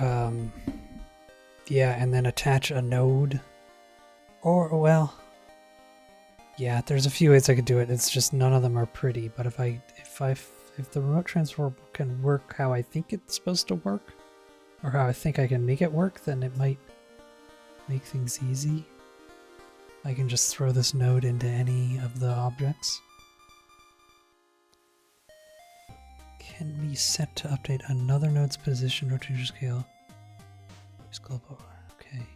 yeah, and then attach a node. Or, well... Yeah, there's a few ways I could do it. It's just none of them are pretty. But if the remote transform can work how I think it's supposed to work, or how I think I can make it work, then it might make things easy. I can just throw this node into any of the objects. Can be set to update another node's position, rotation scale. Okay.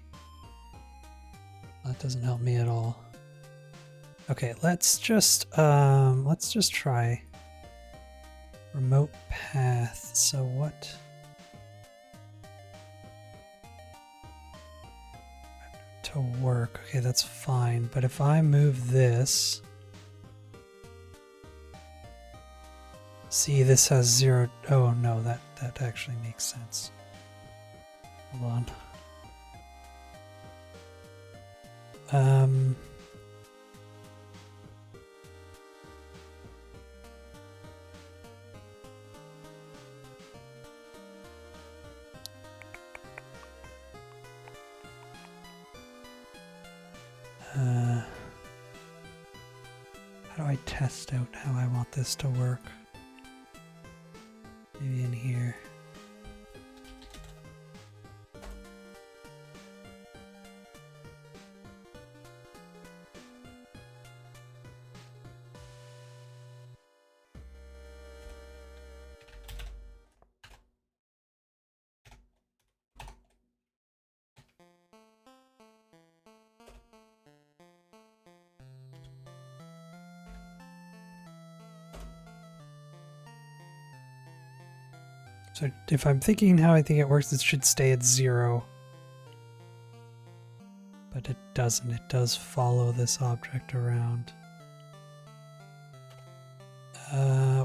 That doesn't help me at all. Okay, let's just try remote path. So what? To work. Okay, that's fine. But if I move this, see, this has 0. Oh no, that actually makes sense. Hold on. I test out how I want this to work? Maybe in here. So if I'm thinking how I think it works, it should stay at 0. But it doesn't. It does follow this object around.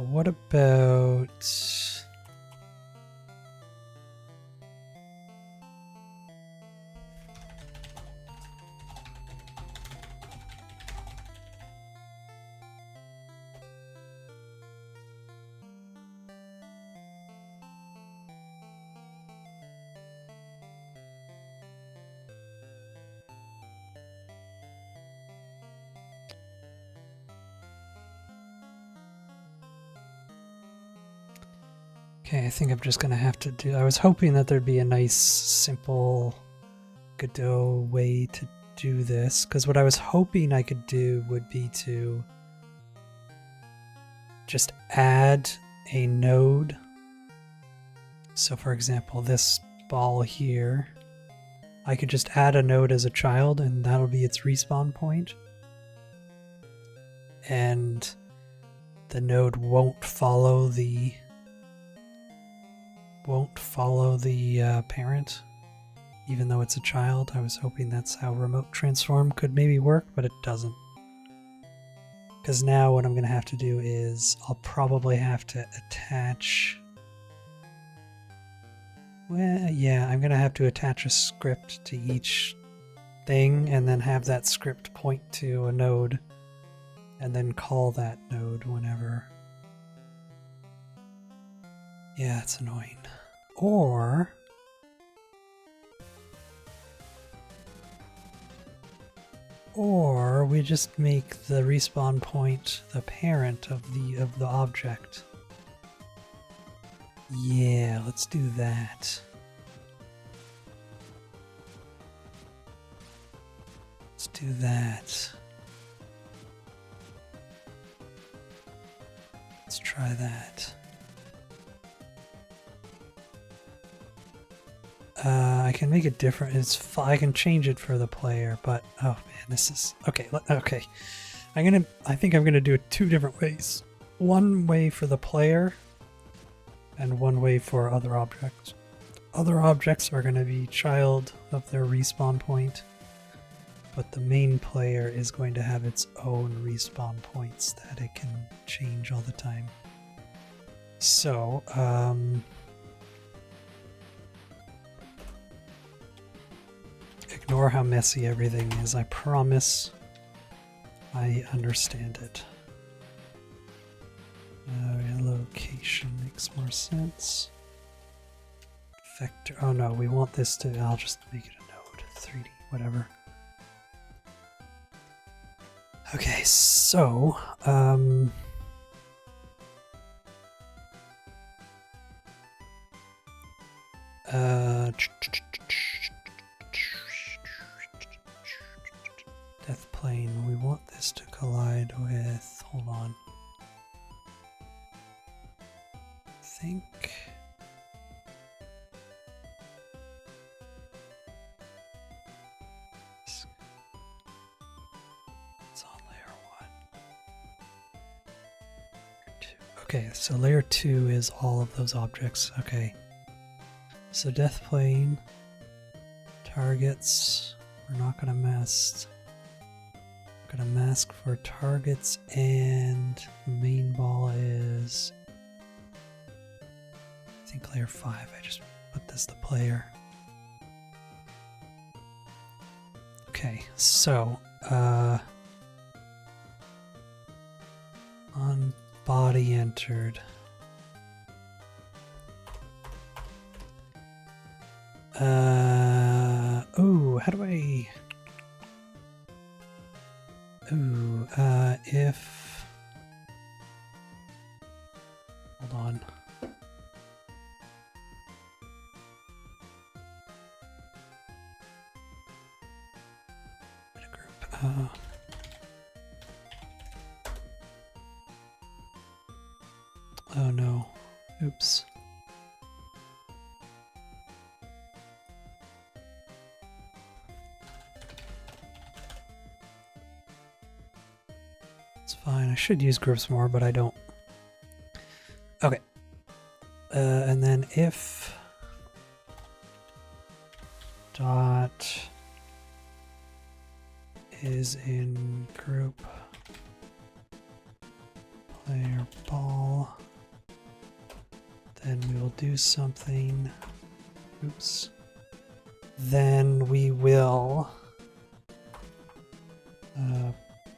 What about... Okay, I think I'm just gonna have to do... I was hoping that there'd be a nice, simple Godot way to do this, because what I was hoping I could do would be to just add a node. So for example, this ball here, I could just add a node as a child and that'll be its respawn point. And the node won't follow the parent, even though it's a child. I was hoping that's how remote transform could maybe work, but it doesn't. Because now what I'm going to have to do is I'll probably have to attach... Well, yeah, I'm going to have to attach a script to each thing and then have that script point to a node and then call that node whenever. Yeah, it's annoying. Or we just make the respawn point the parent of the object. Yeah, let's do that. Let's do that. Let's try that. I can make it different. I can change it for the player, but oh man, this is okay. Okay, I think I'm gonna do it 2 different ways. One way for the player, and one way for other objects. Other objects are gonna be child of their respawn point, but the main player is going to have its own respawn points that it can change all the time. So, ignore how messy everything is. I promise I understand it. Location makes more sense. Vector. Oh no, we want this to... I'll just make it a node. 3D, whatever. Okay, so... Death plane. We want this to collide with... Hold on. I think... It's on layer 1. Layer 2. Okay, so layer 2 is all of those objects. Okay. So death plane, targets, we're not going to mask. We're going to mask for targets, and the main ball is, I think layer 5. I just put this the player. Okay, so on body entered. Oh, how do I... Ooh, if... Hold on. Group. Oh no. Oops. It's fine. I should use groups more, but I don't. Okay. And then if dot is in group player ball, then we will do something. Oops. Then we will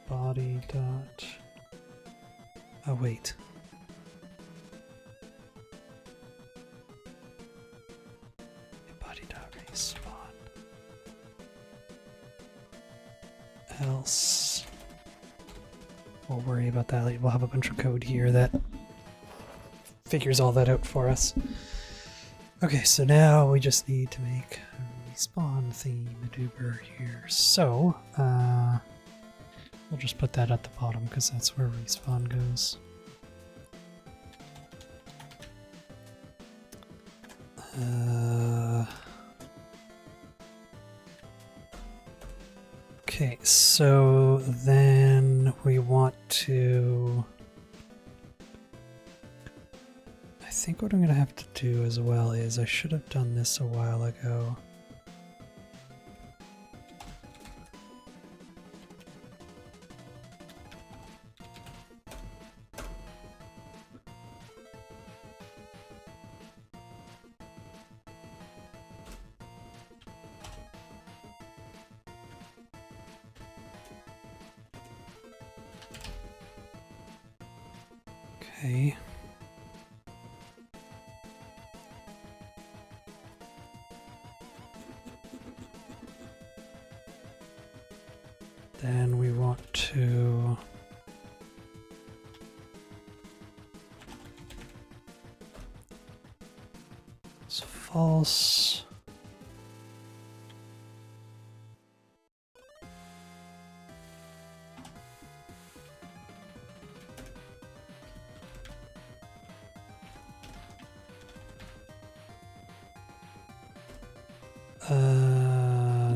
body dot. Oh wait. Body dot respawn. Else. We'll worry about that later. We'll have a bunch of code here that figures all that out for us. Okay, so now we just need to make a respawn theme duber here. So, we'll just put that at the bottom because that's where respawn goes. Okay, so then we want to... I think what I'm going to have to do as well is I should have done this a while ago. Okay. Then we want to it's false.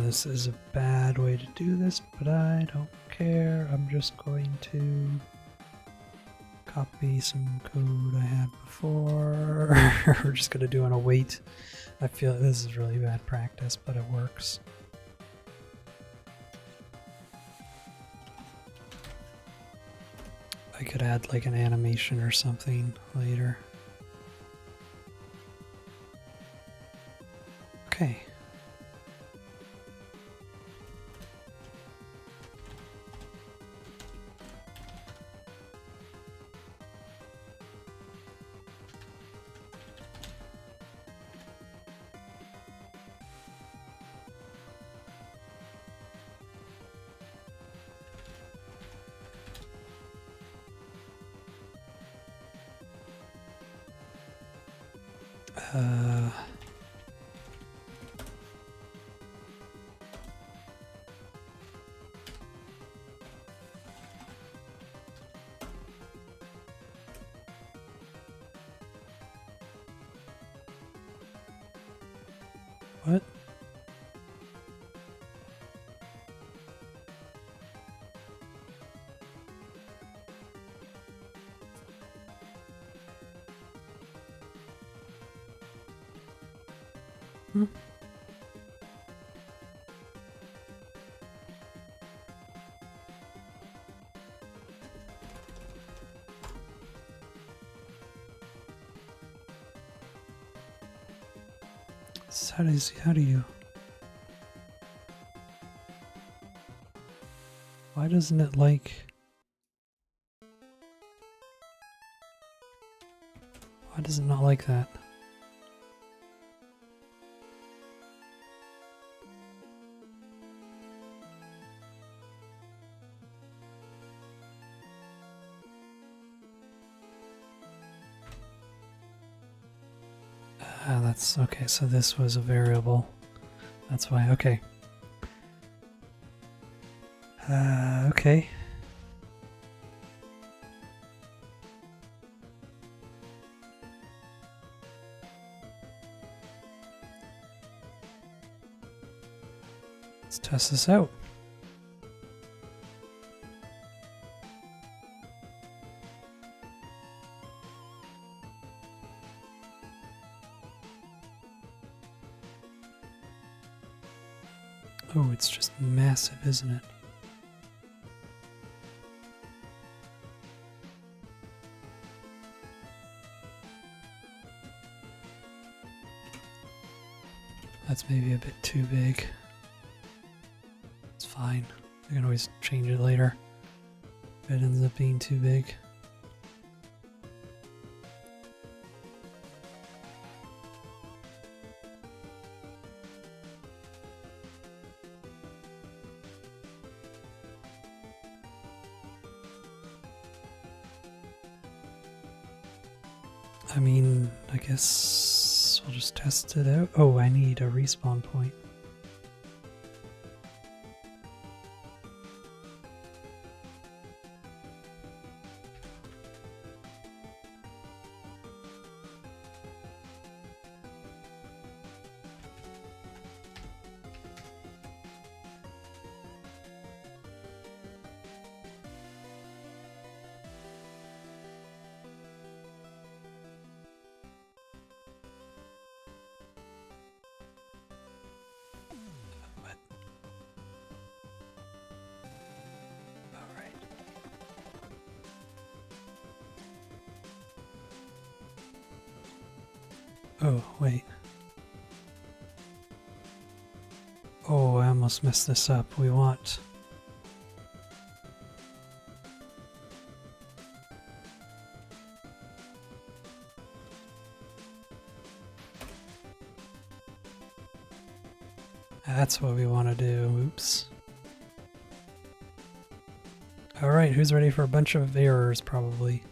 This is a bad way to do this, but I don't care. I'm just going to copy some code I had before. We're just going to do an await. I feel this is really bad practice, but it works. I could add like an animation or something later. Okay. What? Hmm. So how do you? Why doesn't it like? Why does it not like that? That's okay, so this was a variable. That's why, okay. Okay. Let's test this out. Oh, it's just massive, isn't it? That's maybe a bit too big. It's fine. I can always change it later if it ends up being too big. I mean, I guess we'll just test it out. Oh, I need a respawn point. Oh, wait. Oh, I almost messed this up. We want... That's what we want to do. Oops. Alright, who's ready for a bunch of errors, probably?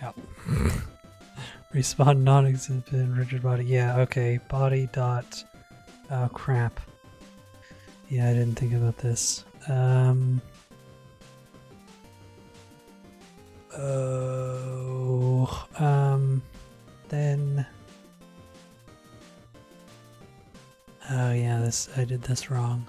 Yep. Respawn non-exhibit rigid body. Yeah, okay. Body dot... Oh, crap. Yeah, I didn't think about this. Then... Oh yeah, I did this wrong.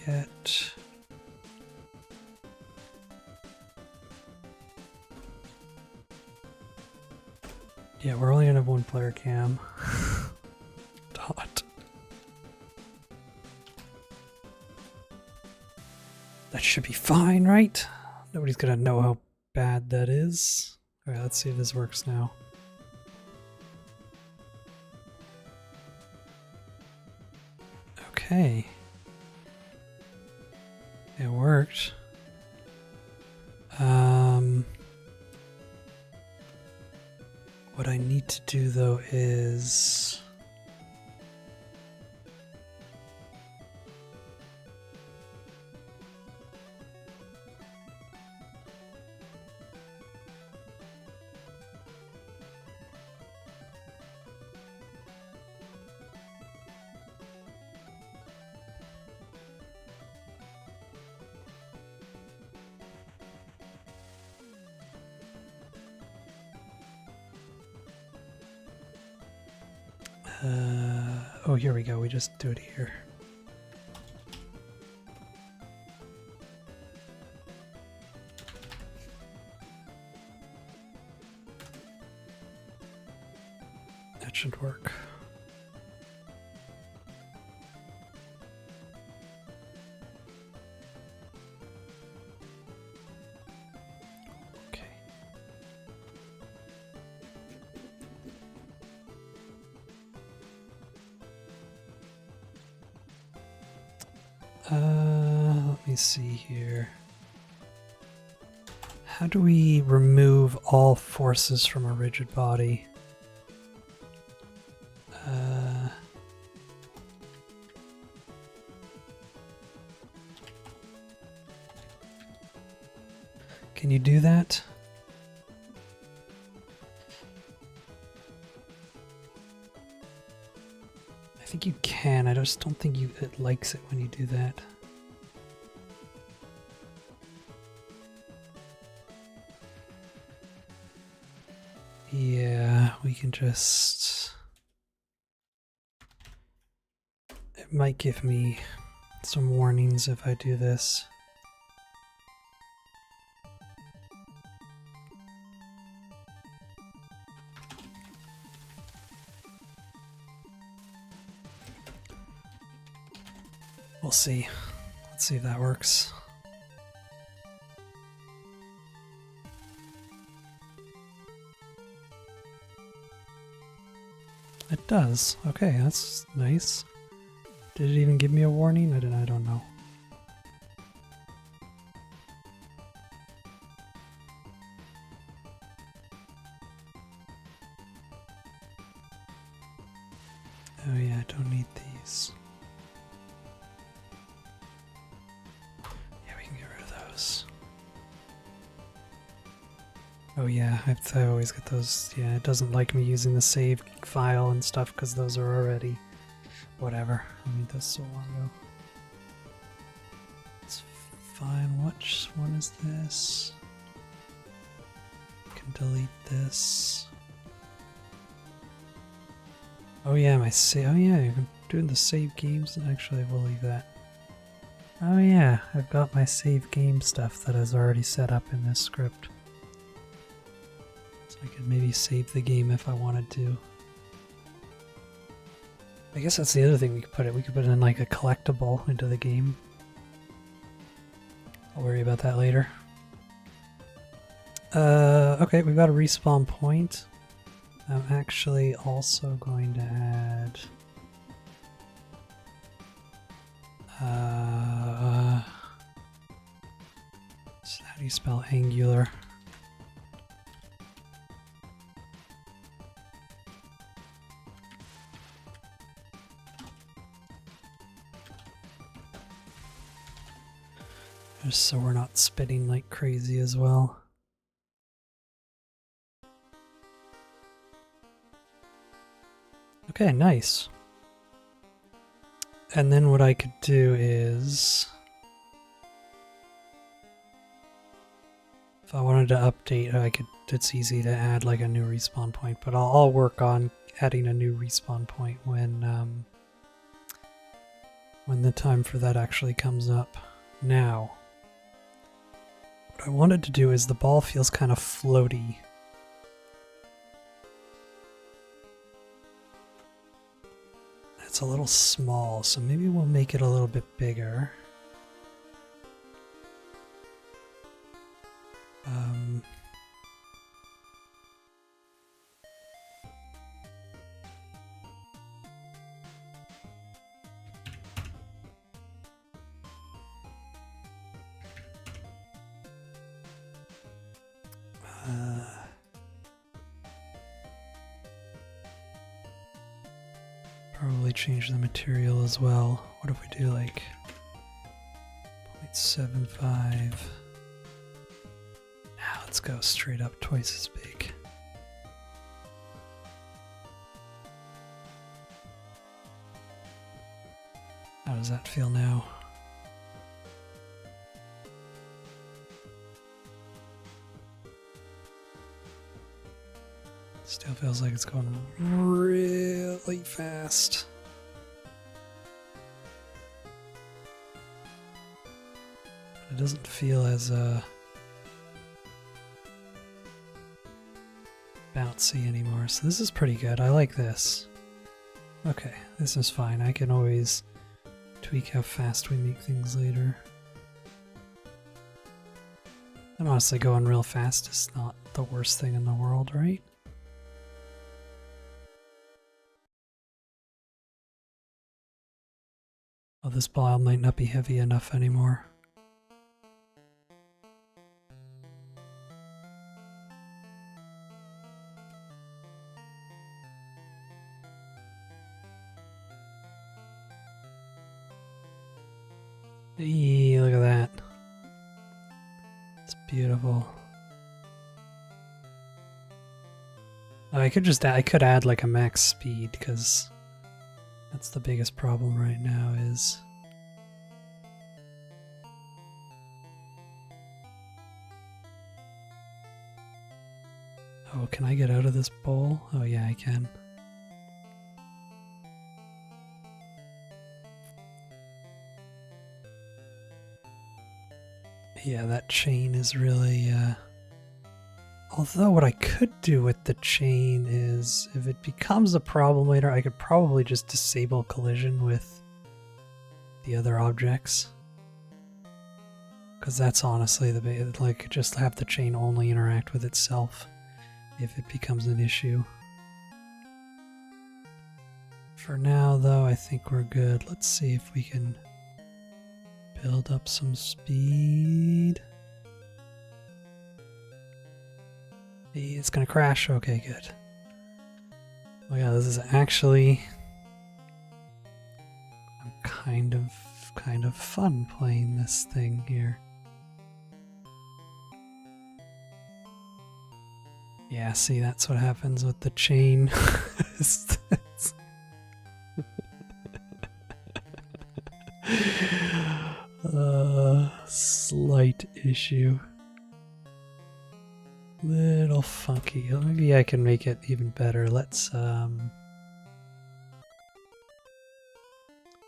Get... Yeah, we're only gonna have one player cam. Dot. That should be fine, right? Nobody's gonna know how bad that is. Alright, let's see if this works now. Okay. It worked. What I need to do though is... oh, here we go. We just do it here. That should work. Okay. Let me see here. How do we remove all forces from a rigid body? Can you do that? I think you can. I just don't think it likes it when you do that. Yeah, we can just... It might give me some warnings if I do this. We'll see. Let's see if that works. It does. Okay, that's nice. Did it even give me a warning? I don't know. Oh yeah, I don't need these. Yeah, we can get rid of those. Oh yeah, I always get those. Yeah, it doesn't like me using the save file and stuff because those are already... Whatever. I made those so long ago. It's fine. Which one is this? I can delete this. Oh yeah, my save. Oh yeah, you're doing the save games. Actually, we'll leave that. Oh yeah, I've got my save game stuff that is already set up in this script. So I could maybe save the game if I wanted to. I guess that's the other thing we could put it. We could put in like a collectible into the game. I'll worry about that later. Okay, we've got a respawn point. I'm actually also going to add... so how do you spell angular? Just so we're not spitting like crazy as well. Okay, nice. And then what I could do is... if I wanted to update, I could. It's easy to add like a new respawn point, but I'll work on adding a new respawn point when the time for that actually comes up. Now, what I wanted to do is the ball feels kind of floaty. It's a little small, so maybe we'll make it a little bit bigger. Probably change the material as well. What if we do like 0.75? Now let's go straight up twice as big. How does that feel now? Still feels like it's going really fast. But it doesn't feel as bouncy anymore, so this is pretty good. I like this. Okay, this is fine. I can always tweak how fast we make things later. And honestly, going real fast is not the worst thing in the world, right? Oh, this pile might not be heavy enough anymore. Eee, look at that. It's beautiful. Oh, I could add like a max speed, because that's the biggest problem right now is oh, can I get out of this bowl? Oh yeah, I can. Yeah, that chain is really, although what I could do with the chain is, if it becomes a problem later, I could probably just disable collision with the other objects. Because that's honestly like, just have the chain only interact with itself if it becomes an issue. For now, though, I think we're good. Let's see if we can build up some speed. It's gonna crash. Okay, good. Oh yeah, this is actually kind of fun playing this thing here. Yeah, see, that's what happens with the chain. Slight issue. Little funky. Maybe I can make it even better. Let's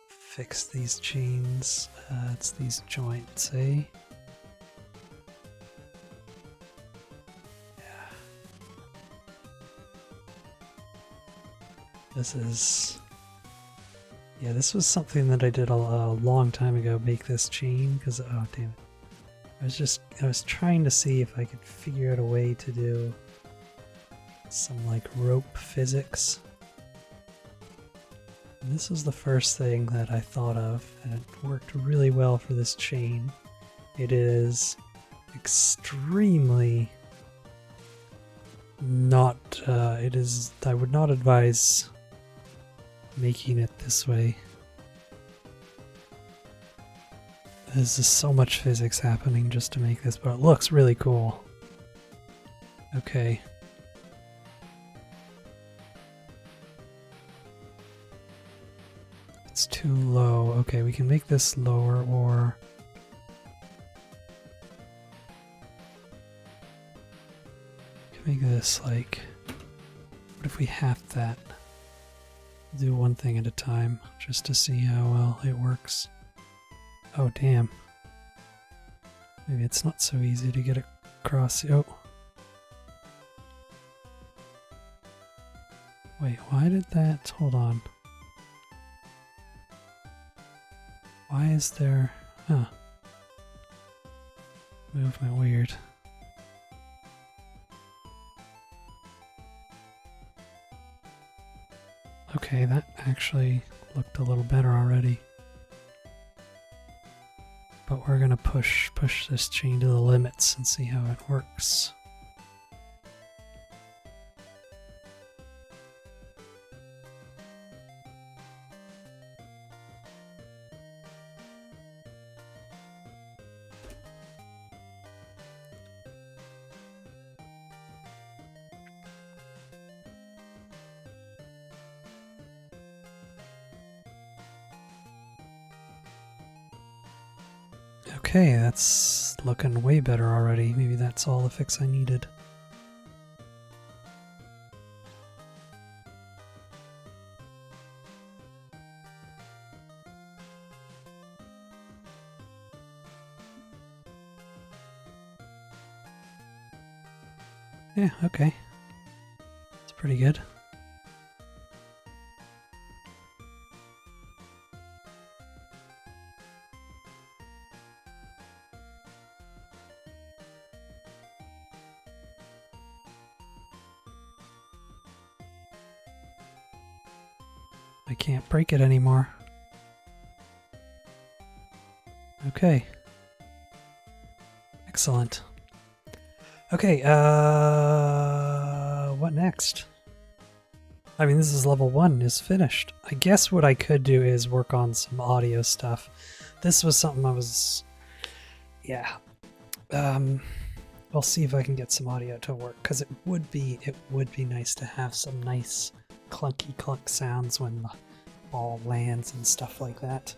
fix these chains. It's these joints, eh? Yeah. This was something that I did a long time ago, make this chain, because, oh damn it. I was trying to see if I could figure out a way to do some like rope physics. And this was the first thing that I thought of, and it worked really well for this chain. It is extremely not, I would not advise making it this way. There's just so much physics happening just to make this, but it looks really cool. Okay. It's too low. Okay, we can make this lower, or we can make this like, what if we half that? Do one thing at a time, just to see how well it works. Oh damn. Maybe it's not so easy to get across. Oh. Wait, why did that? Hold on. Why is there... Huh. Movement weird. Okay, that actually looked a little better already. But we're gonna push this chain to the limits and see how it works. Okay, that's looking way better already. Maybe that's all the fix I needed. Yeah, okay. It's pretty good. I can't break it anymore. Okay. Excellent. Okay, what next? I mean, this is level 1 is finished. I guess what I could do is work on some audio stuff. This was something I was... yeah. I'll see if I can get some audio to work, because it would be nice to have some nice clunky clunk sounds when the ball lands and stuff like that.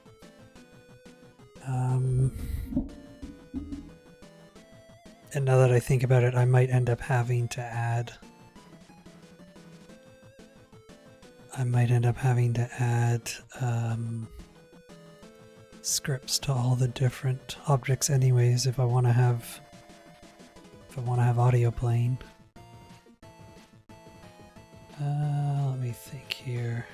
And now that I think about it, I might end up having to add... scripts to all the different objects anyways if I want to have audio playing. Let me think here.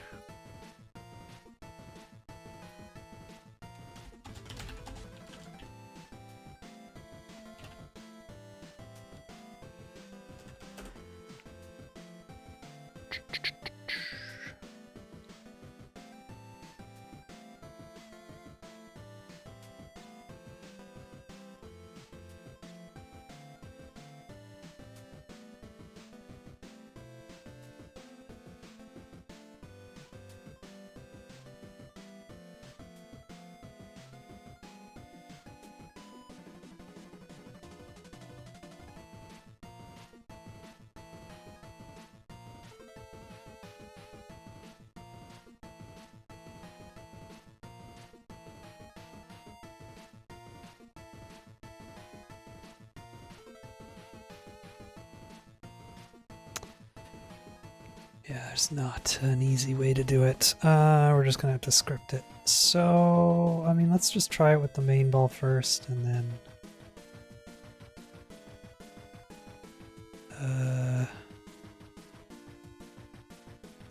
Yeah, there's not an easy way to do it. We're just gonna have to script it. So, I mean, let's just try it with the main ball first, and then...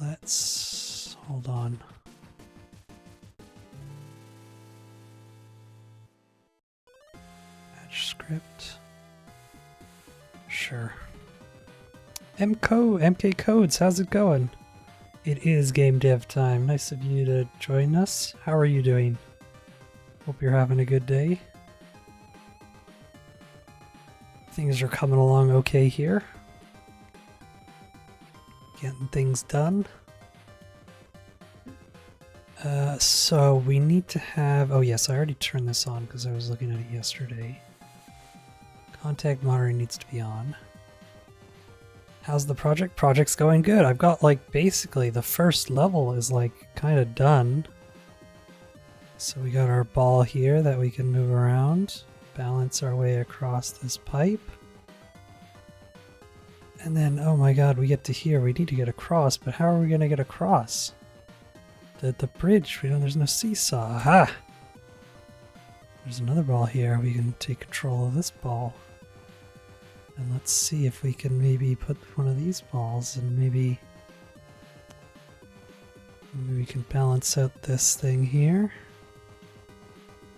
let's... hold on. Match script. Sure. MK Codes, how's it going? It is game dev time. Nice of you to join us. How are you doing? Hope you're having a good day. Things are coming along okay here. Getting things done. So we need to have... oh yes, I already turned this on because I was looking at it yesterday. Contact monitoring needs to be on. How's the project? Project's going good. I've got like basically the first level is like kind of done. So we got our ball here that we can move around, balance our way across this pipe. And then, oh my god, we get to here. We need to get across, but how are we going to get across? The bridge, there's no seesaw. Aha! There's another ball here. We can take control of this ball. And let's see if we can maybe put one of these balls and maybe we can balance out this thing here.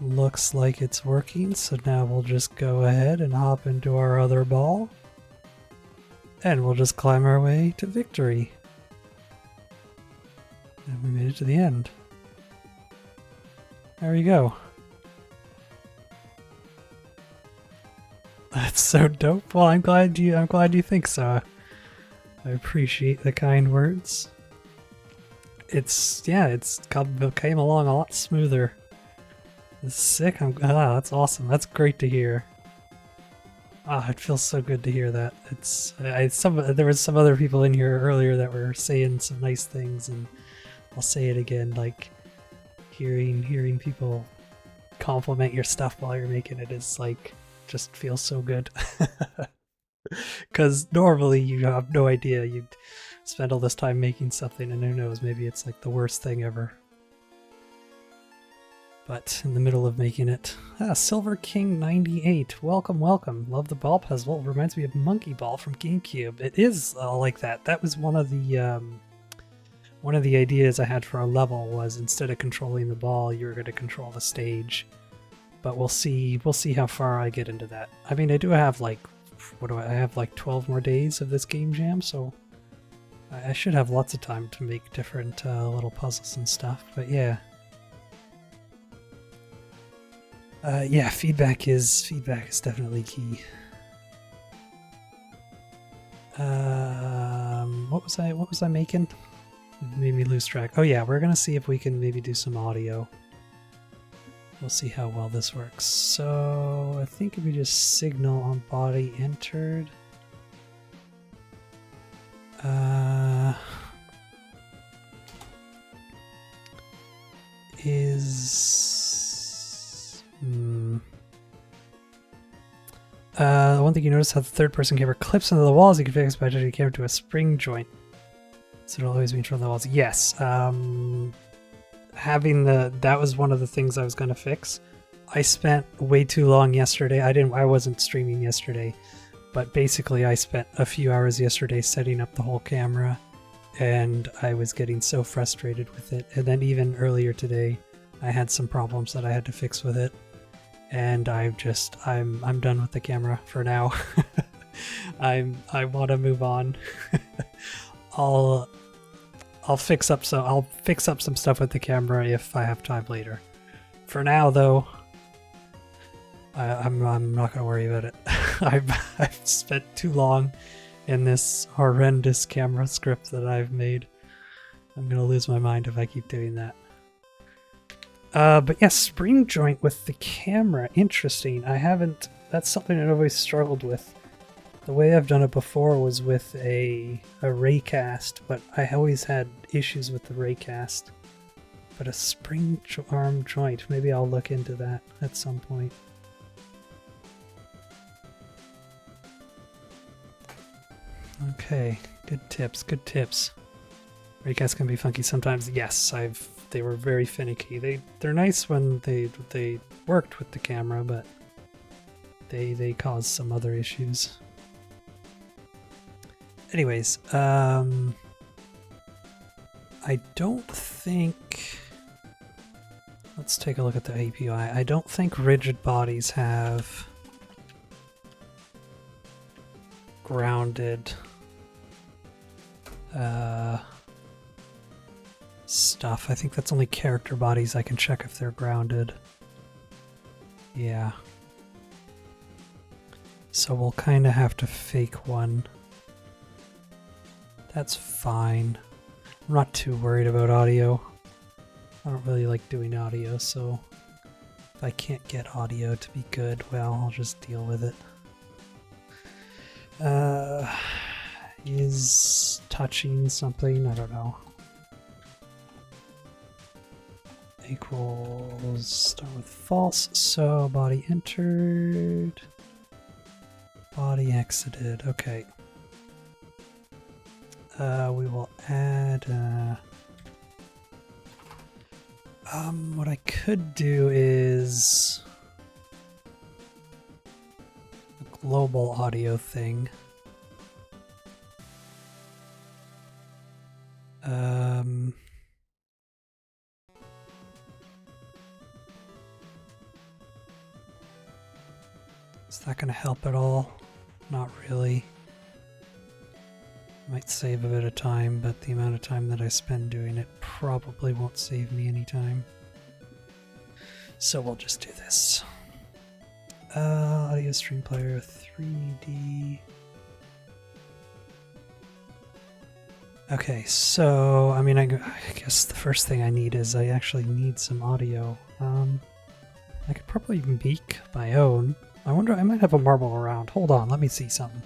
Looks like it's working, so now we'll just go ahead and hop into our other ball. And we'll just climb our way to victory. And we made it to the end. There we go. That's so dope. Well, I'm glad you think so. I appreciate the kind words. It's came along a lot smoother. It's sick. That's awesome. That's great to hear. It feels so good to hear that. There was some other people in here earlier that were saying some nice things, and I'll say it again. Like hearing people compliment your stuff while you're making it is like just feels so good. Because normally you have no idea. You'd spend all this time making something, and who knows? Maybe it's like the worst thing ever. But in the middle of making it, Silver King 98. Welcome, welcome. Love the ball puzzle. Reminds me of Monkey Ball from GameCube. It is like that. That was one of the ideas I had for a level was instead of controlling the ball, you were going to control the stage. But we'll see how far I get into that. I mean, I do have like, I have like 12 more days of this game jam, so I should have lots of time to make different little puzzles and stuff. But yeah. Yeah, feedback is definitely key. What was I making? It made me lose track. Oh yeah, we're gonna see if we can maybe do some audio. We'll see how well this works. So I think if we just signal on body entered. The one thing you notice how the third-person camera clips into the walls, you can fix by attaching the camera to a spring joint. So it'll always be in front of the walls. Yes. That was one of the things I was going to fix. I spent way too long yesterday. I wasn't streaming yesterday, but basically I spent a few hours yesterday setting up the whole camera, and I was getting so frustrated with it. And then even earlier today, I had some problems that I had to fix with it. And I'm done with the camera for now. I want to move on. I'll fix up some stuff with the camera if I have time later. For now, though, I'm not gonna worry about it. I've spent too long in this horrendous camera script that I've made. I'm gonna lose my mind if I keep doing that. But yes, spring joint with the camera. Interesting. That's something I've always struggled with. The way I've done it before was with a raycast, but I always had issues with the raycast. But a spring arm joint, maybe I'll look into that at some point. Okay, good tips, good tips. Raycasts can be funky sometimes. Yes, they were very finicky. They're nice when they worked with the camera, but they caused some other issues. Anyways, I don't think... Let's take a look at the API. I don't think rigid bodies have grounded stuff. I think that's only character bodies. I can check if they're grounded. Yeah. So we'll kind of have to fake one. That's fine. I'm not too worried about audio. I don't really like doing audio, so if I can't get audio to be good, well, I'll just deal with it. Is touching something? I don't know. Equals, start with false, so body entered, body exited, okay. We will add, what I could do is a global audio thing. Is that going to help at all? Not really. Might save a bit of time, but the amount of time that I spend doing it probably won't save me any time. So we'll just do this. Audio stream player 3D. Okay, so, I mean, I guess the first thing I need is I actually need some audio. I could probably make my own. I wonder, I might have a marble around. Hold on, let me see something.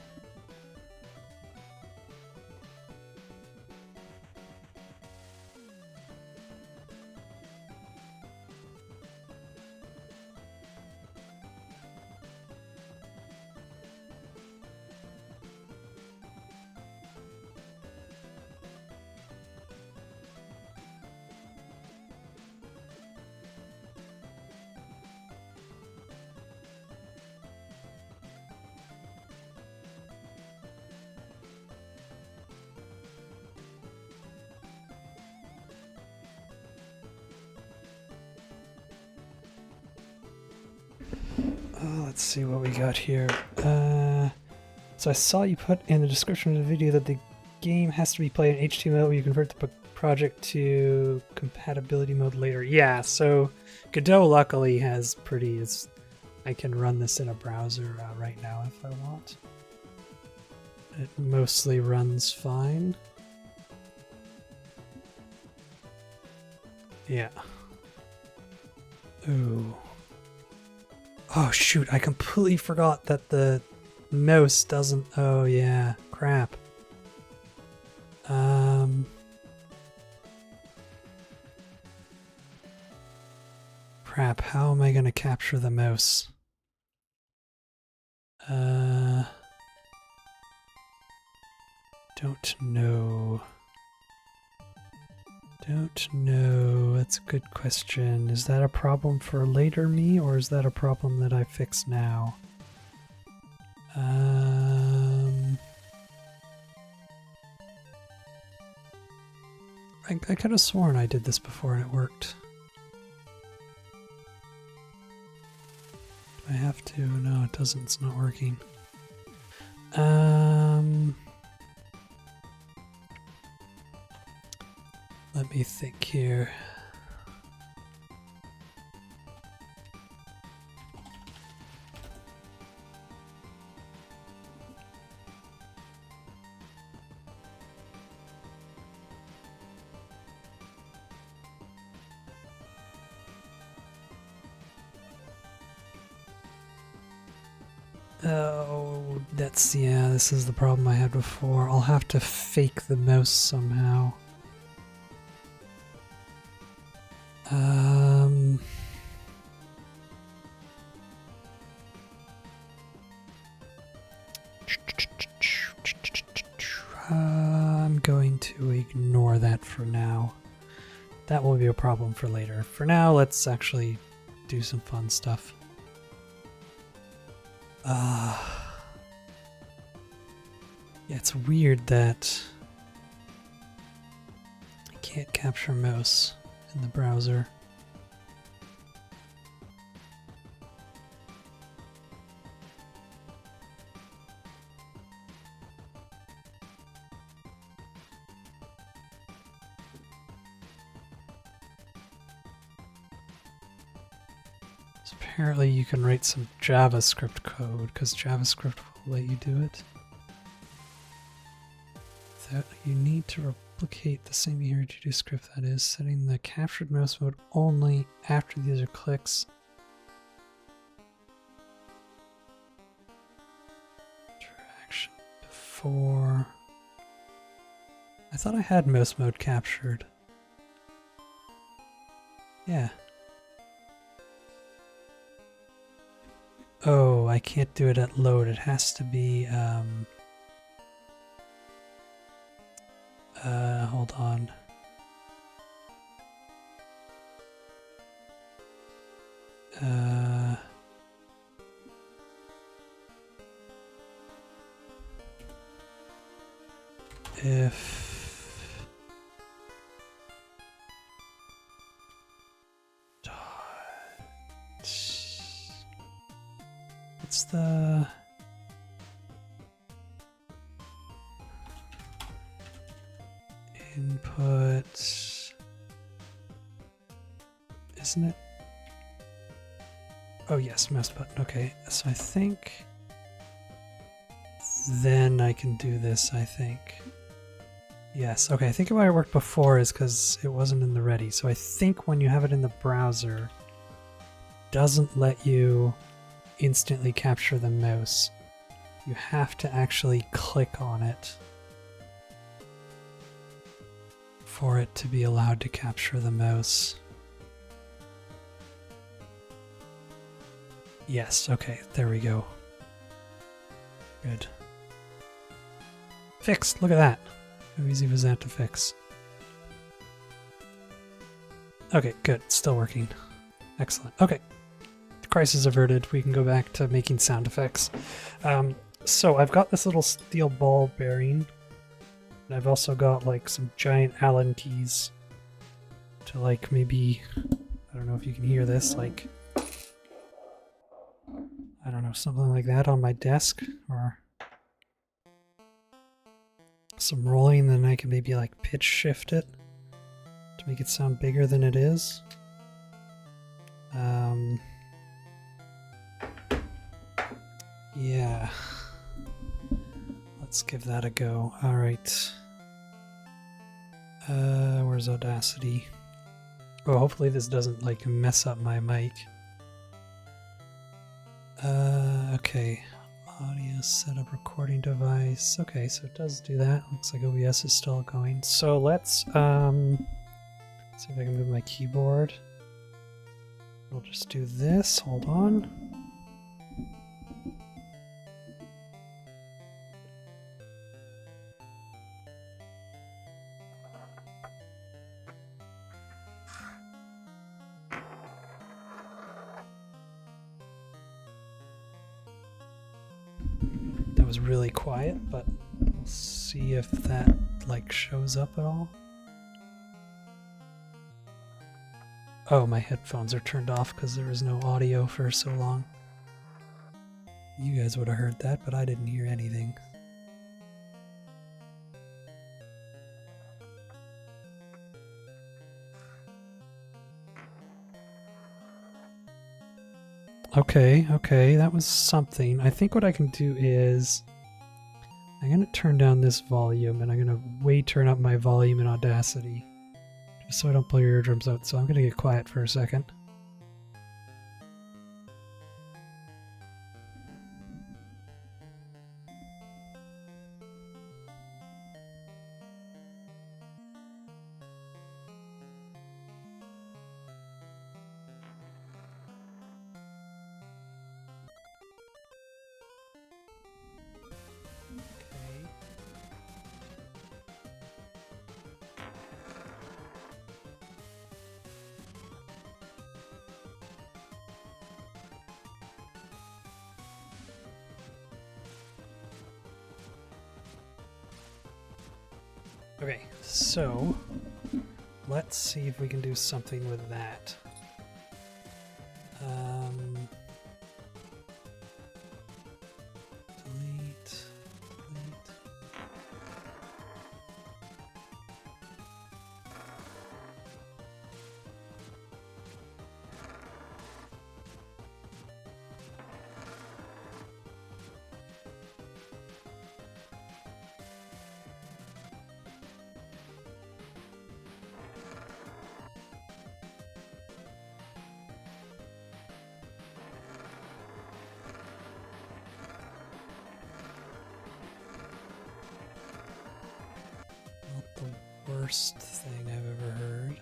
Let's see what we got here. So I saw you put in the description of the video that the game has to be played in HTML where you convert the project to compatibility mode later. Yeah, so Godot luckily has I can run this in a browser right now if I want. It mostly runs fine. Yeah. Ooh. Oh shoot, I completely forgot that the mouse doesn't... Oh yeah, crap. Crap, how am I gonna capture the mouse? Don't know. Don't know. That's a good question. Is that a problem for later me, or is that a problem that I fix now? I could have sworn I did this before and it worked. Do I have to? No, it doesn't. It's not working. Let me think here. Oh, yeah, this is the problem I had before. I'll have to fake the mouse somehow. I'm going to ignore that for now. That will be a problem for later. For now, let's actually do some fun stuff. Yeah, it's weird that I can't capture mouse in the browser. So apparently you can write some JavaScript code, because JavaScript will let you do it. That you need to replicate the same behavior to do script, that is, setting the captured mouse mode only after the user clicks. Interaction before. I thought I had mouse mode captured. Yeah. Oh, I can't do it at load. It has to be, hold on. If what's the input, isn't it? Oh yes, mouse button. Okay, so I think then I can do this, I think. Yes, okay, I think why it worked before is because it wasn't in the ready. So I think when you have it in the browser, it doesn't let you instantly capture the mouse. You have to actually click on it for it to be allowed to capture the mouse. Yes, okay, there we go. Good. Fixed, look at that. How easy was that to fix? Okay, good, it's still working. Excellent, okay. The crisis averted, we can go back to making sound effects. So I've got this little steel ball bearing, and I've also got like some giant Allen keys to like maybe, I don't know if you can hear this, like, I don't know, something like that on my desk, or some rolling, then I can maybe like pitch shift it. to make it sound bigger than it is. Yeah. Let's give that a go. All right. Where's Audacity? Oh, hopefully this doesn't like mess up my mic. Okay. Audio setup recording device. Okay, so it does do that. Looks like OBS is still going. So let's see if I can move my keyboard. We'll just do this. Hold on. That was really quiet, but we'll see if that like shows up at all. Oh, my headphones are turned off because there was no audio for so long. You guys would have heard that, but I didn't hear anything. Okay, that was something. I think what I can do is I'm going to turn down this volume and I'm going to way turn up my volume in Audacity just so I don't blow your eardrums out. So I'm going to get quiet for a second. Okay, so let's see if we can do something with that. Delete. The worst thing I've ever heard.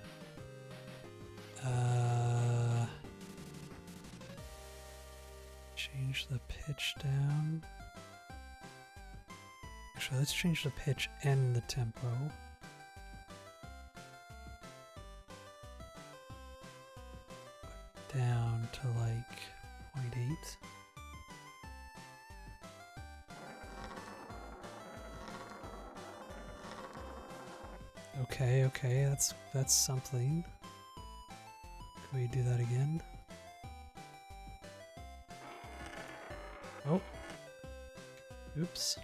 Change the pitch down. Actually, let's change the pitch and the tempo. Down to like 0.8. Okay, that's something. Can we do that again? Oh. Oops.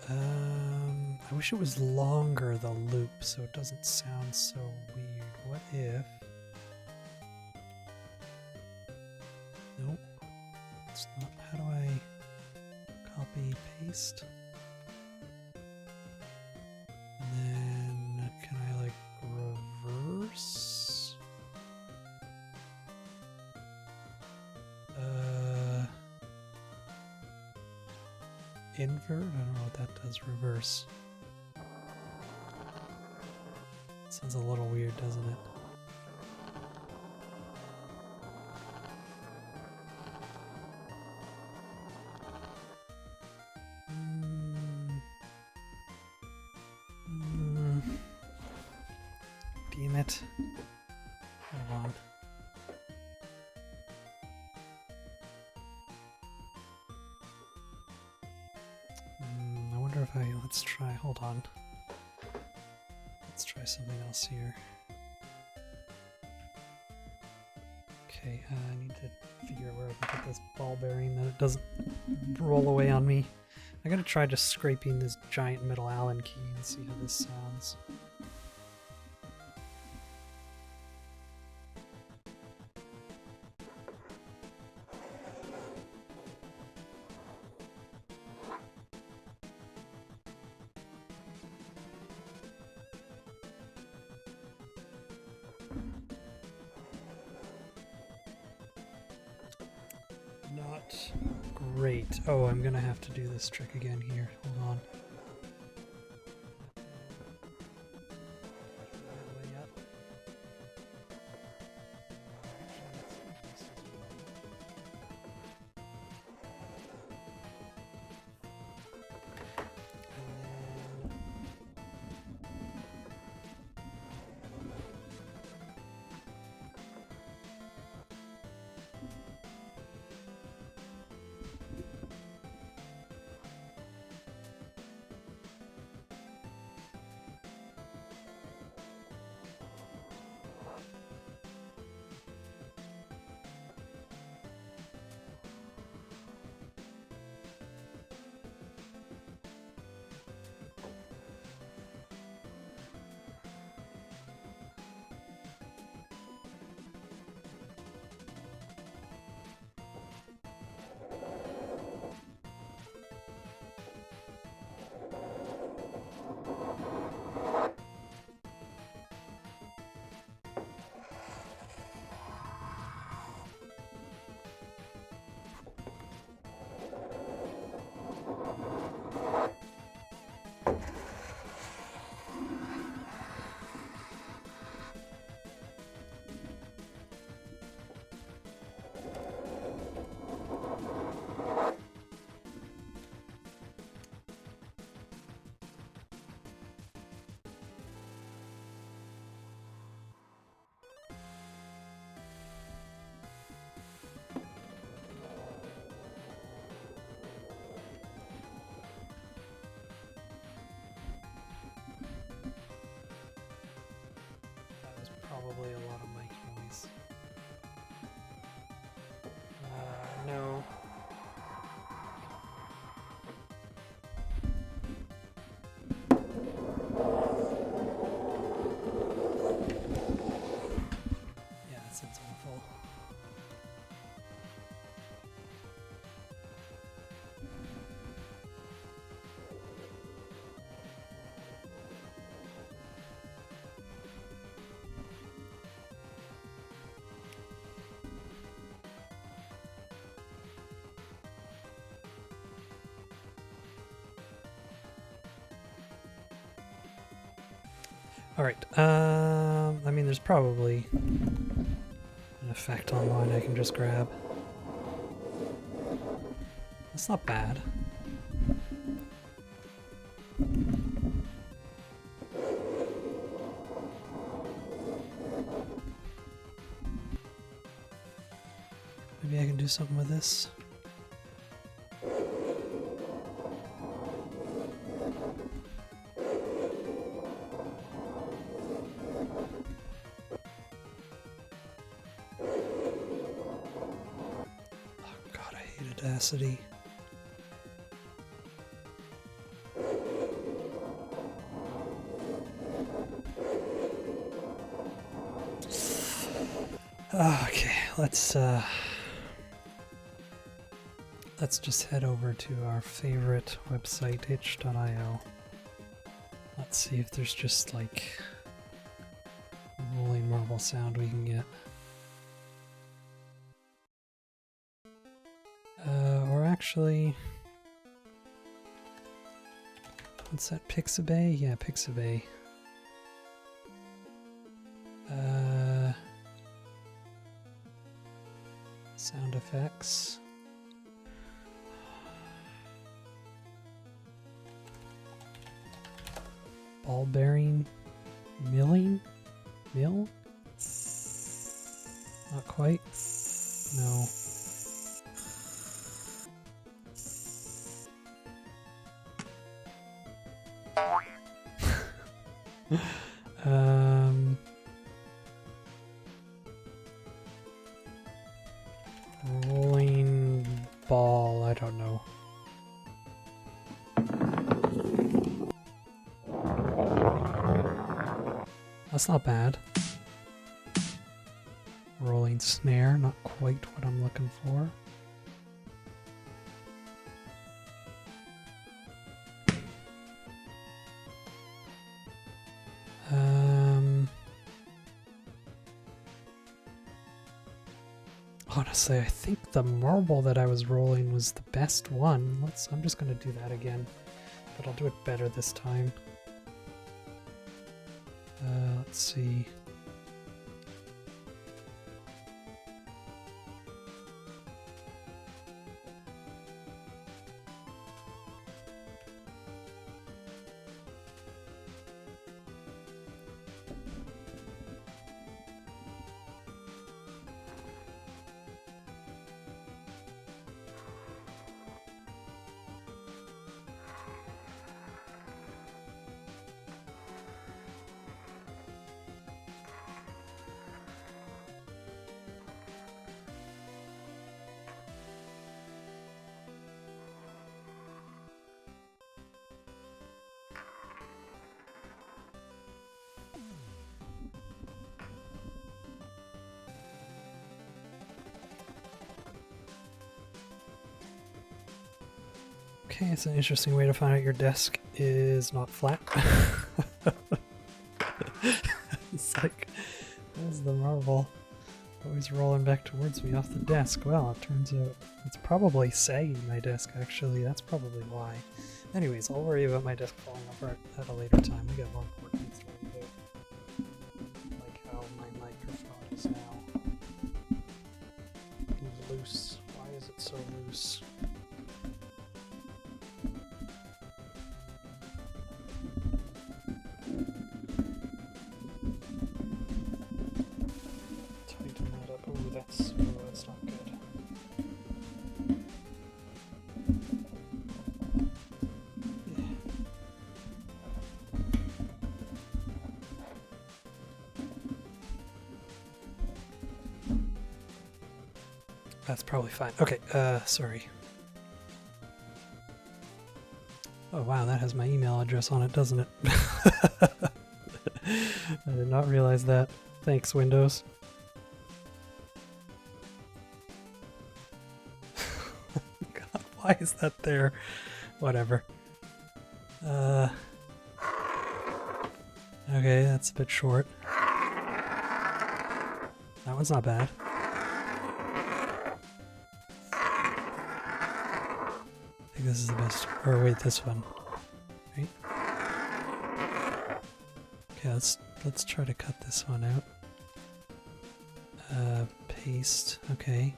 I wish it was longer, the loop, so it doesn't sound so weird. What if... Nope. It's not. How do I copy, paste? And then can I like reverse? Invert? I don't know what that does. Reverse. Sounds a little weird, doesn't it? Damn it. Hold on. I wonder if let's try, hold on. Let's try something else here. Okay, I need to figure out where I can put this ball bearing that it doesn't roll away on me. I gotta try just scraping this giant middle Allen key and see how this sounds. Not great. Oh, I'm gonna have to do this trick again here. Hold on. Way up. Probably a lot of mic noise. No. Yeah, that sounds awful. All right. I mean, there's probably an effect online I can just grab. That's not bad. Maybe I can do something with this. Audacity. Okay, let's just head over to our favorite website, itch.io. Let's see if there's just like a rolling marble sound we can get. Or actually, what's that, Pixabay? Yeah, Pixabay. Sound effects. Ball bearing milling? Mill? Not quite. No. That's not bad. Rolling snare, not quite what I'm looking for. Honestly, I think the marble that I was rolling was the best one. I'm just gonna do that again, but I'll do it better this time. Let's see. Okay, it's an interesting way to find out your desk is not flat. It's like, there's the marble always rolling back towards me off the desk. Well, it turns out it's probably sagging my desk, actually. That's probably why. Anyways, I'll worry about my desk falling apart at a later time. We got more important things to worry about. Like how my microphone is now loose. Why is it so loose? That's not good. Yeah. That's probably fine. Okay, sorry. Oh wow, that has my email address on it, doesn't it? I did not realize that. Thanks, Windows. Why is that there? Whatever. Okay, that's a bit short. That one's not bad. I think this is the best. Or wait, this one. Right? Okay, let's try to cut this one out. Paste. Okay.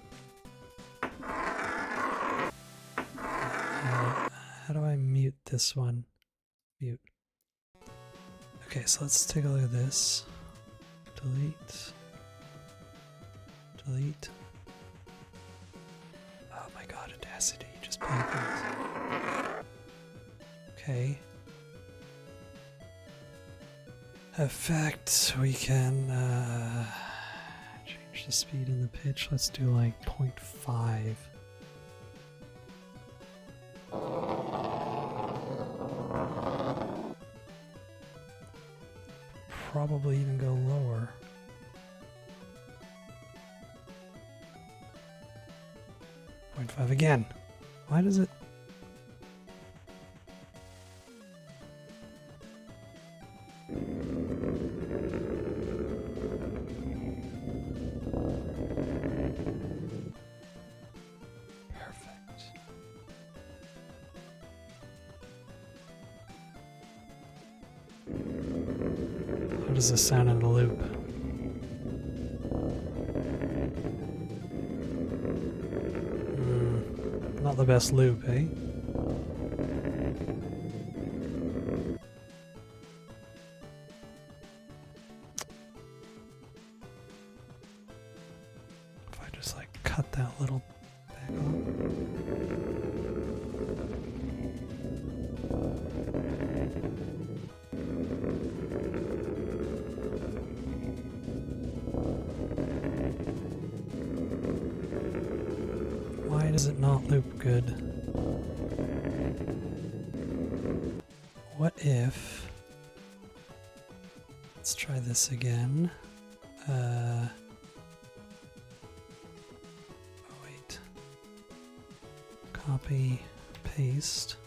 How do I mute this one? Mute. Okay, so let's take a look at this. Delete. Delete. Oh my god, Audacity, just playing things. Okay. Effect, we can change the speed and the pitch. Let's do like 0.5. Probably even go lower. 0.5 again. Why does it? Perfect. How does this sound in the loop? Not the best loop, eh? If I just like cut that little back off. Why does it not loop good? What if... Let's try this again. Oh wait. Copy, paste.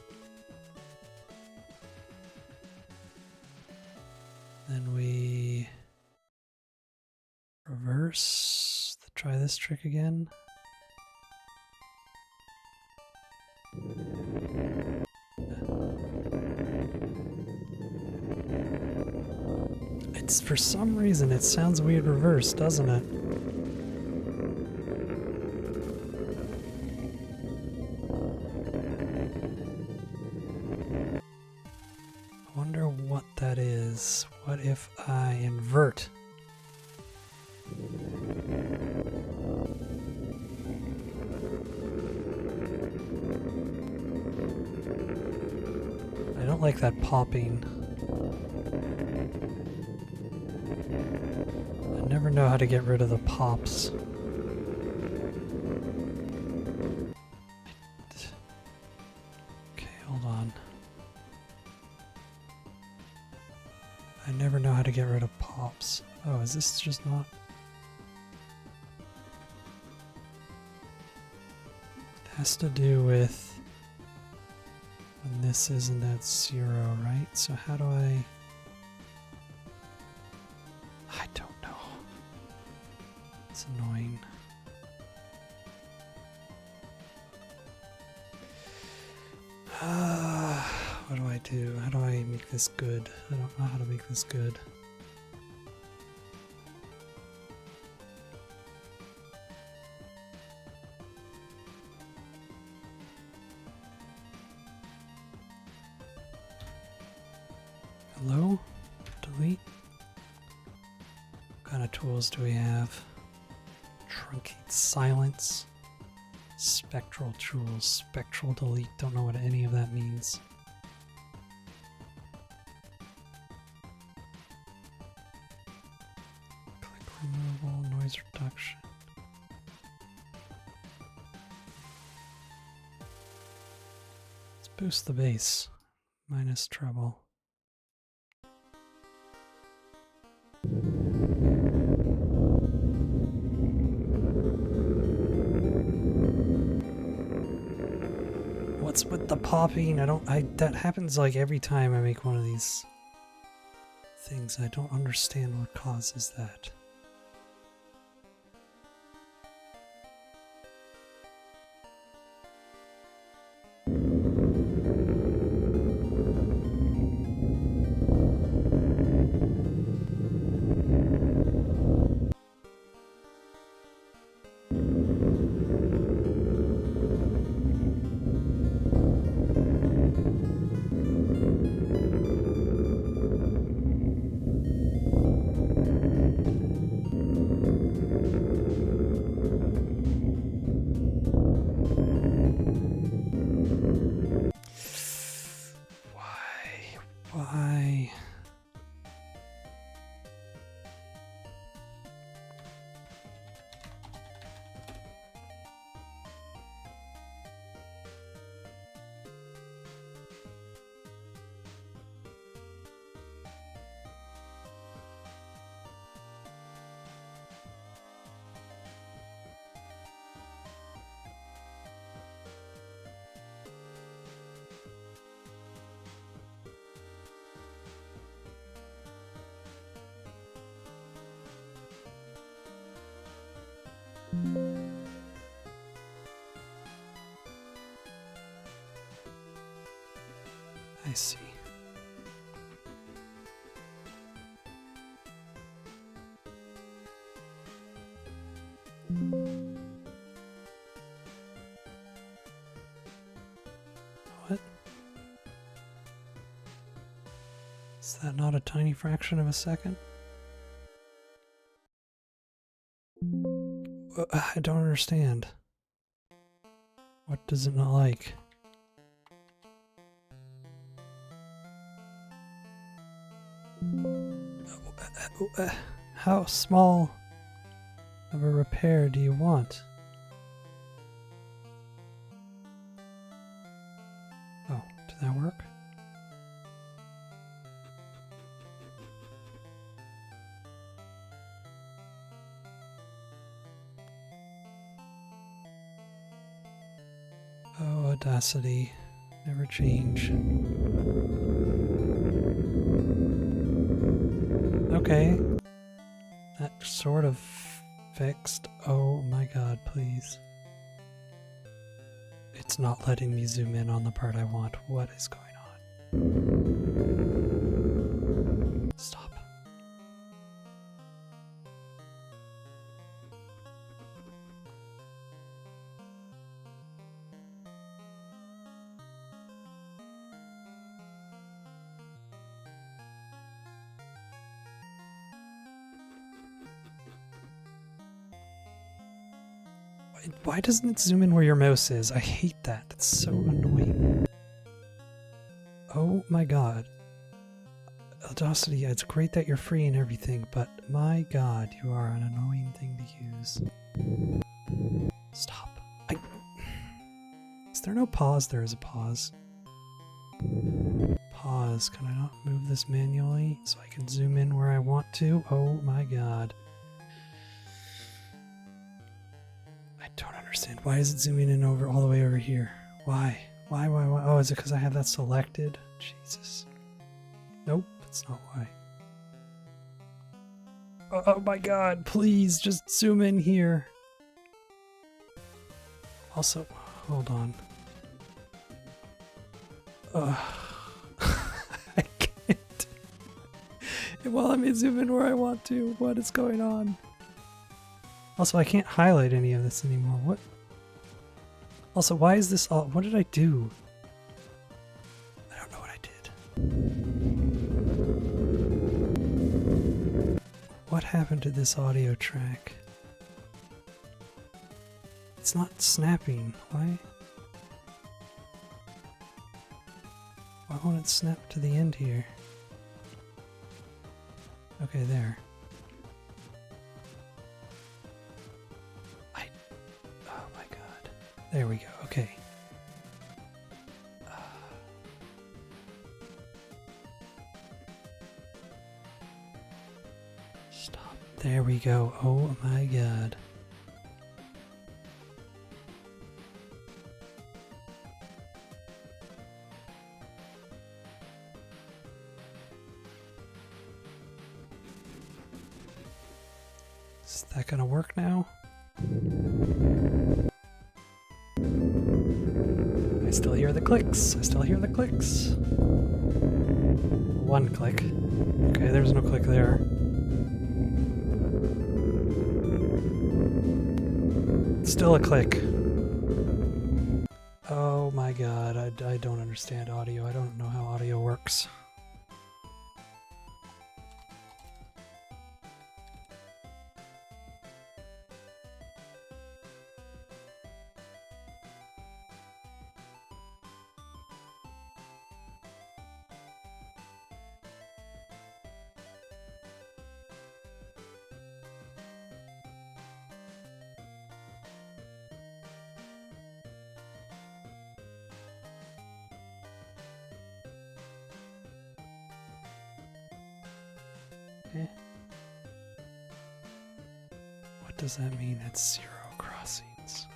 Then we reverse. Try this trick again. It's for some reason it sounds weird reverse, doesn't it? I wonder what that is. What if I invert? I don't like that popping. I never know how to get rid of the pops. Okay, hold on. I never know how to get rid of pops. Oh, is this just not? It has to do with when this isn't at 0, right? So how do I don't know. It's annoying. What do I do? How do I make this good? I don't know how to make this good. Hello? Delete? What kind of tools do we have? Truncate silence. Spectral tools. Spectral delete. Don't know what any of that means. Click removal, noise reduction. Let's boost the bass. Minus treble. What's with the popping? That happens like every time I make one of these things. I don't understand what causes that. Why? I see. What? Is that not a tiny fraction of a second? I don't understand. What does it not like? How small of a repair do you want? Oh, did that work? Audacity. Never change. Okay. That sort of fixed. Oh my god, please. It's not letting me zoom in on the part I want. What is going on? Stop. Why doesn't it zoom in where your mouse is? I hate that. That's so annoying. Oh my god. Audacity, yeah, it's great that you're free and everything, but my god, you are an annoying thing to use. Stop. Is there no pause? There is a pause. Pause. Can I not move this manually so I can zoom in where I want to? Oh my god. I don't understand. Why is it zooming in over all the way over here? Why? Why? Oh, is it because I have that selected? Jesus. Nope, that's not why. Oh my god, please just zoom in here. Also, hold on. I can't. Well, let me zoom in where I want to. What is going on? Also, I can't highlight any of this anymore. What? Also, why is this all... What did I do? I don't know what I did. What happened to this audio track? It's not snapping. Why? Why won't it snap to the end here? Okay, there. Oh my god. There we go. Okay. Stop. There we go. Oh my god. Is that gonna work now? I still hear the clicks. I still hear the clicks. One click. Okay, there's no click there. Still a click. Oh my god, I don't understand audio. I don't know how audio works. What does that mean? It's 0 crossings.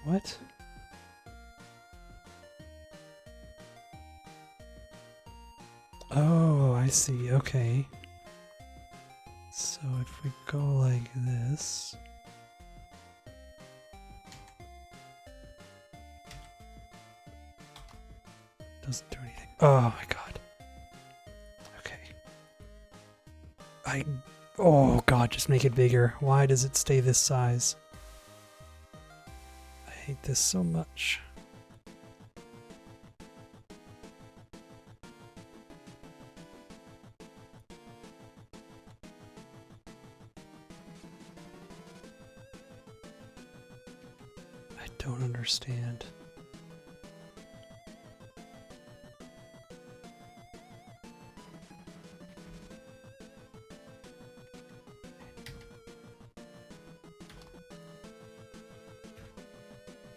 What? Oh, I see. Okay. So if we go like this... Doesn't do anything. Oh my god. Okay. Oh god, just make it bigger. Why does it stay this size? I hate this so much. I don't understand.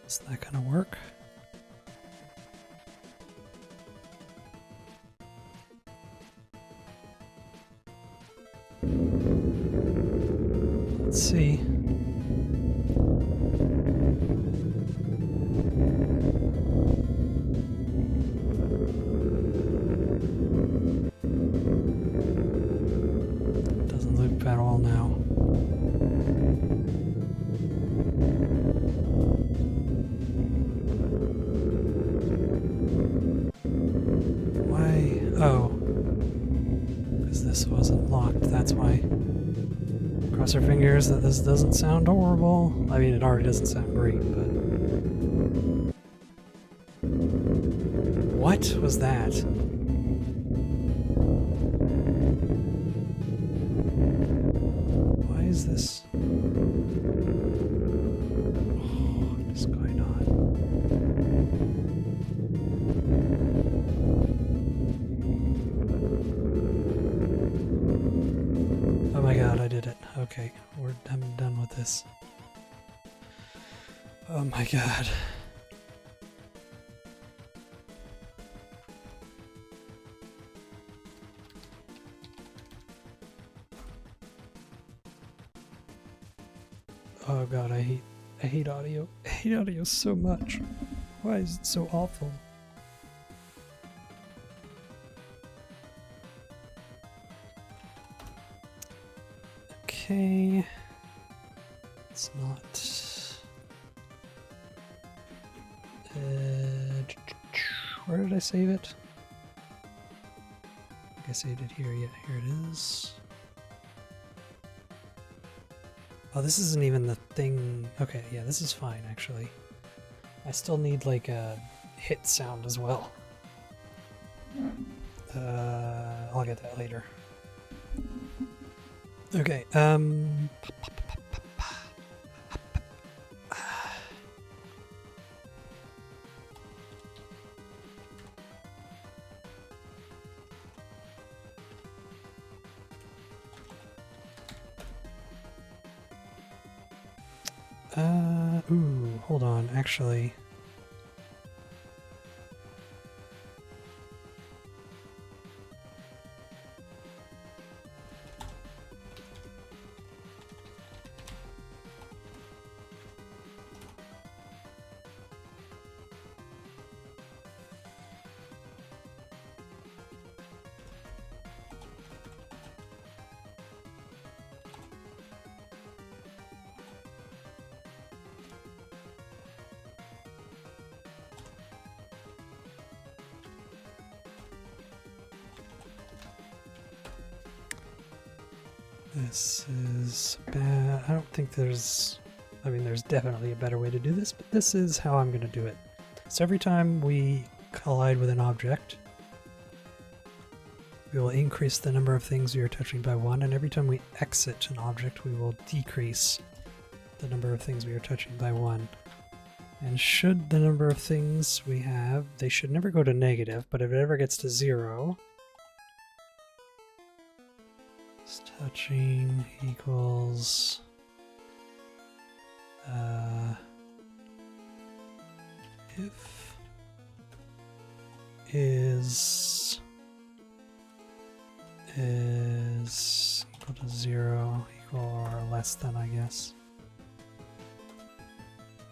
Is that gonna work? Let's see. Doesn't loop at all now. Why? Oh. Because this wasn't locked, that's why. Cross our fingers that this doesn't sound horrible. I mean, it already doesn't sound great, but... What was that? Why is this... Oh, what is going on? Oh my god, I did it. Okay, I'm done with this. Oh my god. Oh god, I hate audio. I hate audio so much. Why is it so awful? Okay. It's not... where did I save it? I think I saved it here. Yeah, here it is. Oh, this isn't even the thing. Okay, yeah, this is fine, actually. I still need, like, a hit sound as well. I'll get that later. Okay, ooh, hold on, actually. This is bad. I don't think there's... I mean, there's definitely a better way to do this, but this is how I'm going to do it. So every time we collide with an object, we will increase the number of things we are touching by 1, and every time we exit an object, we will decrease the number of things we are touching by 1. And should the number of things we have, they should never go to negative, but if it ever gets to 0, touching equals if is equal to 0, equal or less than, I guess,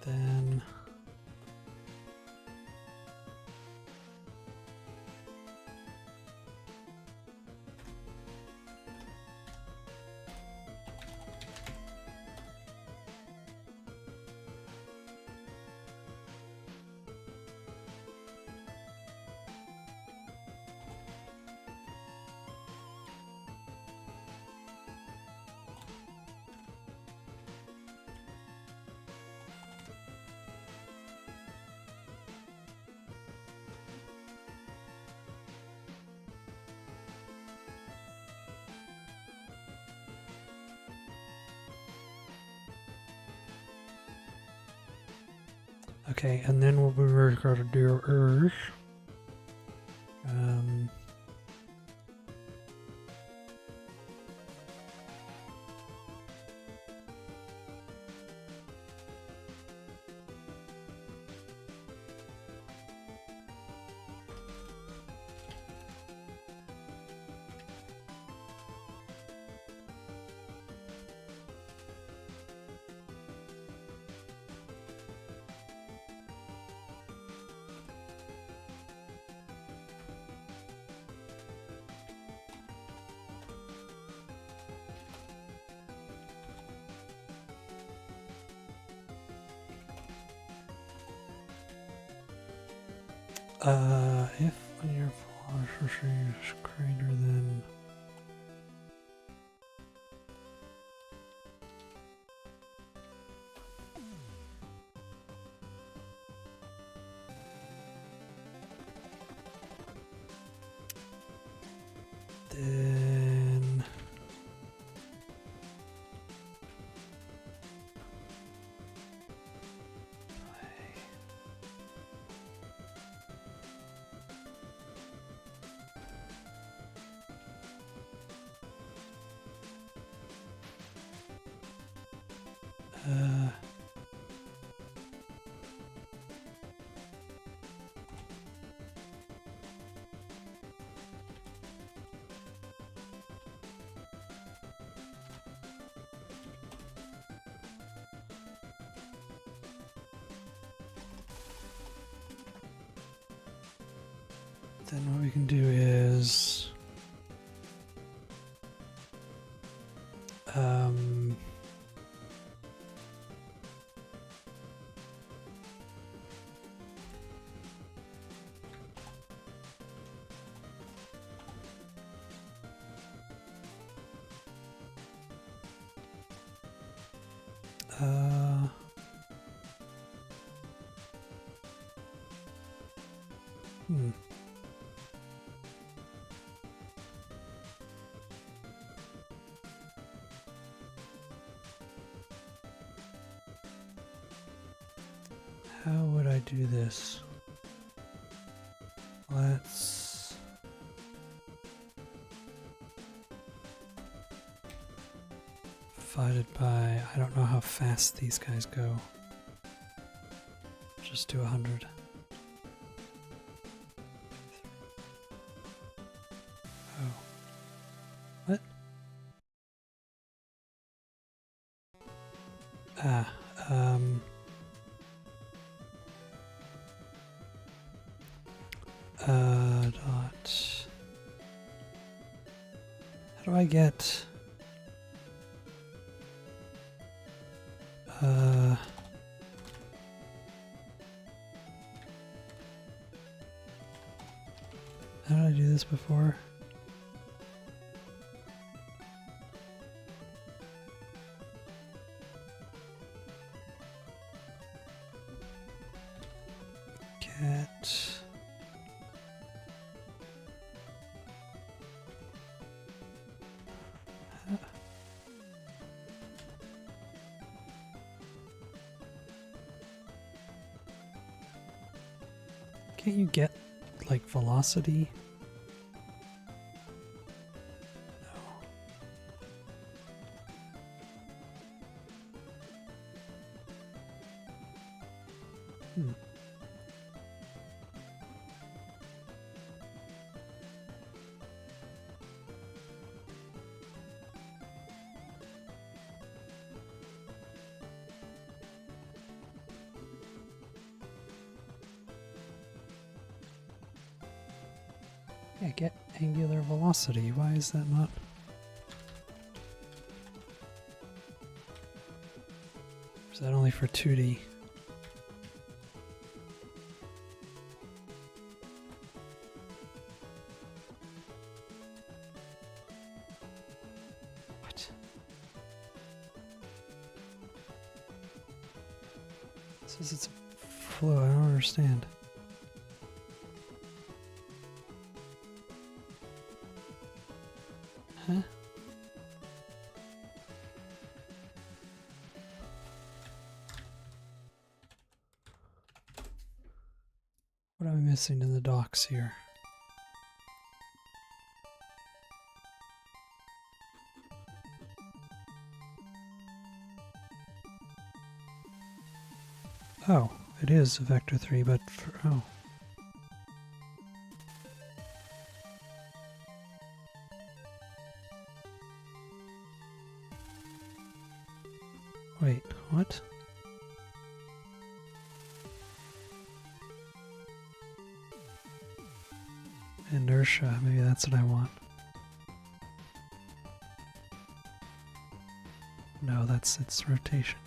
then Okay, and then what we're going to do is if when your velocity is greater than then what we can do is how would I do this? Let's divided by, I don't know how fast these guys go. Just do 100. Oh. What? Dot. How do I get how did I do this before? Get Can't you get, like, velocity? No. Yeah, get angular velocity. Why is that not? Or is that only for 2D? What? It says it's a flow. I don't understand. Huh? What am I missing in the docs here? Oh, it is a vector 3, but for, oh. Wait, what? Inertia, maybe that's what I want. No, that's its rotation.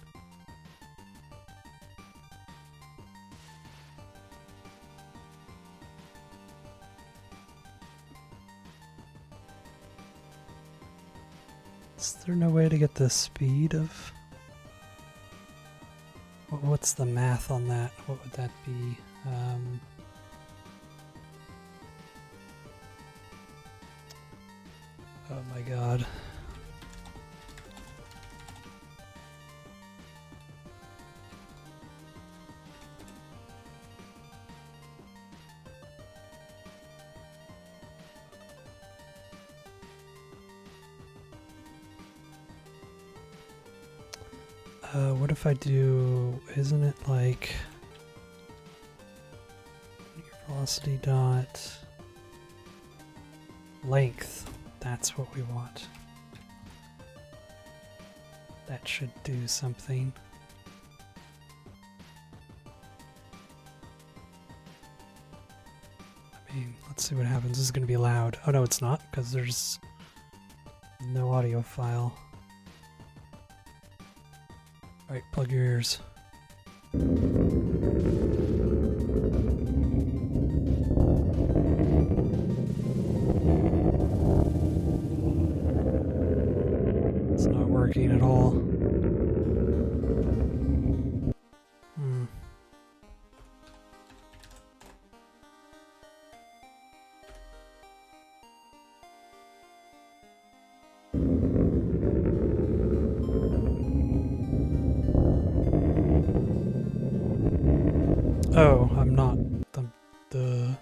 Is there no way to get the speed of... What's the math on that? What would that be? Oh my god. What if I do, isn't it like velocity dot length? That's what we want. That should do something. I mean, let's see what happens. This is going to be loud. Oh no, it's not, because there's no audio file. Alright, plug your ears. It's not working at all. Oh, I'm not the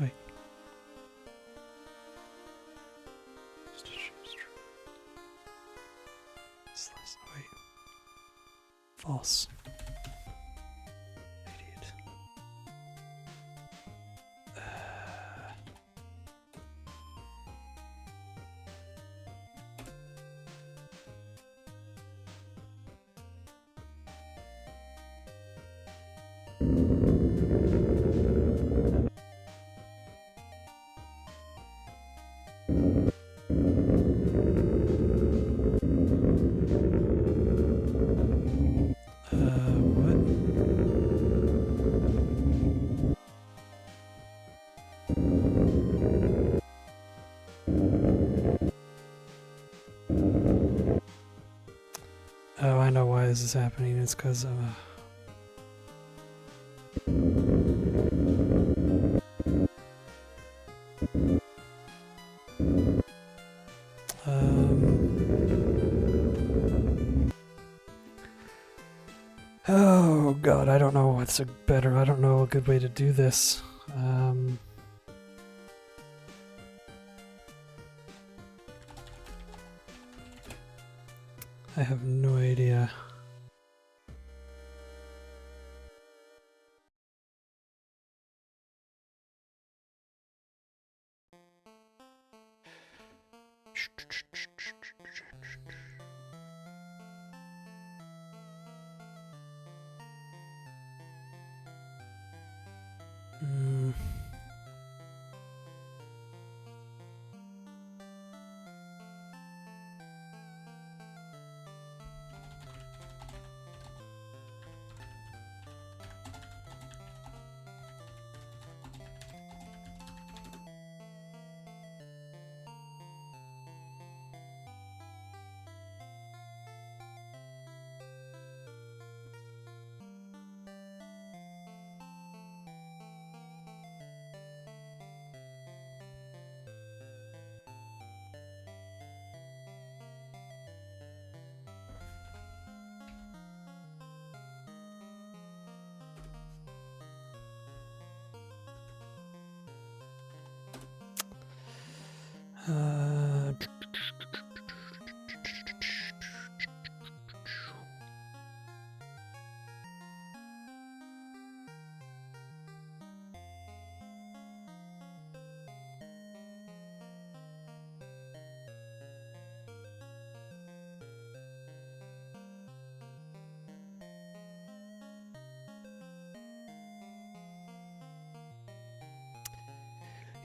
wait. Wait. False. Idiot. What? Oh, I know why this is happening. It's because of oh god, I don't know what's I don't know a good way to do this. I have no idea.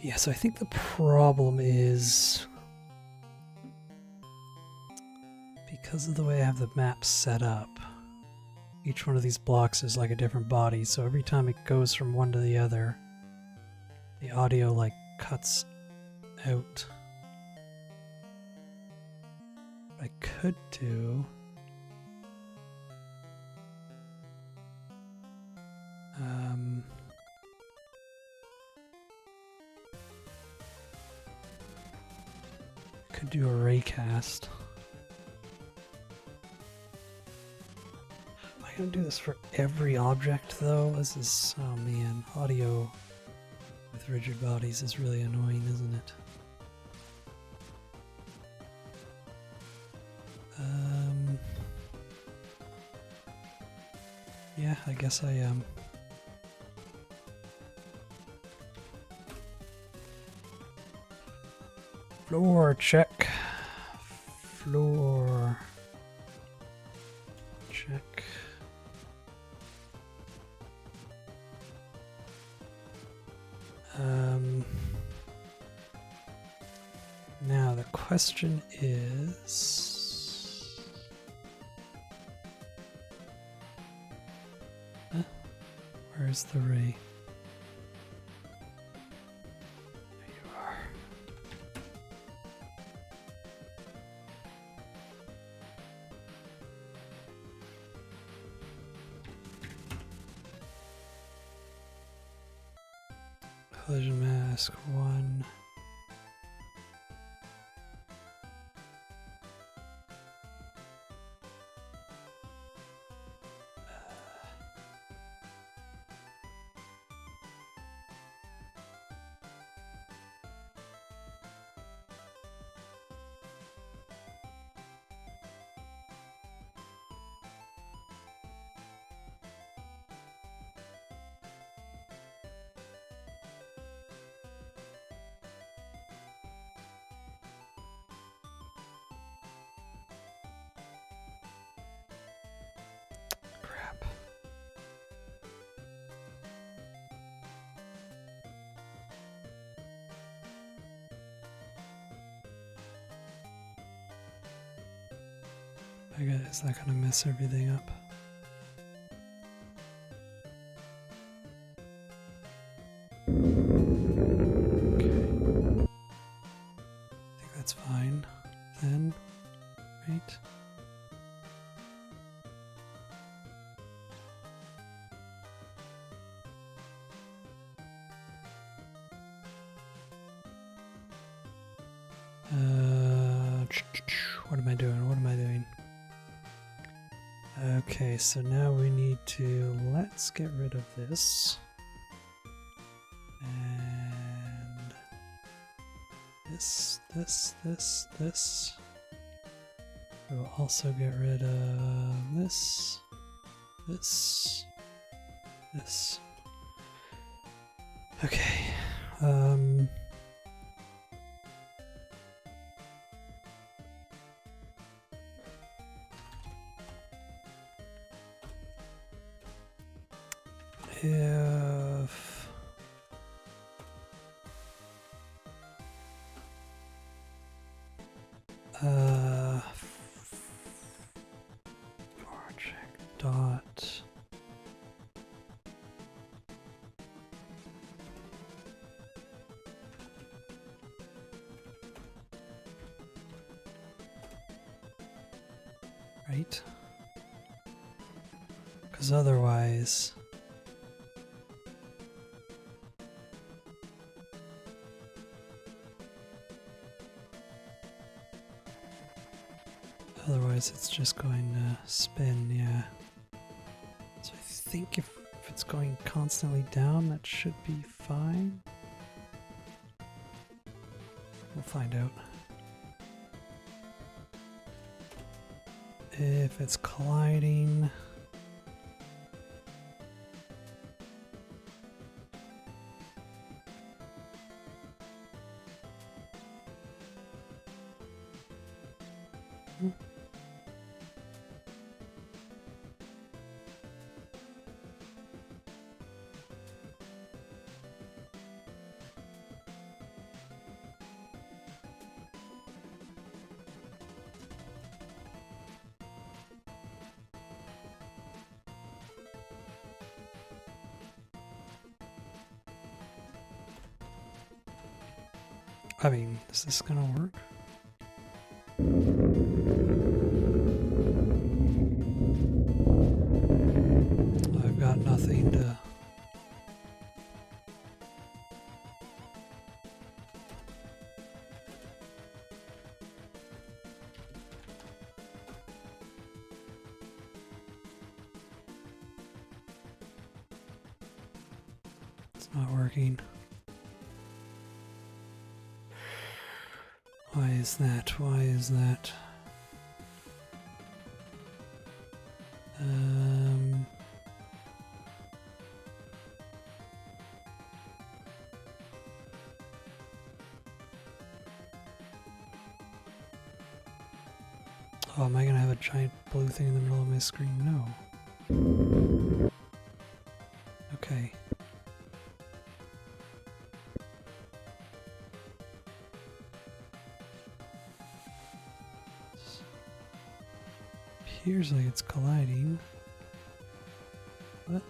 Yeah, so I think the problem is because of the way I have the map set up, each one of these blocks is like a different body, so every time it goes from one to the other, the audio like cuts out. What I could do could do a raycast. Am I gonna do this for every object though? This is, oh man, audio with rigid bodies is really annoying, isn't it? Yeah, I guess I am. Floor check. Floor check. Now the question is, where's the ray? There you are. Collision mask 1. Crap. Is that gonna mess everything up? Okay. I think that's fine then, right? What am I doing? What am I doing? Okay, so now we need to, let's get rid of this. And this. We'll also get rid of this. Okay. If project dot right, because otherwise it's just going to spin, yeah. So I think if it's going constantly down, that should be fine. We'll find out. If it's colliding, I mean, is this gonna work? I've got nothing to... It's not working. Why is that? Why is that? Oh, am I gonna have a giant blue thing in the middle of my screen? No. Okay. Appears like it's colliding. What?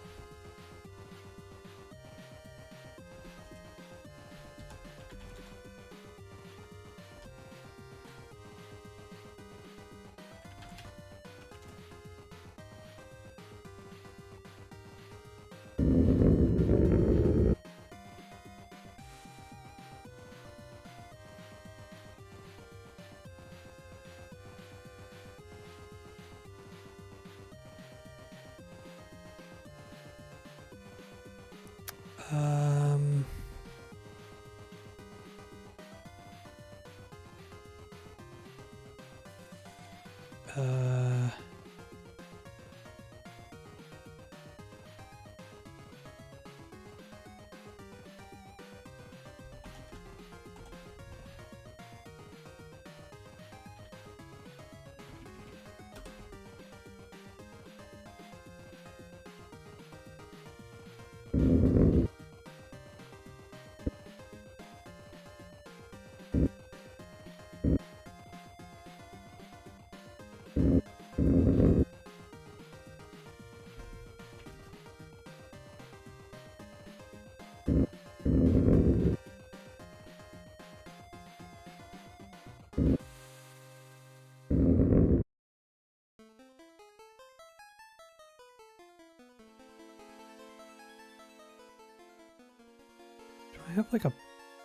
I have like a...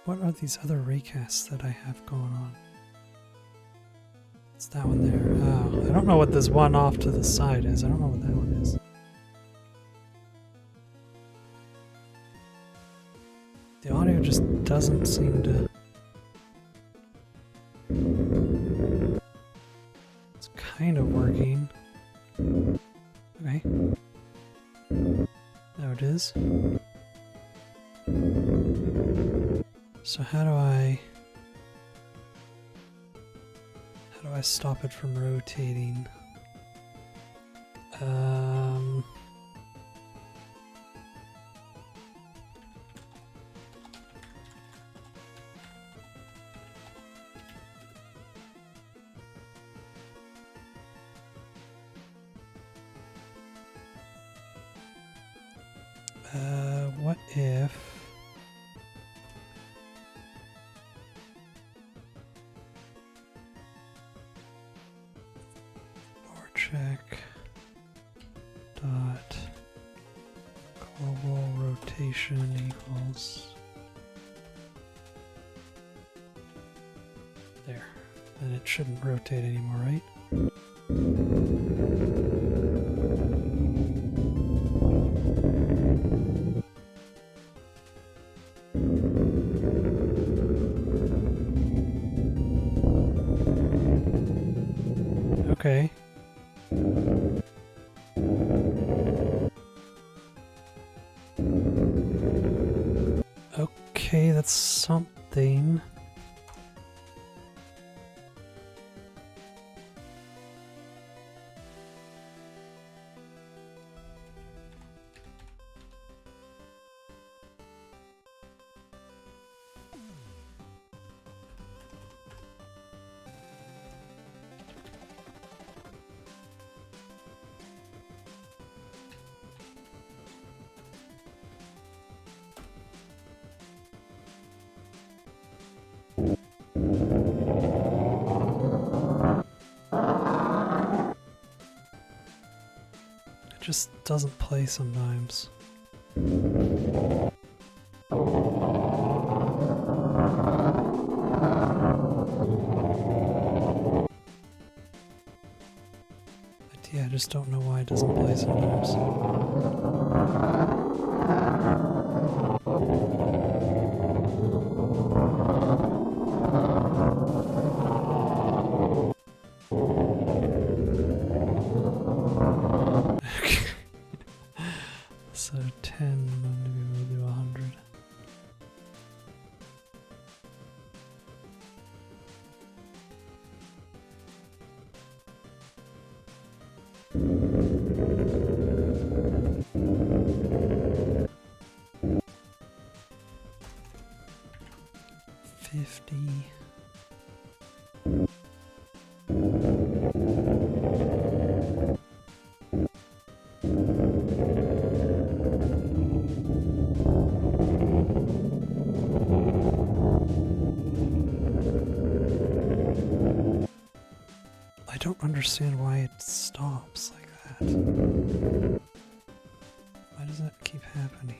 What are these other raycasts that I have going on? It's that one there. Oh, I don't know what this one off to the side is. I don't know what that one is. The audio just doesn't seem to... It's kind of working. Okay. There it is. So how do I stop it from rotating? What if... check dot global rotation equals there. Then it shouldn't rotate anymore, right? Okay. Okay, that's something. just doesn't play sometimes. Yeah, I just don't know why it doesn't play sometimes. So 10, maybe we'll do 100. I don't understand why it stops like that. Why does that keep happening?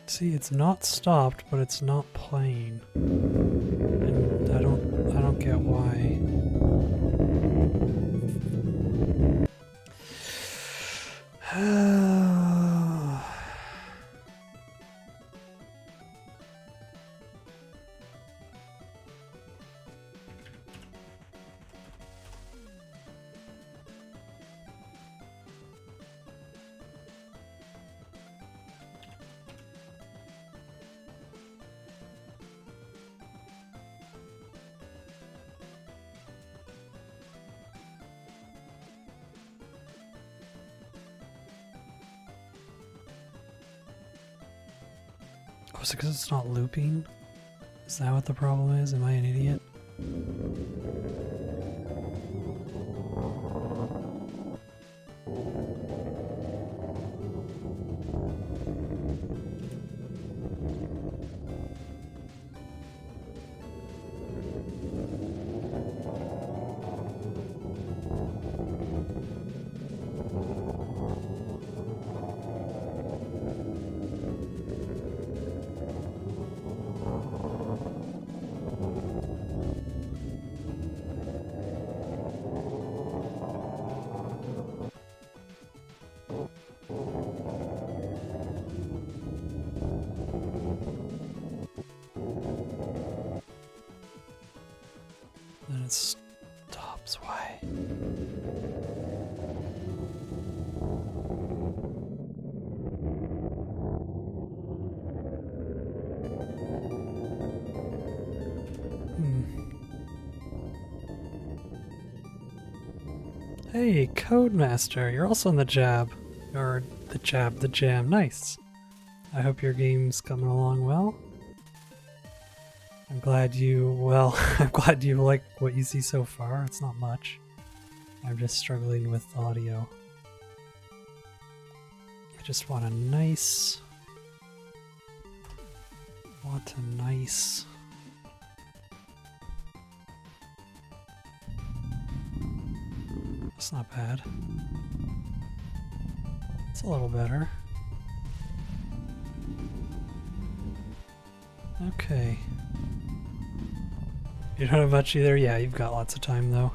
See, it's not stopped, but it's not playing. And I don't get why. Oh, is it because it's not looping? Is that what the problem is? Am I an idiot? Then it stops. Why? Hey, Codemaster, you're also in the Jab. Or the Jam. Nice. I hope your game's coming along well. I'm glad you like what you see so far. It's not much. I'm just struggling with audio. I just want a nice... That's not bad. It's a little better. Okay. You don't have much either? Yeah, you've got lots of time though.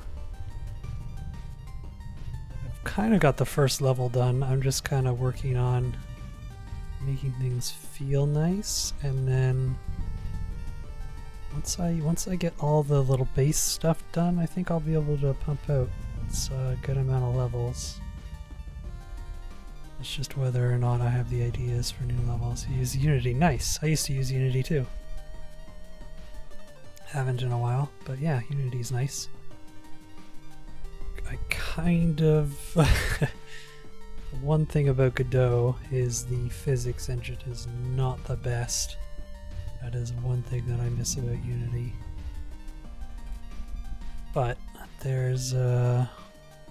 I've kind of got the first level done. I'm just kind of working on making things feel nice, and then once I get all the little base stuff done, I think I'll be able to pump out a good amount of levels. It's just whether or not I have the ideas for new levels. Use Unity. Nice! I used to use Unity too. Haven't in a while, but yeah, Unity's nice. I kind of... One thing about Godot is the physics engine is not the best. That is one thing that I miss about Unity. But there's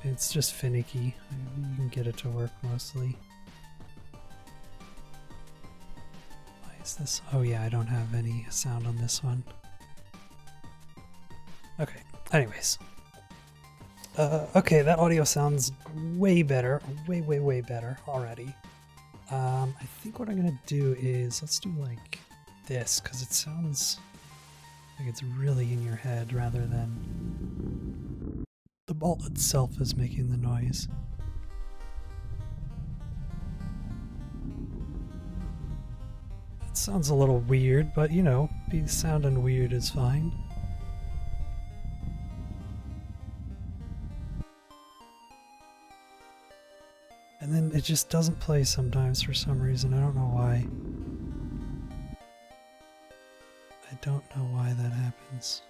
it's just finicky. You can get it to work mostly. Why is this? Oh yeah, I don't have any sound on this one. Okay, anyways. Okay, that audio sounds way better. Way better already. I think what I'm gonna do is, let's do like this, because it sounds like it's really in your head rather than the ball itself is making the noise. It sounds a little weird, but you know, sounding weird is fine. And then it just doesn't play sometimes for some reason. I don't know why. I don't know why that happens.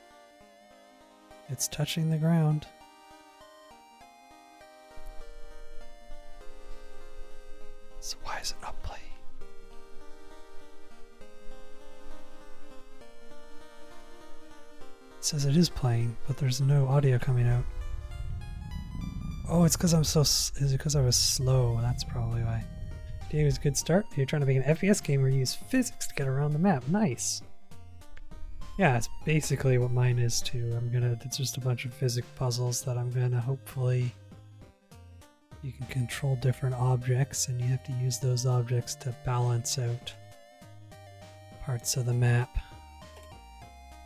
It's touching the ground. So why is it not playing? It says it is playing, but there's no audio coming out. Oh, it's because I'm so... Is it because I was slow? That's probably why. Game is a good start. You're trying to make an FPS game where you use physics to get around the map. Nice. Yeah, it's basically what mine is too. It's just a bunch of physics puzzles that I'm gonna hopefully... You can control different objects and you have to use those objects to balance out parts of the map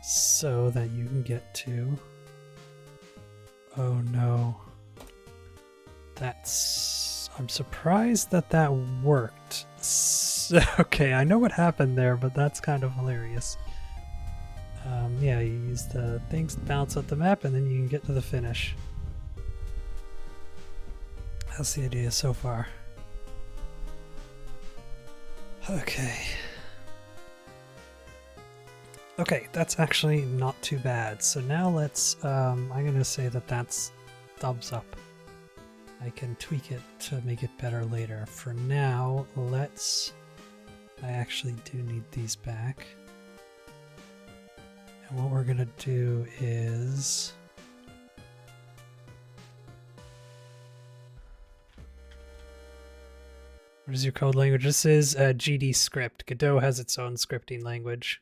so that you can get to... Oh no. I'm surprised that worked. Okay, I know what happened there, but that's kind of hilarious. Yeah, you use the things to balance out the map and then you can get to the finish. That's the idea so far. Okay. Okay, that's actually not too bad. So now let's, I'm gonna say that that's thumbs up. I can tweak it to make it better later. For now, I actually do need these back. And what we're gonna do is... What is your code language? This is GD script. Godot has its own scripting language.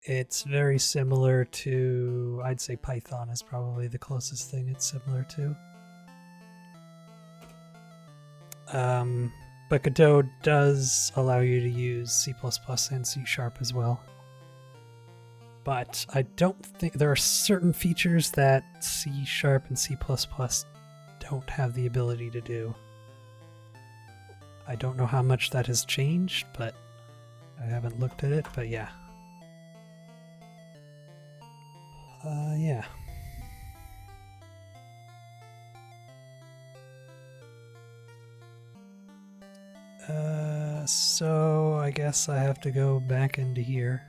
It's very similar to, I'd say Python is probably the closest thing it's similar to. But Godot does allow you to use C++ and C# as well. But I don't think there are certain features that C# and C++ don't have the ability to do. I don't know how much that has changed, but I haven't looked at it, but yeah. Yeah. So I guess I have to go back into here.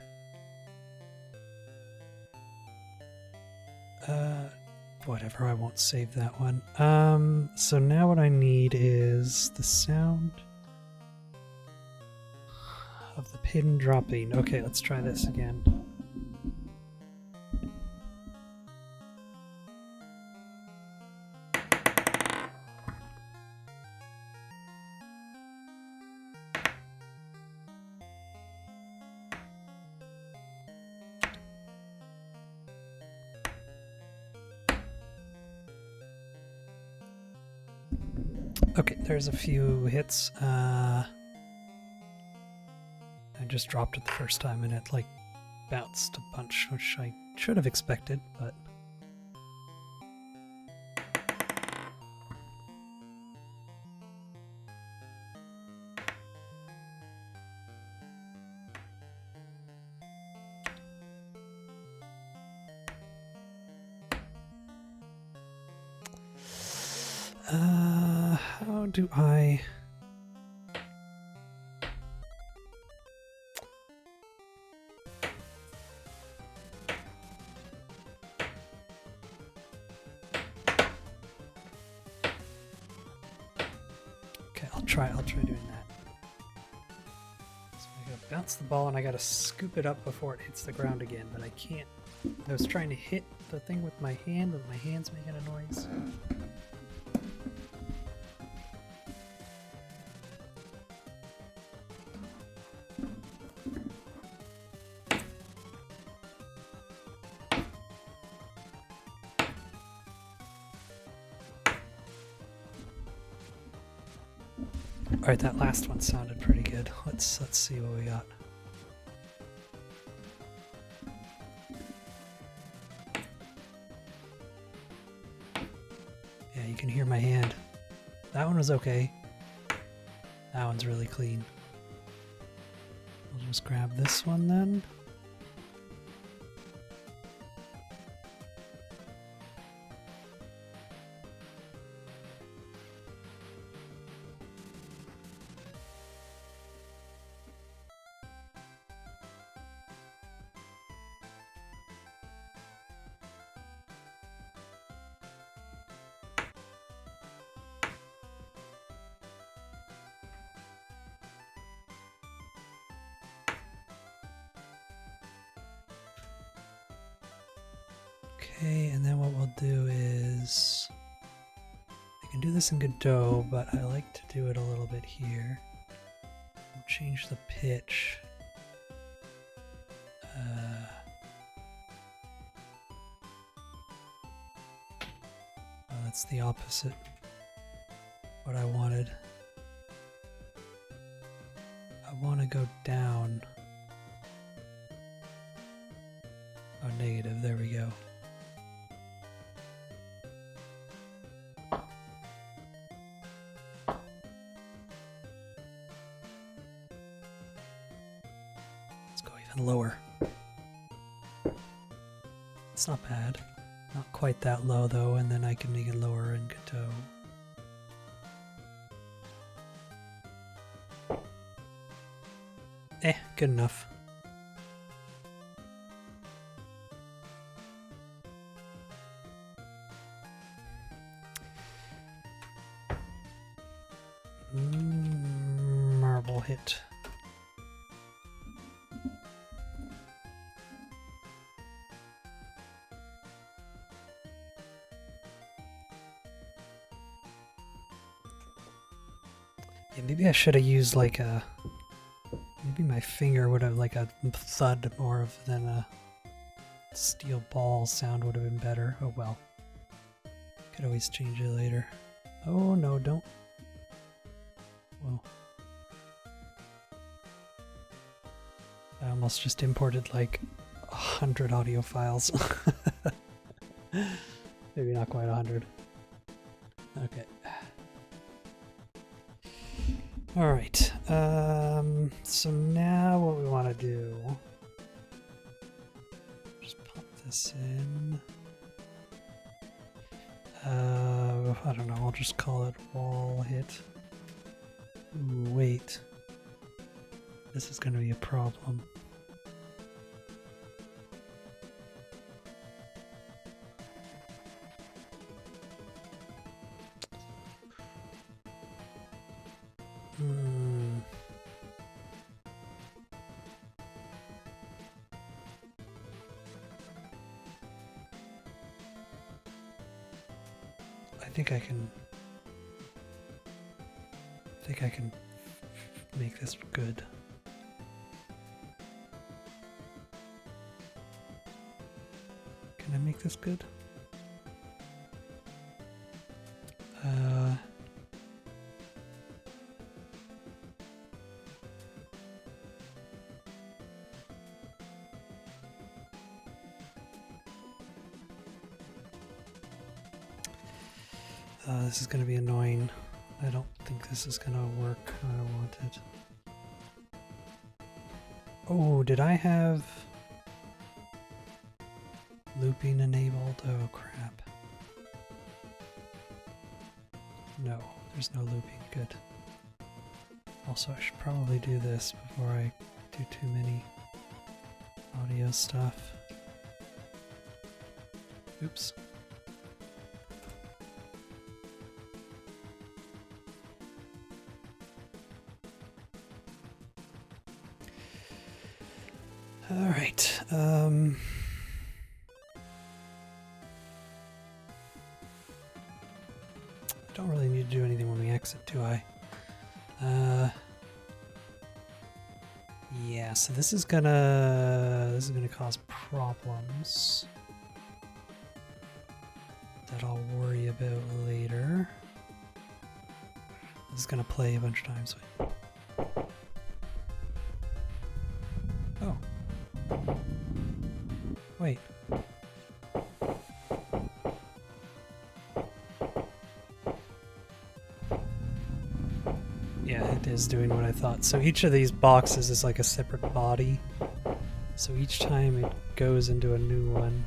Whatever, I won't save that one. So now what I need is the sound of the pin dropping. Okay, let's try this again. Okay, there's a few hits. I just dropped it the first time and it like bounced a bunch, which I should have expected, but... How do I... try doing that. So I gotta bounce the ball and I gotta scoop it up before it hits the ground again, but I can't. I was trying to hit the thing with my hand, but my hand's making a noise. Alright, that last one sounded pretty good. Let's see what we got. Yeah, you can hear my hand. That one was okay. That one's really clean. I'll just grab this one then. Okay, and then what we'll do is, I can do this in Godot, but I like to do it a little bit here. We'll change the pitch. Oh, that's the opposite what I wanted. I want to go down. Oh, negative, there we go. Lower. It's not bad. Not quite that low though, and then I can make it lower in Godot. Good enough. Marble hit. Yeah, maybe I should have used like a, maybe my finger would have like a thud more of than a steel ball sound would have been better. Oh well. Could always change it later. Oh no, don't. Whoa. I almost just imported like 100 audio files. Maybe not quite 100. Okay. Alright, so now what we want to do, just pop this in, I don't know, I'll just call it wall hit. Ooh, wait, this is going to be a problem. I think I can make this good. Can I make this good? This is going to be annoying. I don't think this is going to work how I want it. Oh, did I have looping enabled? Oh crap. No, there's no looping. Good. Also, I should probably do this before I do too many audio stuff. Oops. All right. I don't really need to do anything when we exit, do I? Yeah, so this is gonna cause problems that I'll worry about later. This is gonna play a bunch of times. Oh. Wait. Yeah, it is doing what I thought. So each of these boxes is like a separate body. So each time it goes into a new one.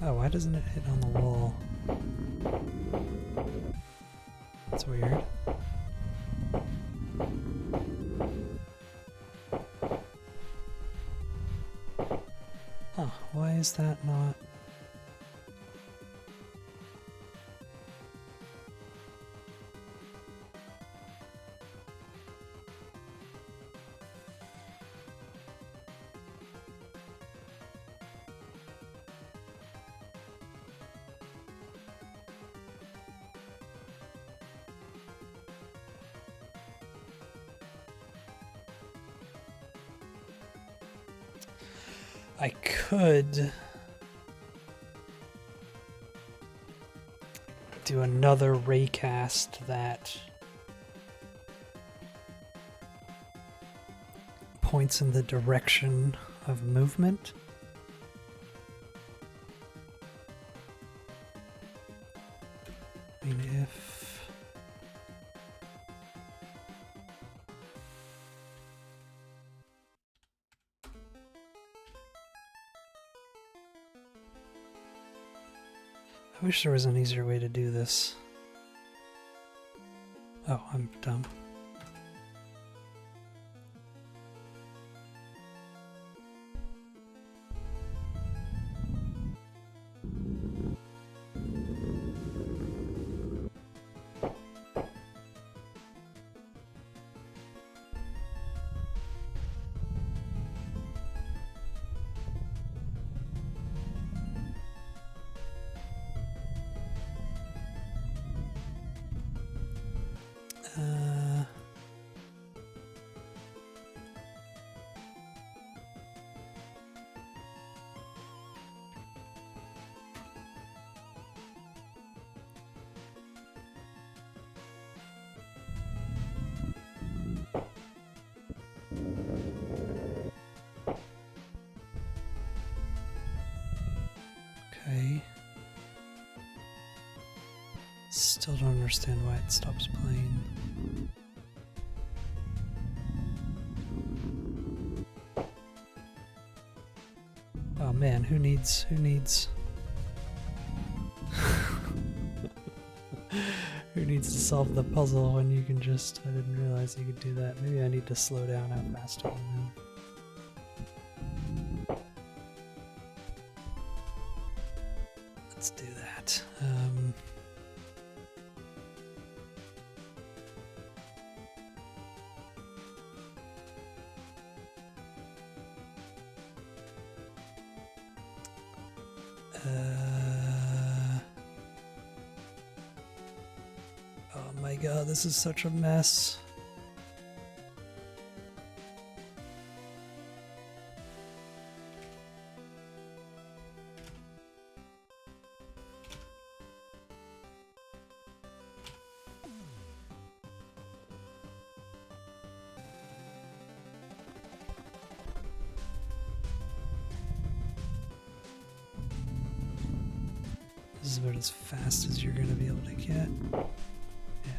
Oh, why doesn't it hit on the wall? That's weird. Huh, why is that not? I could do another raycast that points in the direction of movement. I mean, if I wish there was an easier way to do this. Oh, I'm dumb. Okay. Still don't understand why it stops playing. Oh man, who needs who needs to solve the puzzle when you can just, I didn't realize you could do that. Maybe I need to slow down how fast I can move. Let's do that. Oh my god, this is such a mess. This is about as fast as you're going to be able to get. Yeah.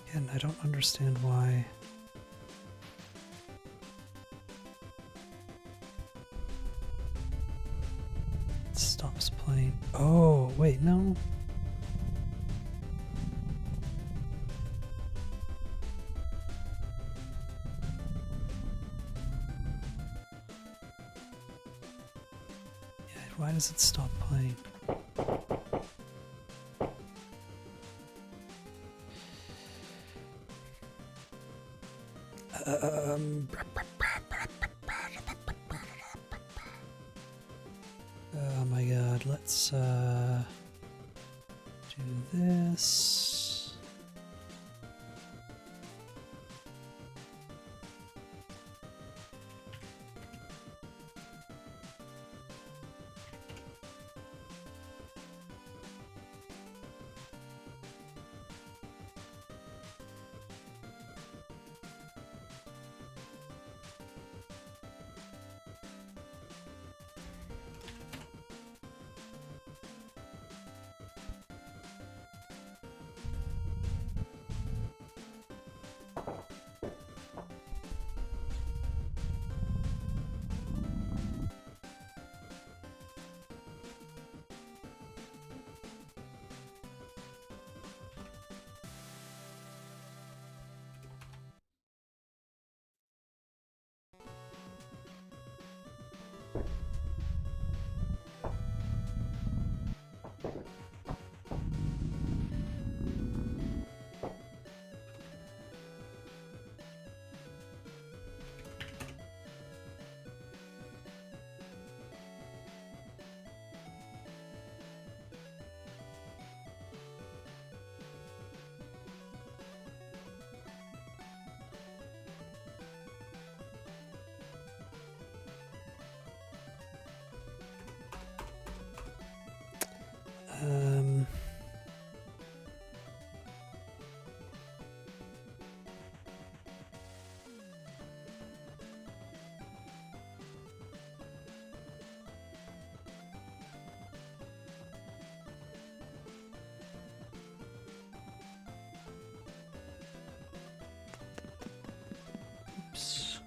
Again, I don't understand why. It stops playing. Oh, wait, no. Why does it stop playing? Oh my god, let's do this. Oops.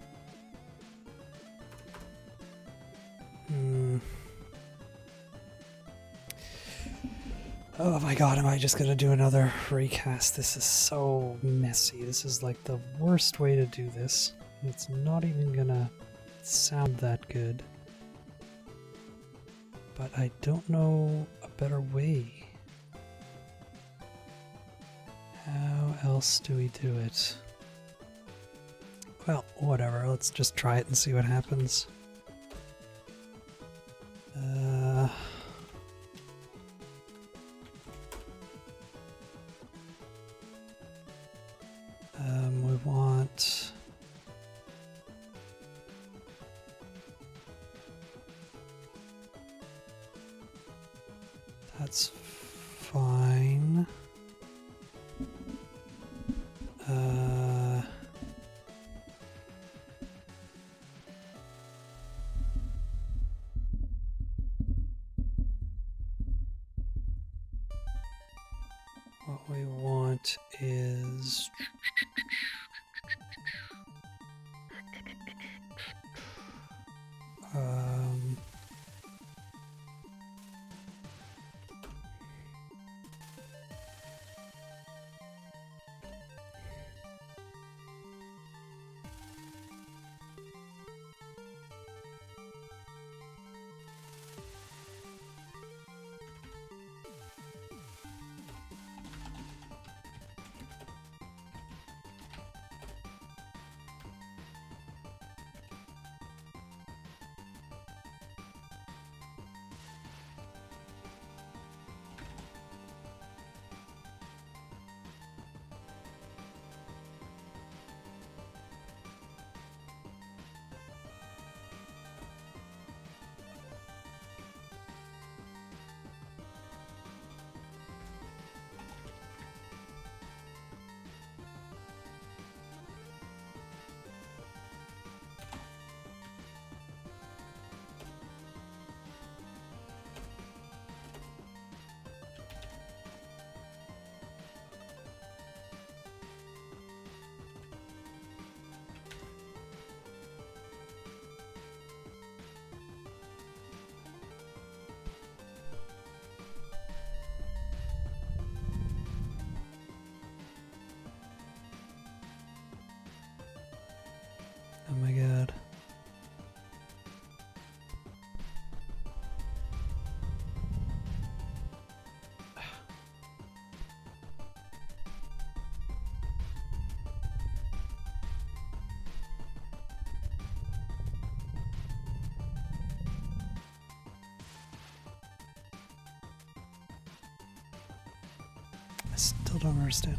Oh my god, am I just gonna do another recast? This is so messy. This is like the worst way to do this. It's not even gonna sound that good. But I don't know a better way. How else do we do it? Well, whatever. Let's just try it and see what happens. We want... That's fine. What we want is... Still don't understand.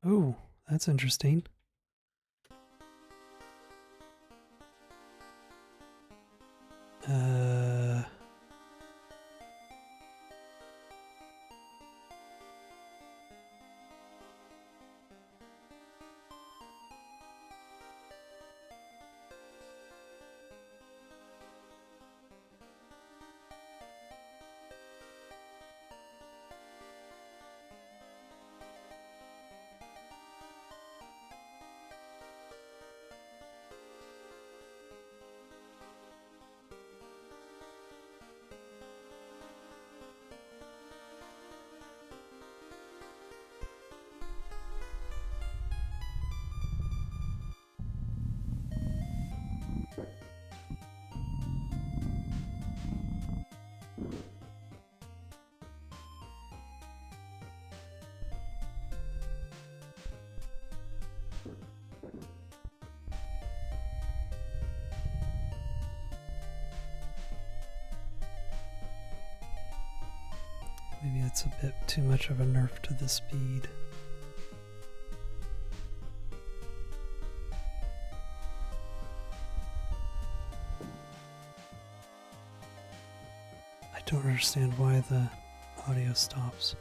Oh, that's interesting. Maybe it's a bit too much of a nerf to the speed. I don't understand why the audio stops.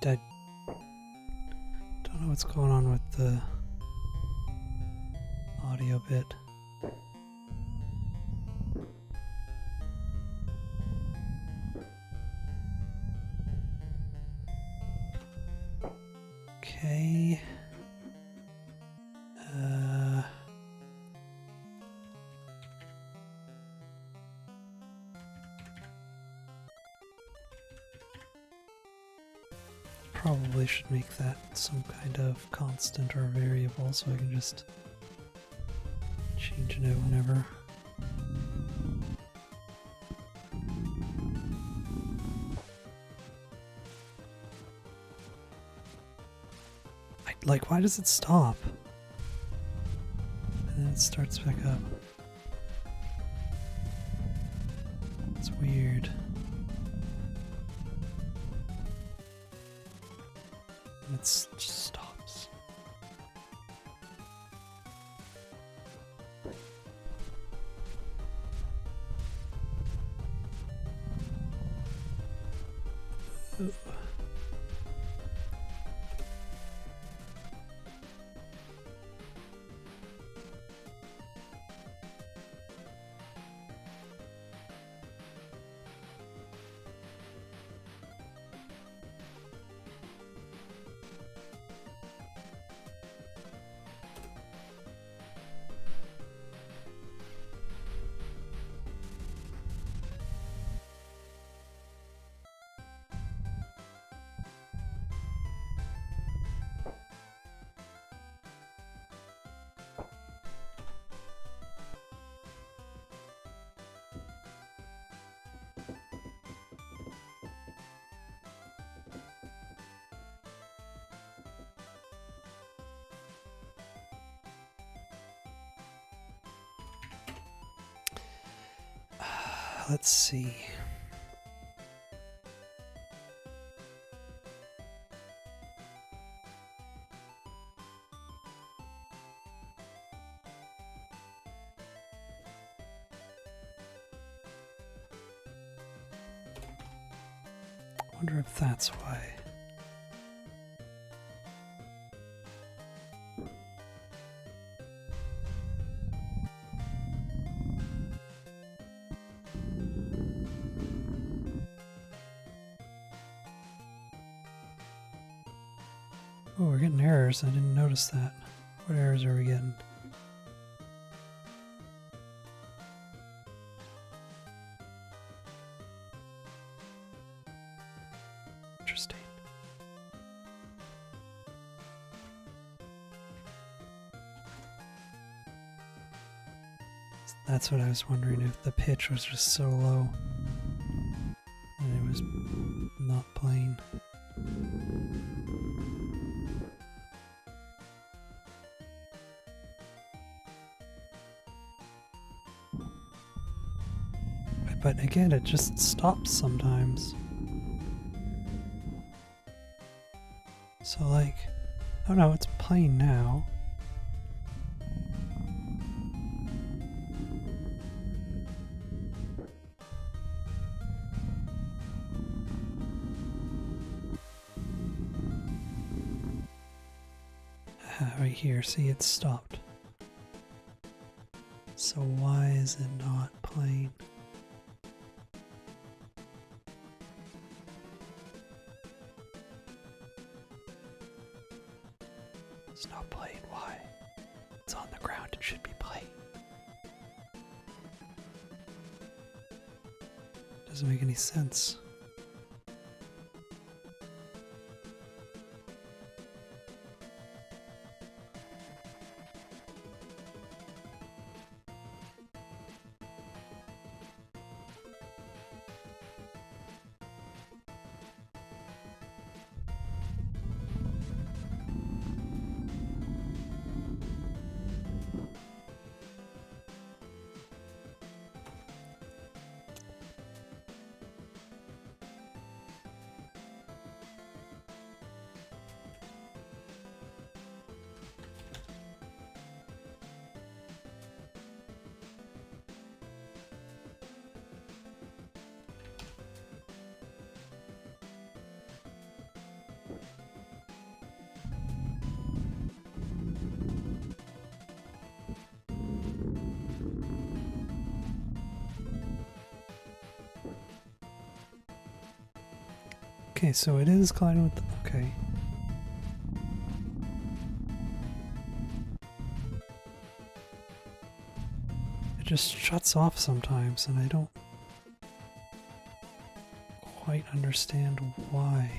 I don't know what's going on with the audio bit. Okay. Probably should make that some kind of constant or variable so I can just change it out whenever. Like, why does it stop? And then it starts back up. It's weird. And it just stops. Let's see. I wonder if that's why. Oh, we're getting errors. I didn't notice that. What errors are we getting? Interesting. That's what I was wondering, if the pitch was just so low and it was not playing. But again, it just stops sometimes. So like, oh no, it's playing now. Right here, see, it stopped. So why is it not playing? It's not playing. Why? It's on the ground. It should be playing. Doesn't make any sense. Okay, so it is colliding with the, okay. It just shuts off sometimes, and I don't quite understand why.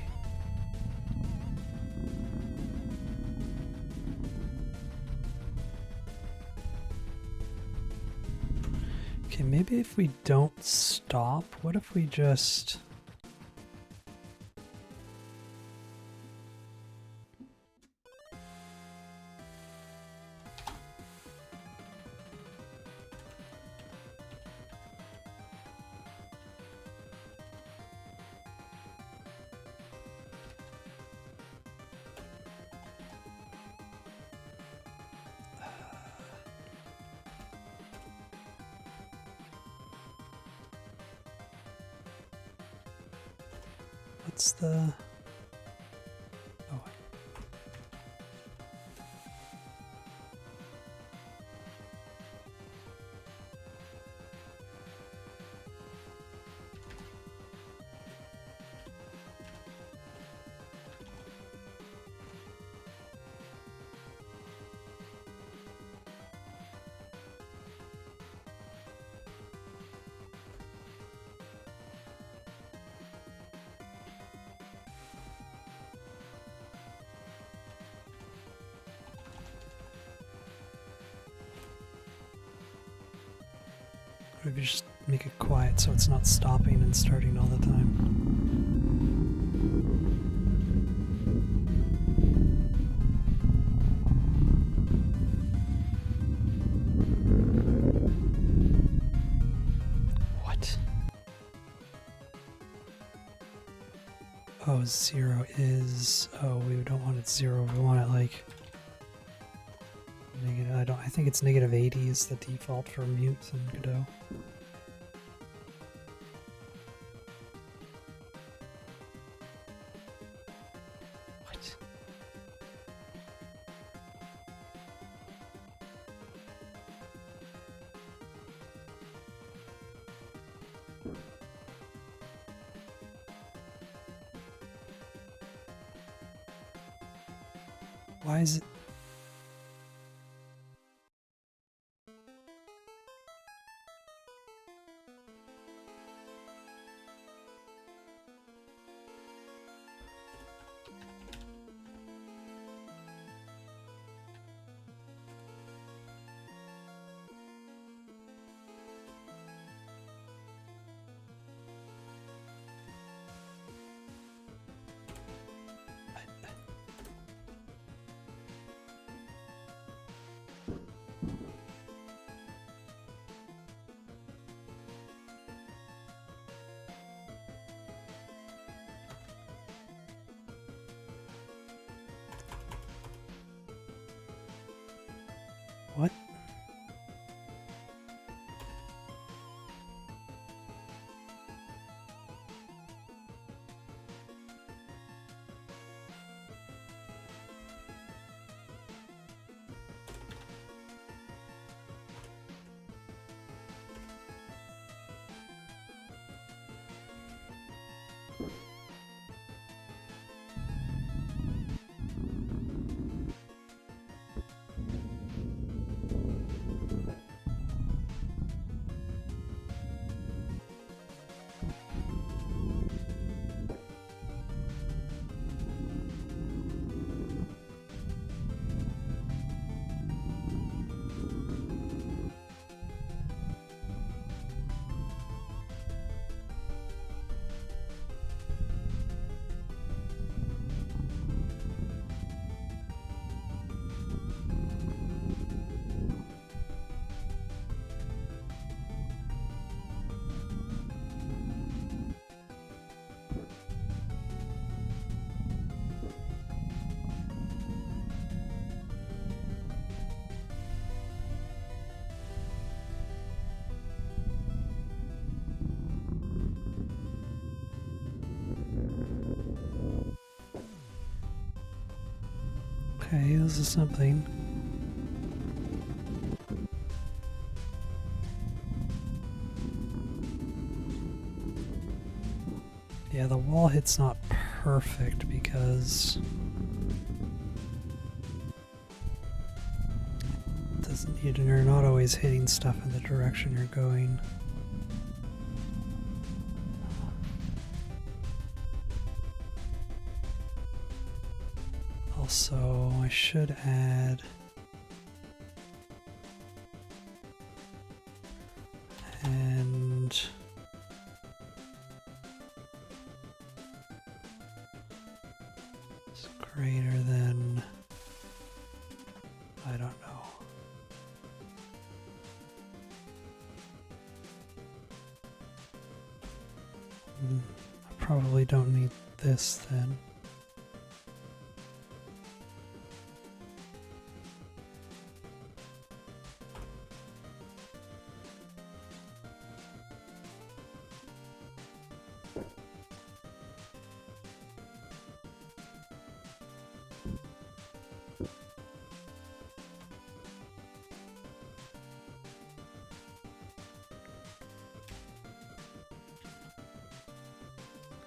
Okay, maybe if we don't stop, what if we just... What's the... Oh. What if you just make it quiet so it's not stopping and starting all the time? What? Oh, 0 is... Oh, we don't want it 0. We want it like... Negative, I think it's negative 80 is the default for mutes in Godot. What? Why is it... What? Okay, this is something. Yeah, the wall hit's not perfect because it doesn't, you're not always hitting stuff in the direction you're going. Also, I should add and it's greater than, I don't know. I probably don't need this then.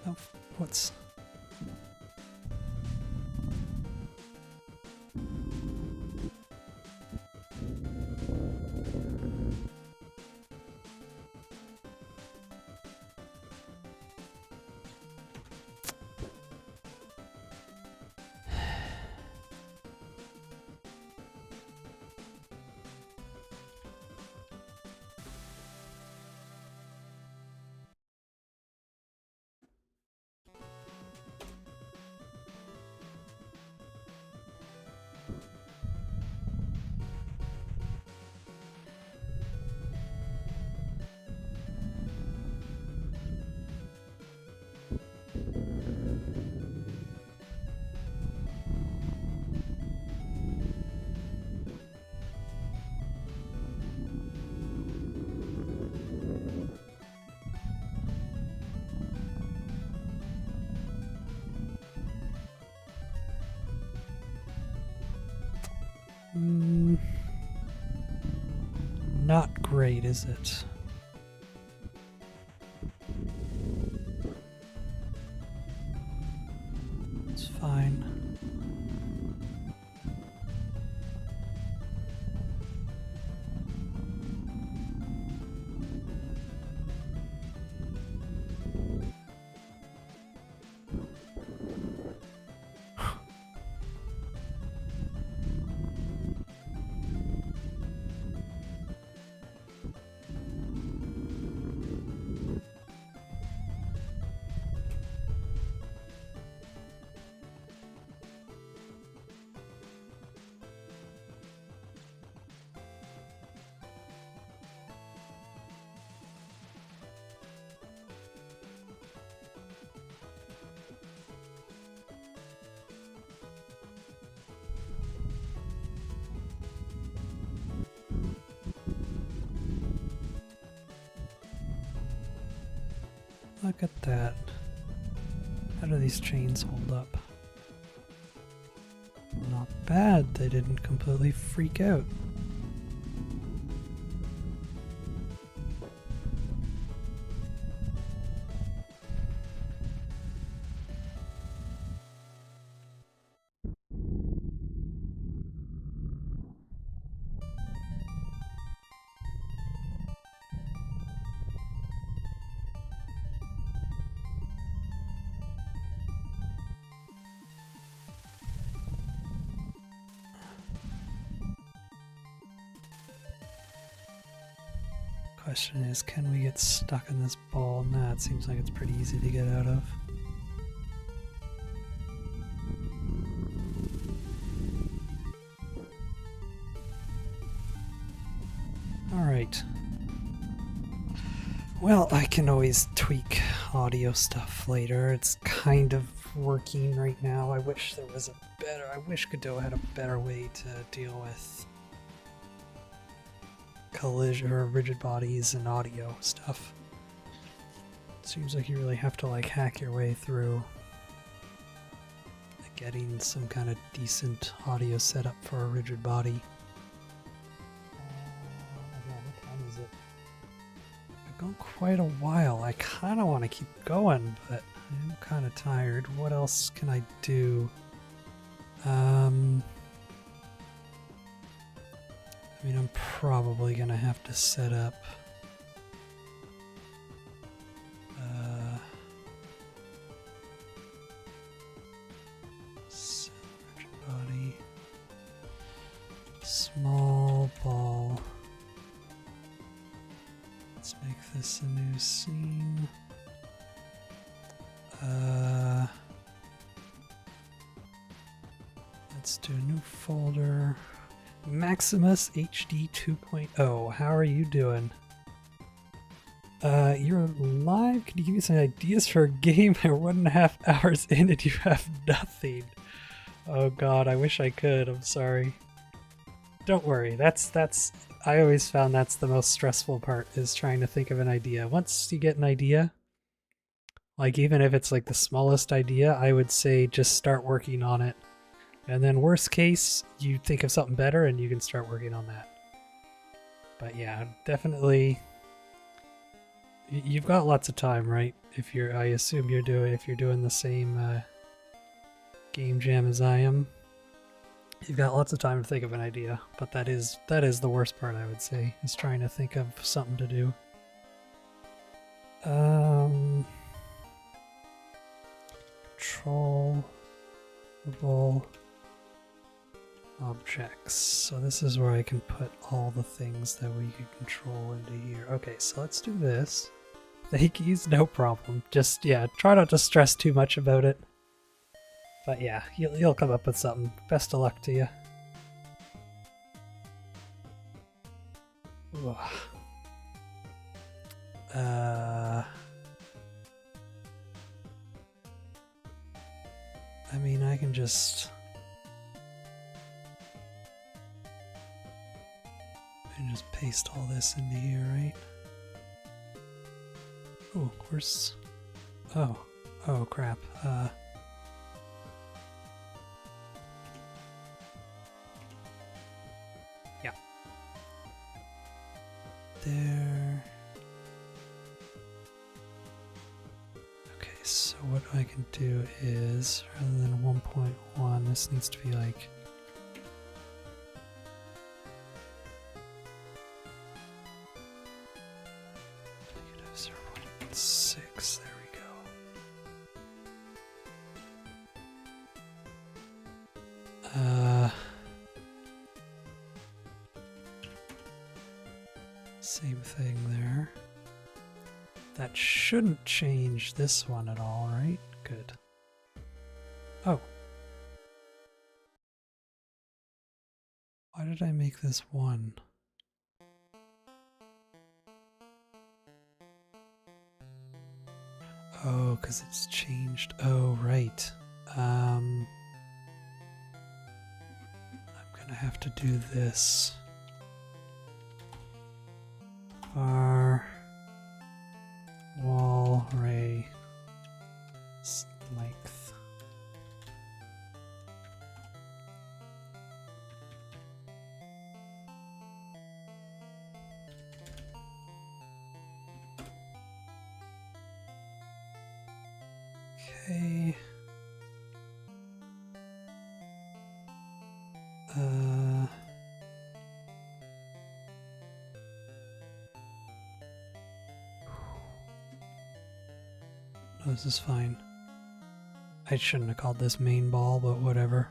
Oh, what's... not great, is it? It's fine. Look at that. How do these chains hold up? Not bad, they didn't completely freak out. Question is, can we get stuck in this ball? Nah, it seems like it's pretty easy to get out of. Alright. Well, I can always tweak audio stuff later. It's kind of working right now. I wish there was a better... I wish Godot had a better way to deal with collision or rigid bodies and audio stuff. Seems like you really have to like hack your way through getting some kind of decent audio setup for a rigid body. What time is it? I've gone quite a while. I kind of want to keep going, but I'm kind of tired. What else can I do? I mean, I'm probably gonna have to set up body, small ball. Let's make this a new scene. Let's do a new folder. Maximus HD 2.0. How are you doing? You're live? Can you give me some ideas for a game? We're 1.5 hours in and you have nothing. Oh god, I wish I could. I'm sorry. Don't worry. That's I always found that's the most stressful part, is trying to think of an idea. Once you get an idea, like even if it's like the smallest idea, I would say just start working on it. And then worst case, you think of something better and you can start working on that. But yeah, definitely you've got lots of time, right? If you're, I assume you're doing the same game jam as I am. You've got lots of time to think of an idea, but that is the worst part, I would say, is trying to think of something to do. Controllable objects. So this is where I can put all the things that we can control into here. Okay, so let's do this. The hickeys, no problem. Just, yeah, try not to stress too much about it. But yeah, you'll come up with something. Best of luck to you. Ugh. I mean, I can just... paste all this into here, right? Oh, where's... Oh crap. Yeah. there. Okay, so what I can do is, rather than 1.1, this needs to be like -0.6. There we go. Same thing there. That shouldn't change this one at all, right? Good. Oh. Why did I make this 1? Oh, because it's changed. Oh, right. I'm gonna have to do this. Var wall array length. Okay. Oh, this is fine. I shouldn't have called this main ball, but whatever.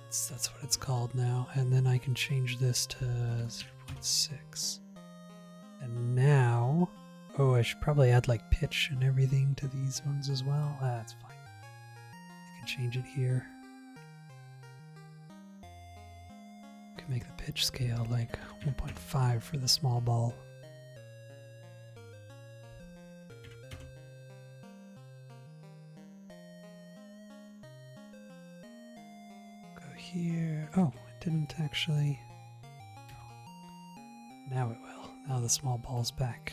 That's what it's called now. And then I can change this to 0.6. And now, oh, I should probably add like pitch and everything to these ones as well. Ah, that's fine. I can change it here. I can make the pitch scale like 1.5 for the small ball. Here. Oh, it didn't actually. Now it will. Now the small ball's back.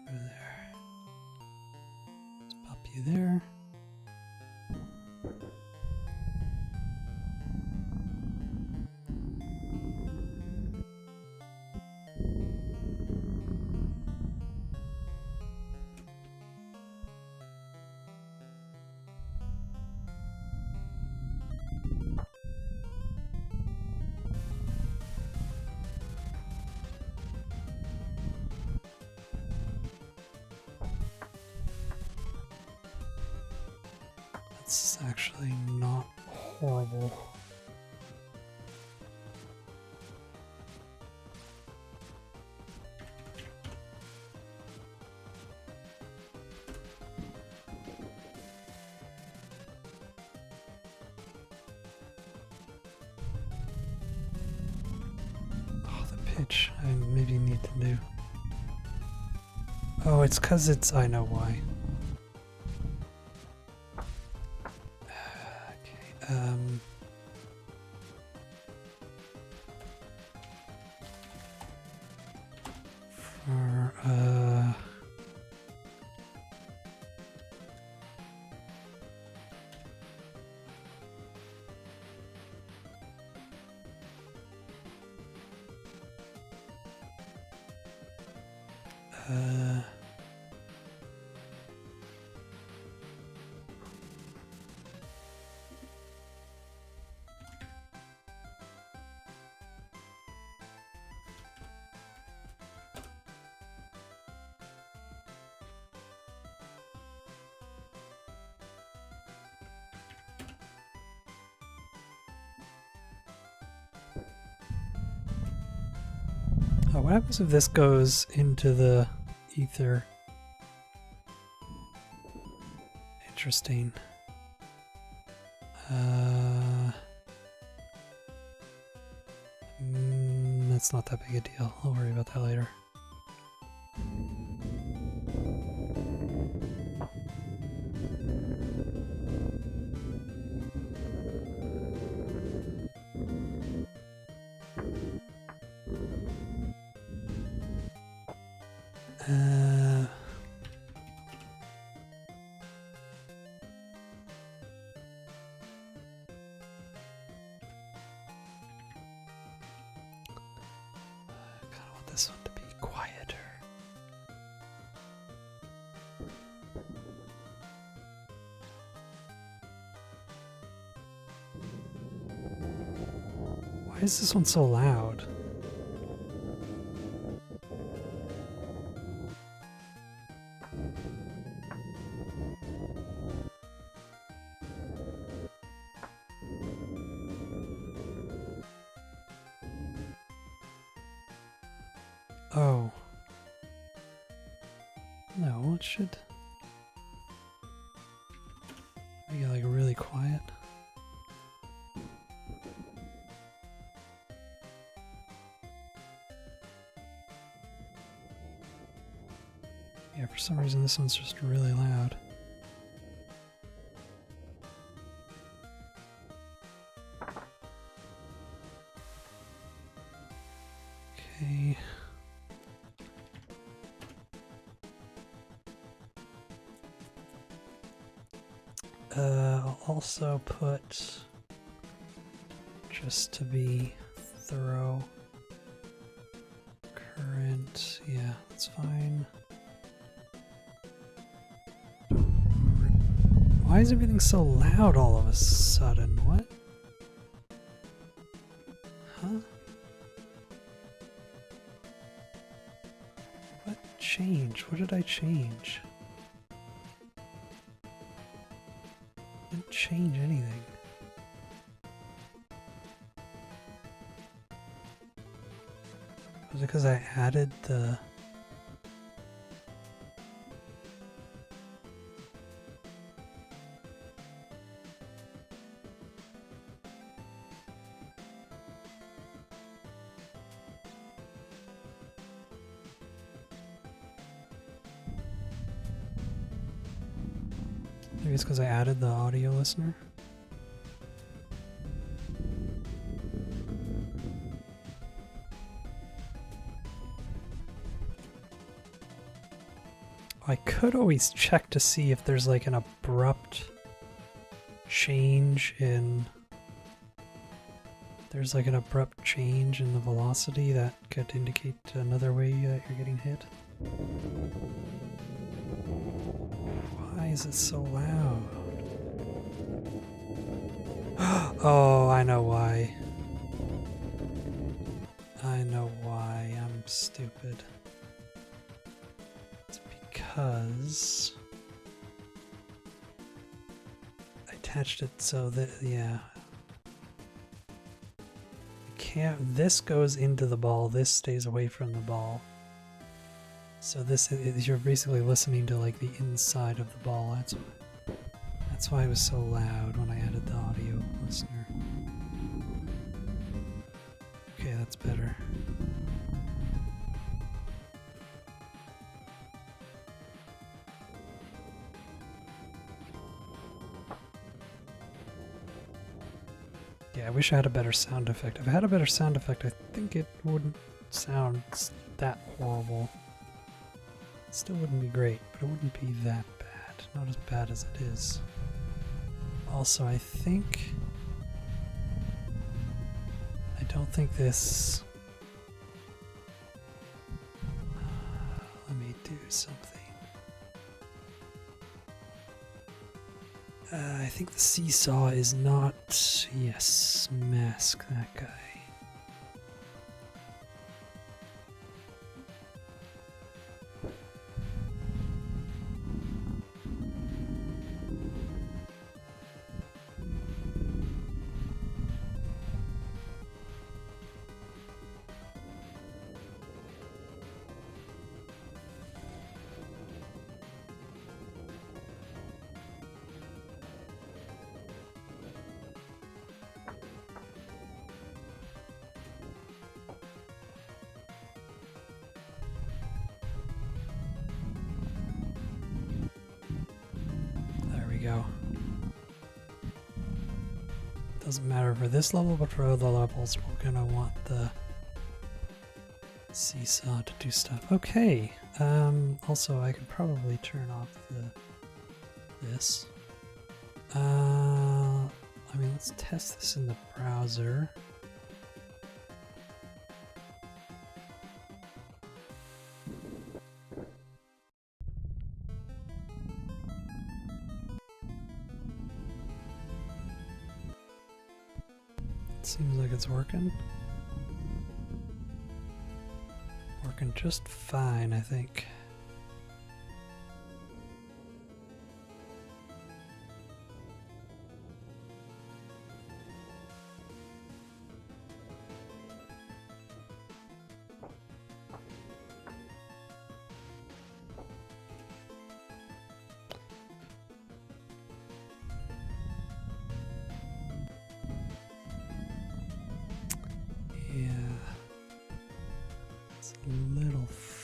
Over there. Let's pop you there. It's actually not horrible. Oh, the pitch I maybe need to do. Oh, it's 'cause it's, I know why. Oh, what happens if this goes into the ether? Interesting. That's not that big a deal. I'll worry about that later. Why is this one so loud? Oh. No, it should be like really quiet. Yeah, for some reason this one's just really loud. Okay. I'll also put, just to be thorough, current, yeah, that's fine. Why is everything so loud all of a sudden? What? Huh? What changed? What did I change? Didn't change anything. Was it because I added the... Maybe it's because I added the audio listener. I could always check to see if there's like an abrupt change in... There's like an abrupt change in the velocity that could indicate another way that you're getting hit. Why is it so loud? Oh, I know why. I know why. I'm stupid. It's because I attached it so that, yeah. This goes into the ball, this stays away from the ball. So this is, you're basically listening to like the inside of the ball. That's why it was so loud when I added the audio listener. Okay, that's better. Yeah, I wish I had a better sound effect. If I had a better sound effect, I think it wouldn't sound that horrible. It still wouldn't be great, but it wouldn't be that bad. Not as bad as it is. Also, I don't think this... let me do something. I think the seesaw is not... Yes, mask that guy. Go. Doesn't matter for this level, but for other levels, we're gonna want the seesaw to do stuff. Okay. Also, I could probably turn off this. I mean, let's test this in the browser. seems like it's working. Working just fine, I think.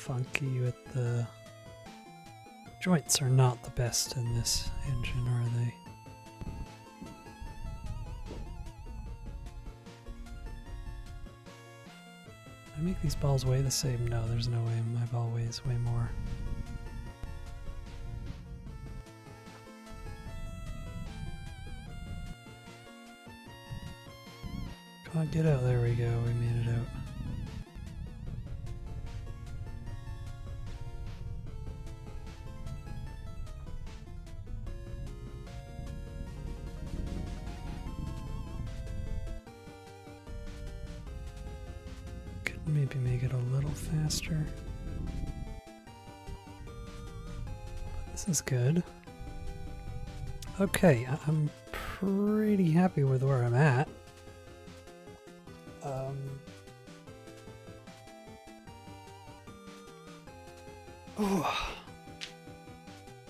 Funky with the joints are not the best in this engine, are they? I make these balls weigh the same? No, there's no way my ball weighs way more. Come on, get out. There we go. We made it out. Maybe make it a little faster. But this is good. Okay, I'm pretty happy with where I'm at.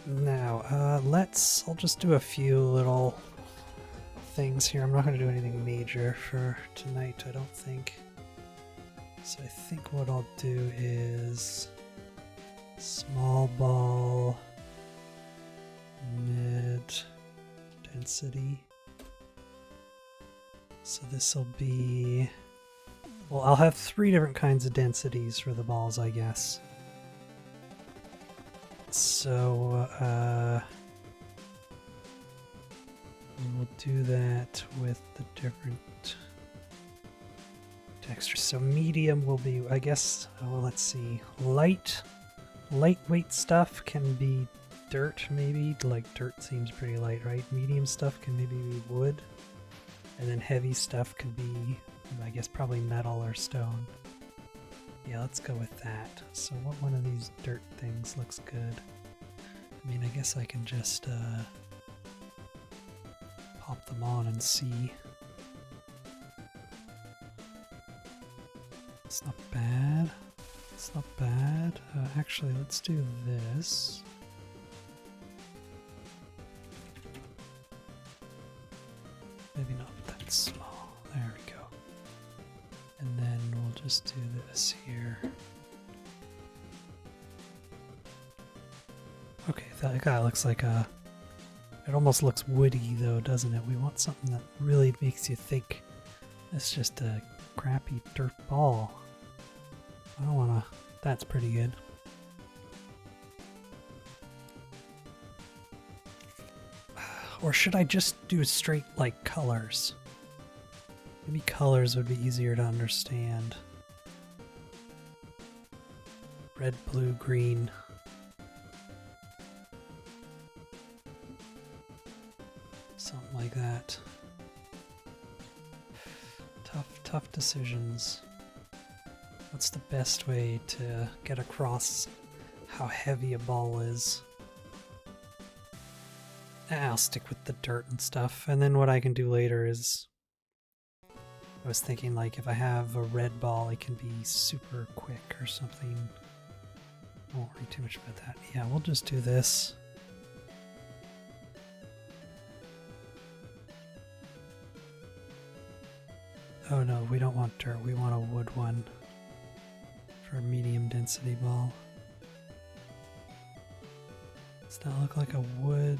Now, I'll just do a few little things here. I'm not going to do anything major for tonight, I don't think. So I think what I'll do is small ball, mid density. So this will be, well, I'll have 3 different kinds of densities for the balls, I guess. So we'll do that with the different texture. So medium will be, I guess, well, let's see, lightweight stuff can be dirt, maybe. Like dirt seems pretty light, right? Medium stuff can maybe be wood, and then heavy stuff could be, I guess, probably metal or stone. Yeah, let's go with that. So what one of these dirt things looks good? I mean, I guess I can just pop them on and see. It's not bad. It's not bad. Actually, let's do this. Maybe not that small. There we go. And then we'll just do this here. Okay, that guy looks like a... It almost looks woody though, doesn't it? We want something that really makes you think it's just a crappy dirt ball. I don't wanna... That's pretty good. Or should I just do straight, like, colors? Maybe colors would be easier to understand. Red, blue, green. Something like that. Tough decisions. What's the best way to get across how heavy a ball is? I'll stick with the dirt and stuff, and then what I can do later is... I was thinking, like, if I have a red ball, it can be super quick or something. I won't worry too much about that. Yeah, we'll just do this. Oh no, we don't want dirt, we want a wood one for a medium density ball. Does that look like a wood?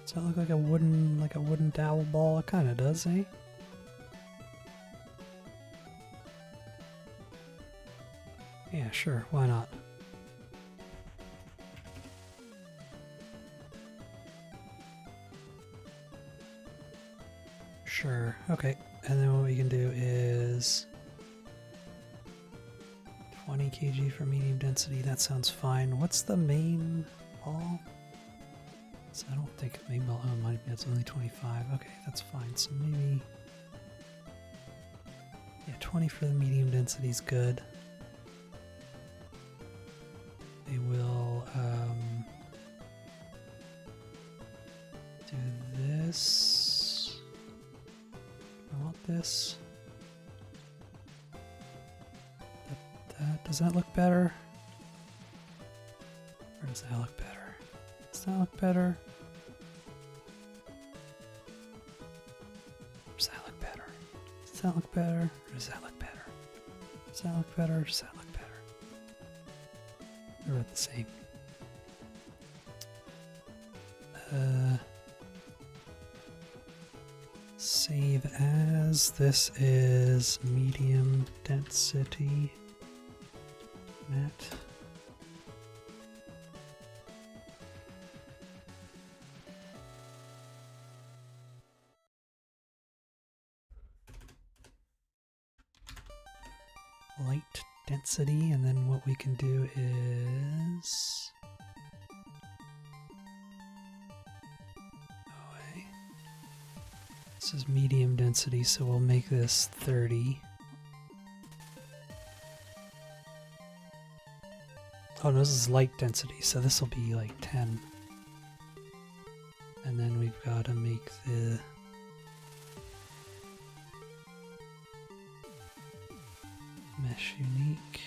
Does that look like a wooden dowel ball? It kinda does, eh? Yeah, sure, why not? Sure, okay. And then what we can do is 20 kg for medium density, that sounds fine. What's the main ball? So I don't think maybe it's only 25. Okay, that's fine. So maybe 20 for the medium density is good. They will do this. I want this. Does that look better? Or does that look better? Does that look better? Does that look better? Does that look better? Or does that look better? Does that look better? Or does that look better? They're about the same. Save as. This is medium density net. Light density, and then what we can do is this is medium density, so we'll make this 30. Oh no, this is light density, so this will be like 10. And then we've got to make the mesh unique.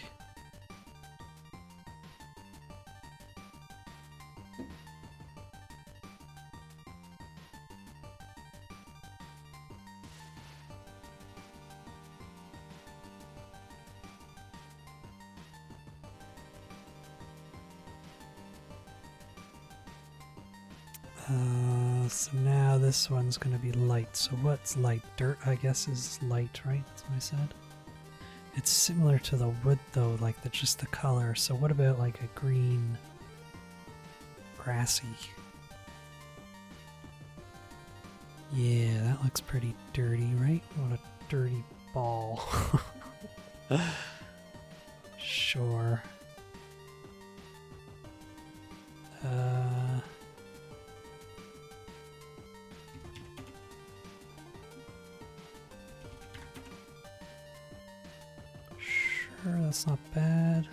So now this one's going to be light. So what's light? Dirt, I guess, is light, right? That's what I said. It's similar to the wood, though, like just the color. So what about like a green, grassy? Yeah, that looks pretty dirty, right? What a dirty ball. Sure. Sure, that's not bad.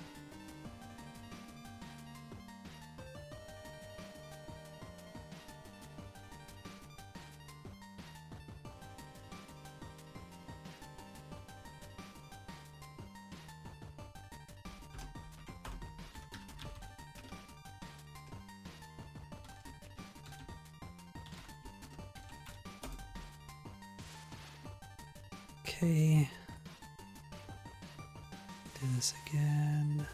Okay. Do this again.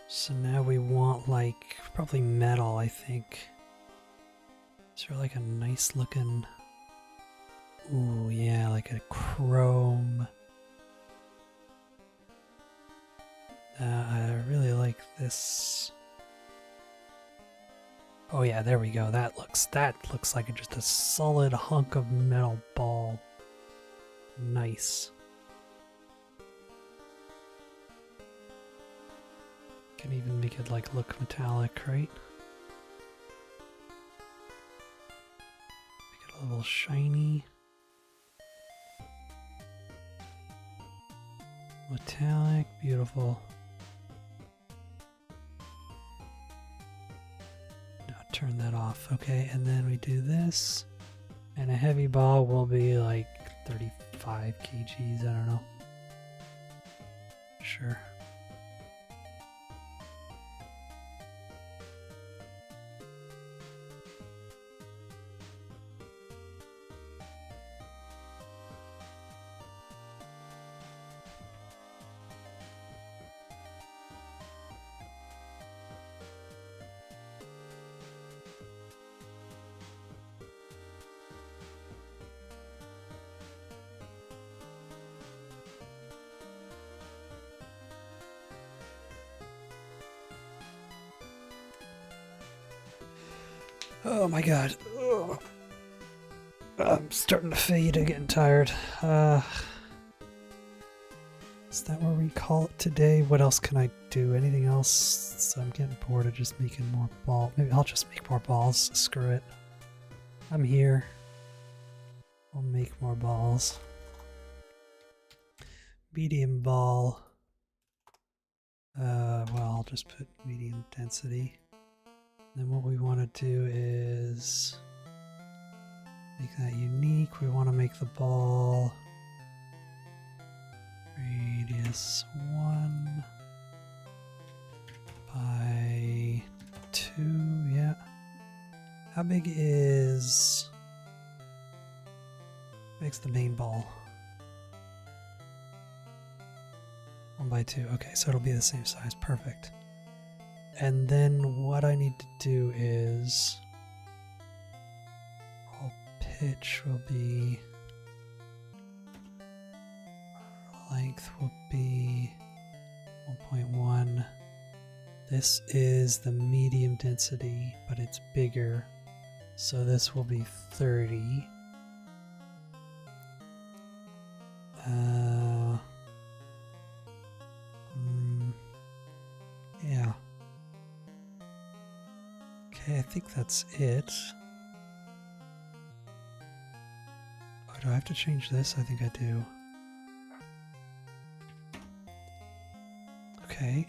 So now we want like probably metal, I think. Is there like a nice looking, ooh yeah, like a chrome. I really like this. Oh yeah, there we go. That looks like just a solid hunk of metal ball. Nice. Can even make it like look metallic, right? Make it a little shiny. Metallic, beautiful. Now turn that off, okay, and then we do this. And a heavy ball will be like 35 kgs, I don't know. Sure. Oh my god. Ugh. I'm starting to fade. I'm getting tired. Is that where we call it today? What else can I do? Anything else? So I'm getting bored of just making more balls. Maybe I'll just make more balls. Screw it. I'm here. I'll make more balls. Medium ball. Well, I'll just put medium density. Then what we want to do is make that unique. We want to make the ball radius 1 by 2, yeah. How big is... makes the main ball? 1 by 2, okay, so it'll be the same size, perfect. And then what I need to do is... all pitch will be... length will be 1.1. This is the medium density, but it's bigger. So this will be 30. Yeah. Okay, I think that's it. Oh, do I have to change this? I think I do. Okay.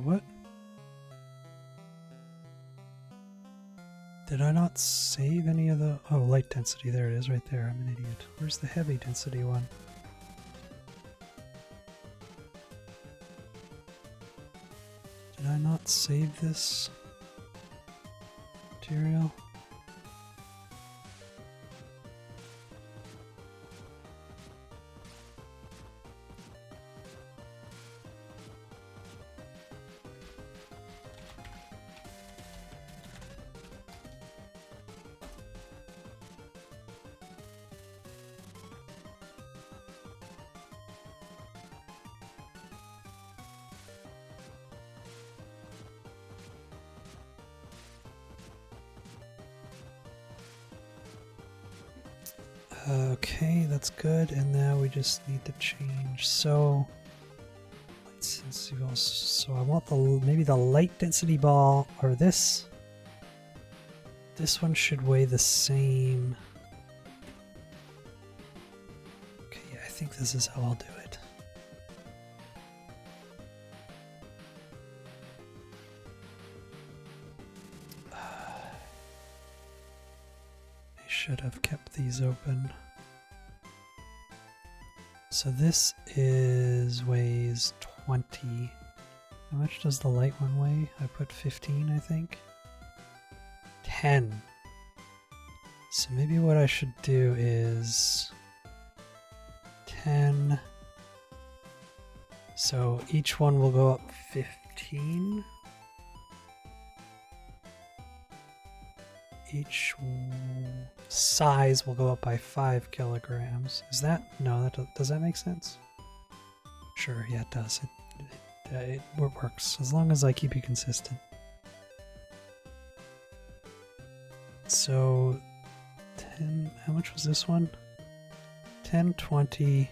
What? Did I not save any of the... oh, light density, there it is right there. I'm an idiot. Where's the heavy density one? Did I not save this material? Okay, that's good, and now we just need to change. So, so I want maybe the light density ball, or this. This one should weigh the same. Okay, yeah, I think this is how I'll do it. Should have kept these open. So this weighs 20. How much does the light one weigh? I put 15, I think. 10. So maybe what I should do is 10. So each one will go up 15. Each size will go up by 5 kilograms. Is that? No, does that make sense? Sure, yeah, it does. It works, as long as I keep you consistent. So, 10, how much was this one? 10, 20,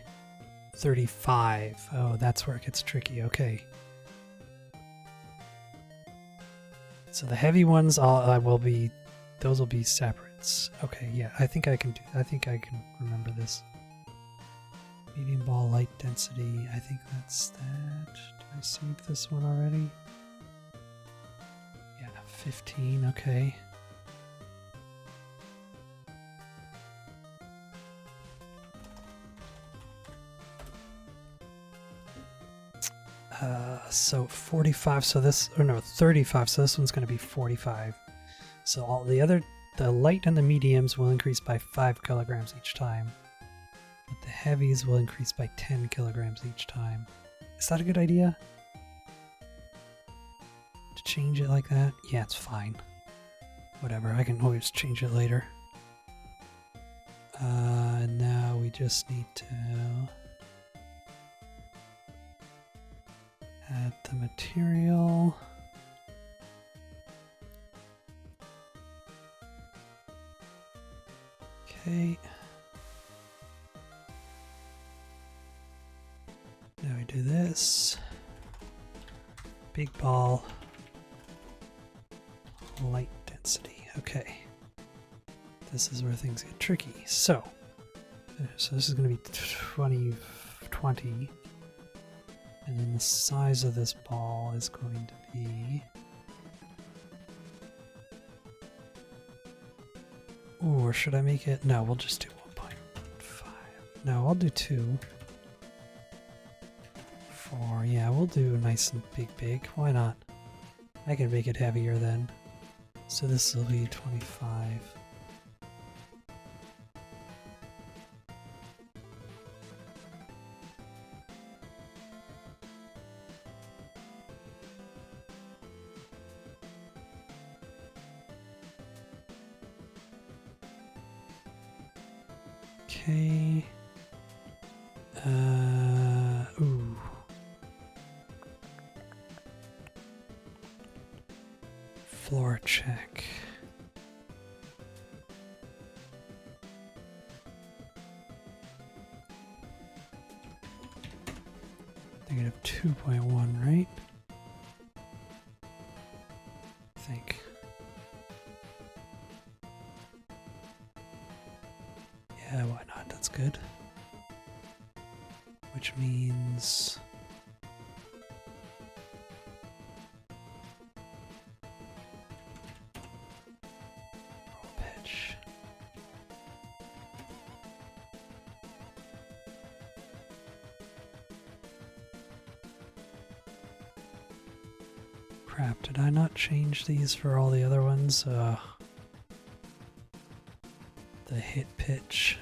35. Oh, that's where it gets tricky, okay. So the heavy ones, those will be separates. Okay, yeah, I think I can remember this. Medium ball, light density, I think that's that. Did I save this one already? Yeah, 15, okay. So 45, so this, or no, 35, so this one's going to be 45. So all the light and the mediums will increase by 5 kilograms each time. But the heavies will increase by 10 kilograms each time. Is that a good idea? To change it like that? Yeah, it's fine. Whatever, I can always change it later. Now we just need to add the material. Okay. Now we do this. Big ball. Light density. Okay. This is where things get tricky. So this is going to be 20. And then the size of this ball is going to be... Ooh, or should I make it... No, we'll just do 1.5. No, I'll do 2. 4. Yeah, we'll do nice and big. Why not? I can make it heavier then. So this will be 25. Okay. Ooh. Floor check. Negative 2.1, right? I think. Yeah, why not? That's good. Which means... roll pitch. Crap, did I not change these for all the other ones? The hit pitch.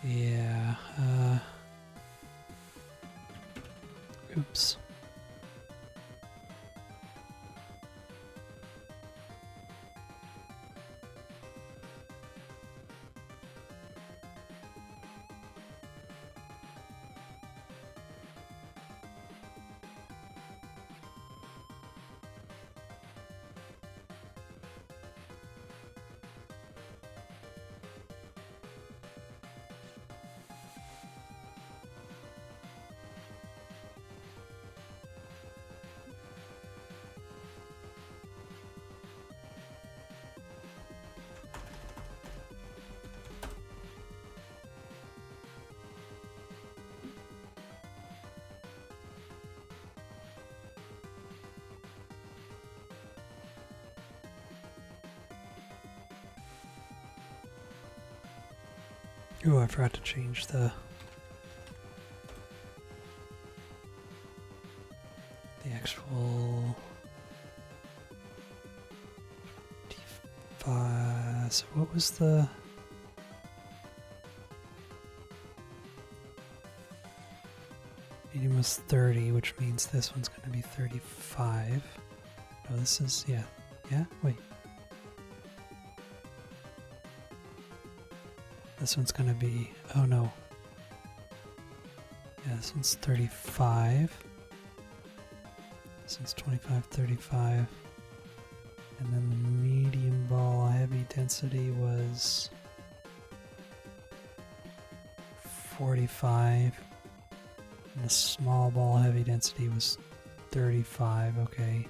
Yeah, oops. Ooh, I forgot to change the actual D5. So what was the medium was 30, which means this one's going to be 35. Oh, this is, yeah, wait. This one's gonna be, oh no. Yeah, this one's 35. This one's 25, 35. And then the medium ball heavy density was 45. And the small ball heavy density was 35, okay.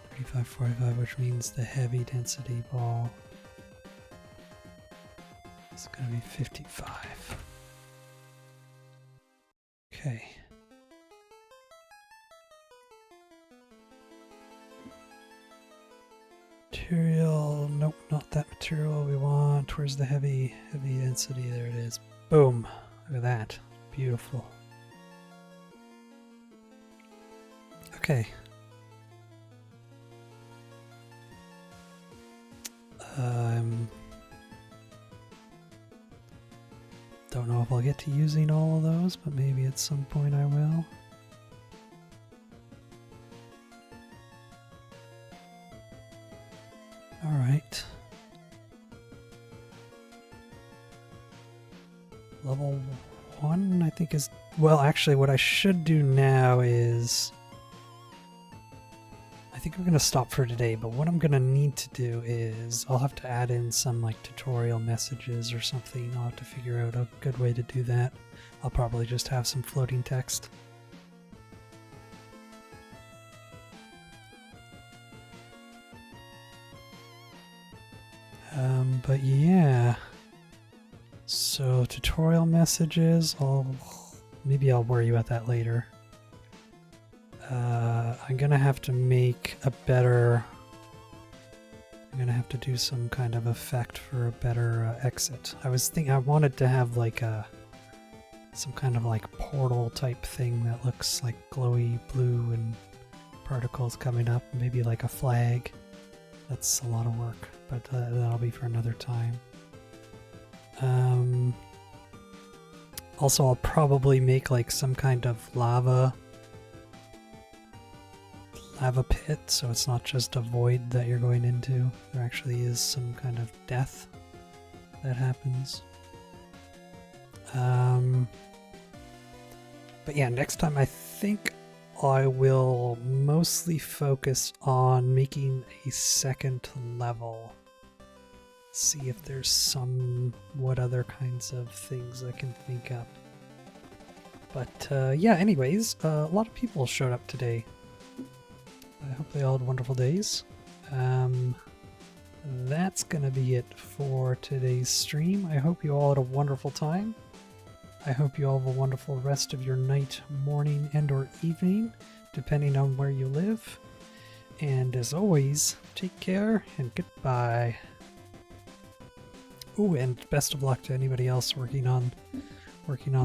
35, 45, which means the heavy density ball it's going to be 55. Okay. Material, nope, not that material we want. Where's the heavy density? There it is. Boom. Look at that. Beautiful. Okay. Don't know if I'll get to using all of those, but maybe at some point I will. All right. Level 1, I think is... Well, actually, what I should do now is... I think I'm going to stop for today, but what I'm going to need to do is... I'll have to add in some, like, tutorial messages or something. I'll have to figure out a good way to do that. I'll probably just have some floating text. But yeah... So, tutorial messages, maybe I'll worry about that later. I'm gonna have to make a better... I'm gonna have to do some kind of effect for a better exit. I wanted to have like some kind of like portal type thing that looks like glowy blue and particles coming up, maybe like a flag. That's a lot of work, but that'll be for another time. Also, I'll probably make like some kind of lava pit, so it's not just a void that you're going into. There actually is some kind of death that happens. But yeah, next time I think I will mostly focus on making a second level. See if there's what other kinds of things I can think up. But yeah, anyways, a lot of people showed up today. I hope they all had wonderful days. That's gonna be it for today's stream. I hope you all had a wonderful time. I hope you all have a wonderful rest of your night, morning, and or evening, depending on where you live. And as always, take care and goodbye. Ooh, and best of luck to anybody else working on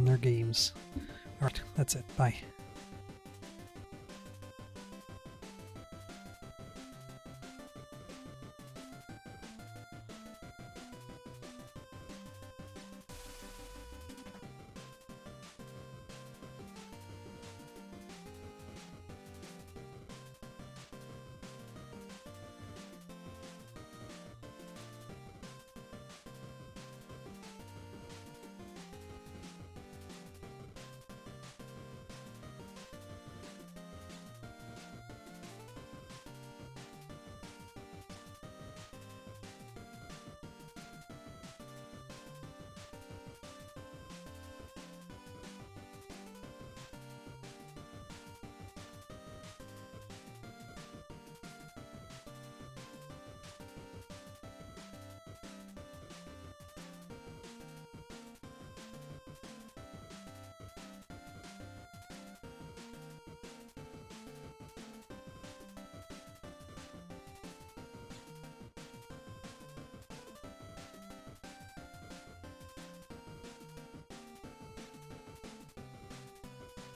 their games. Alright, that's it. Bye.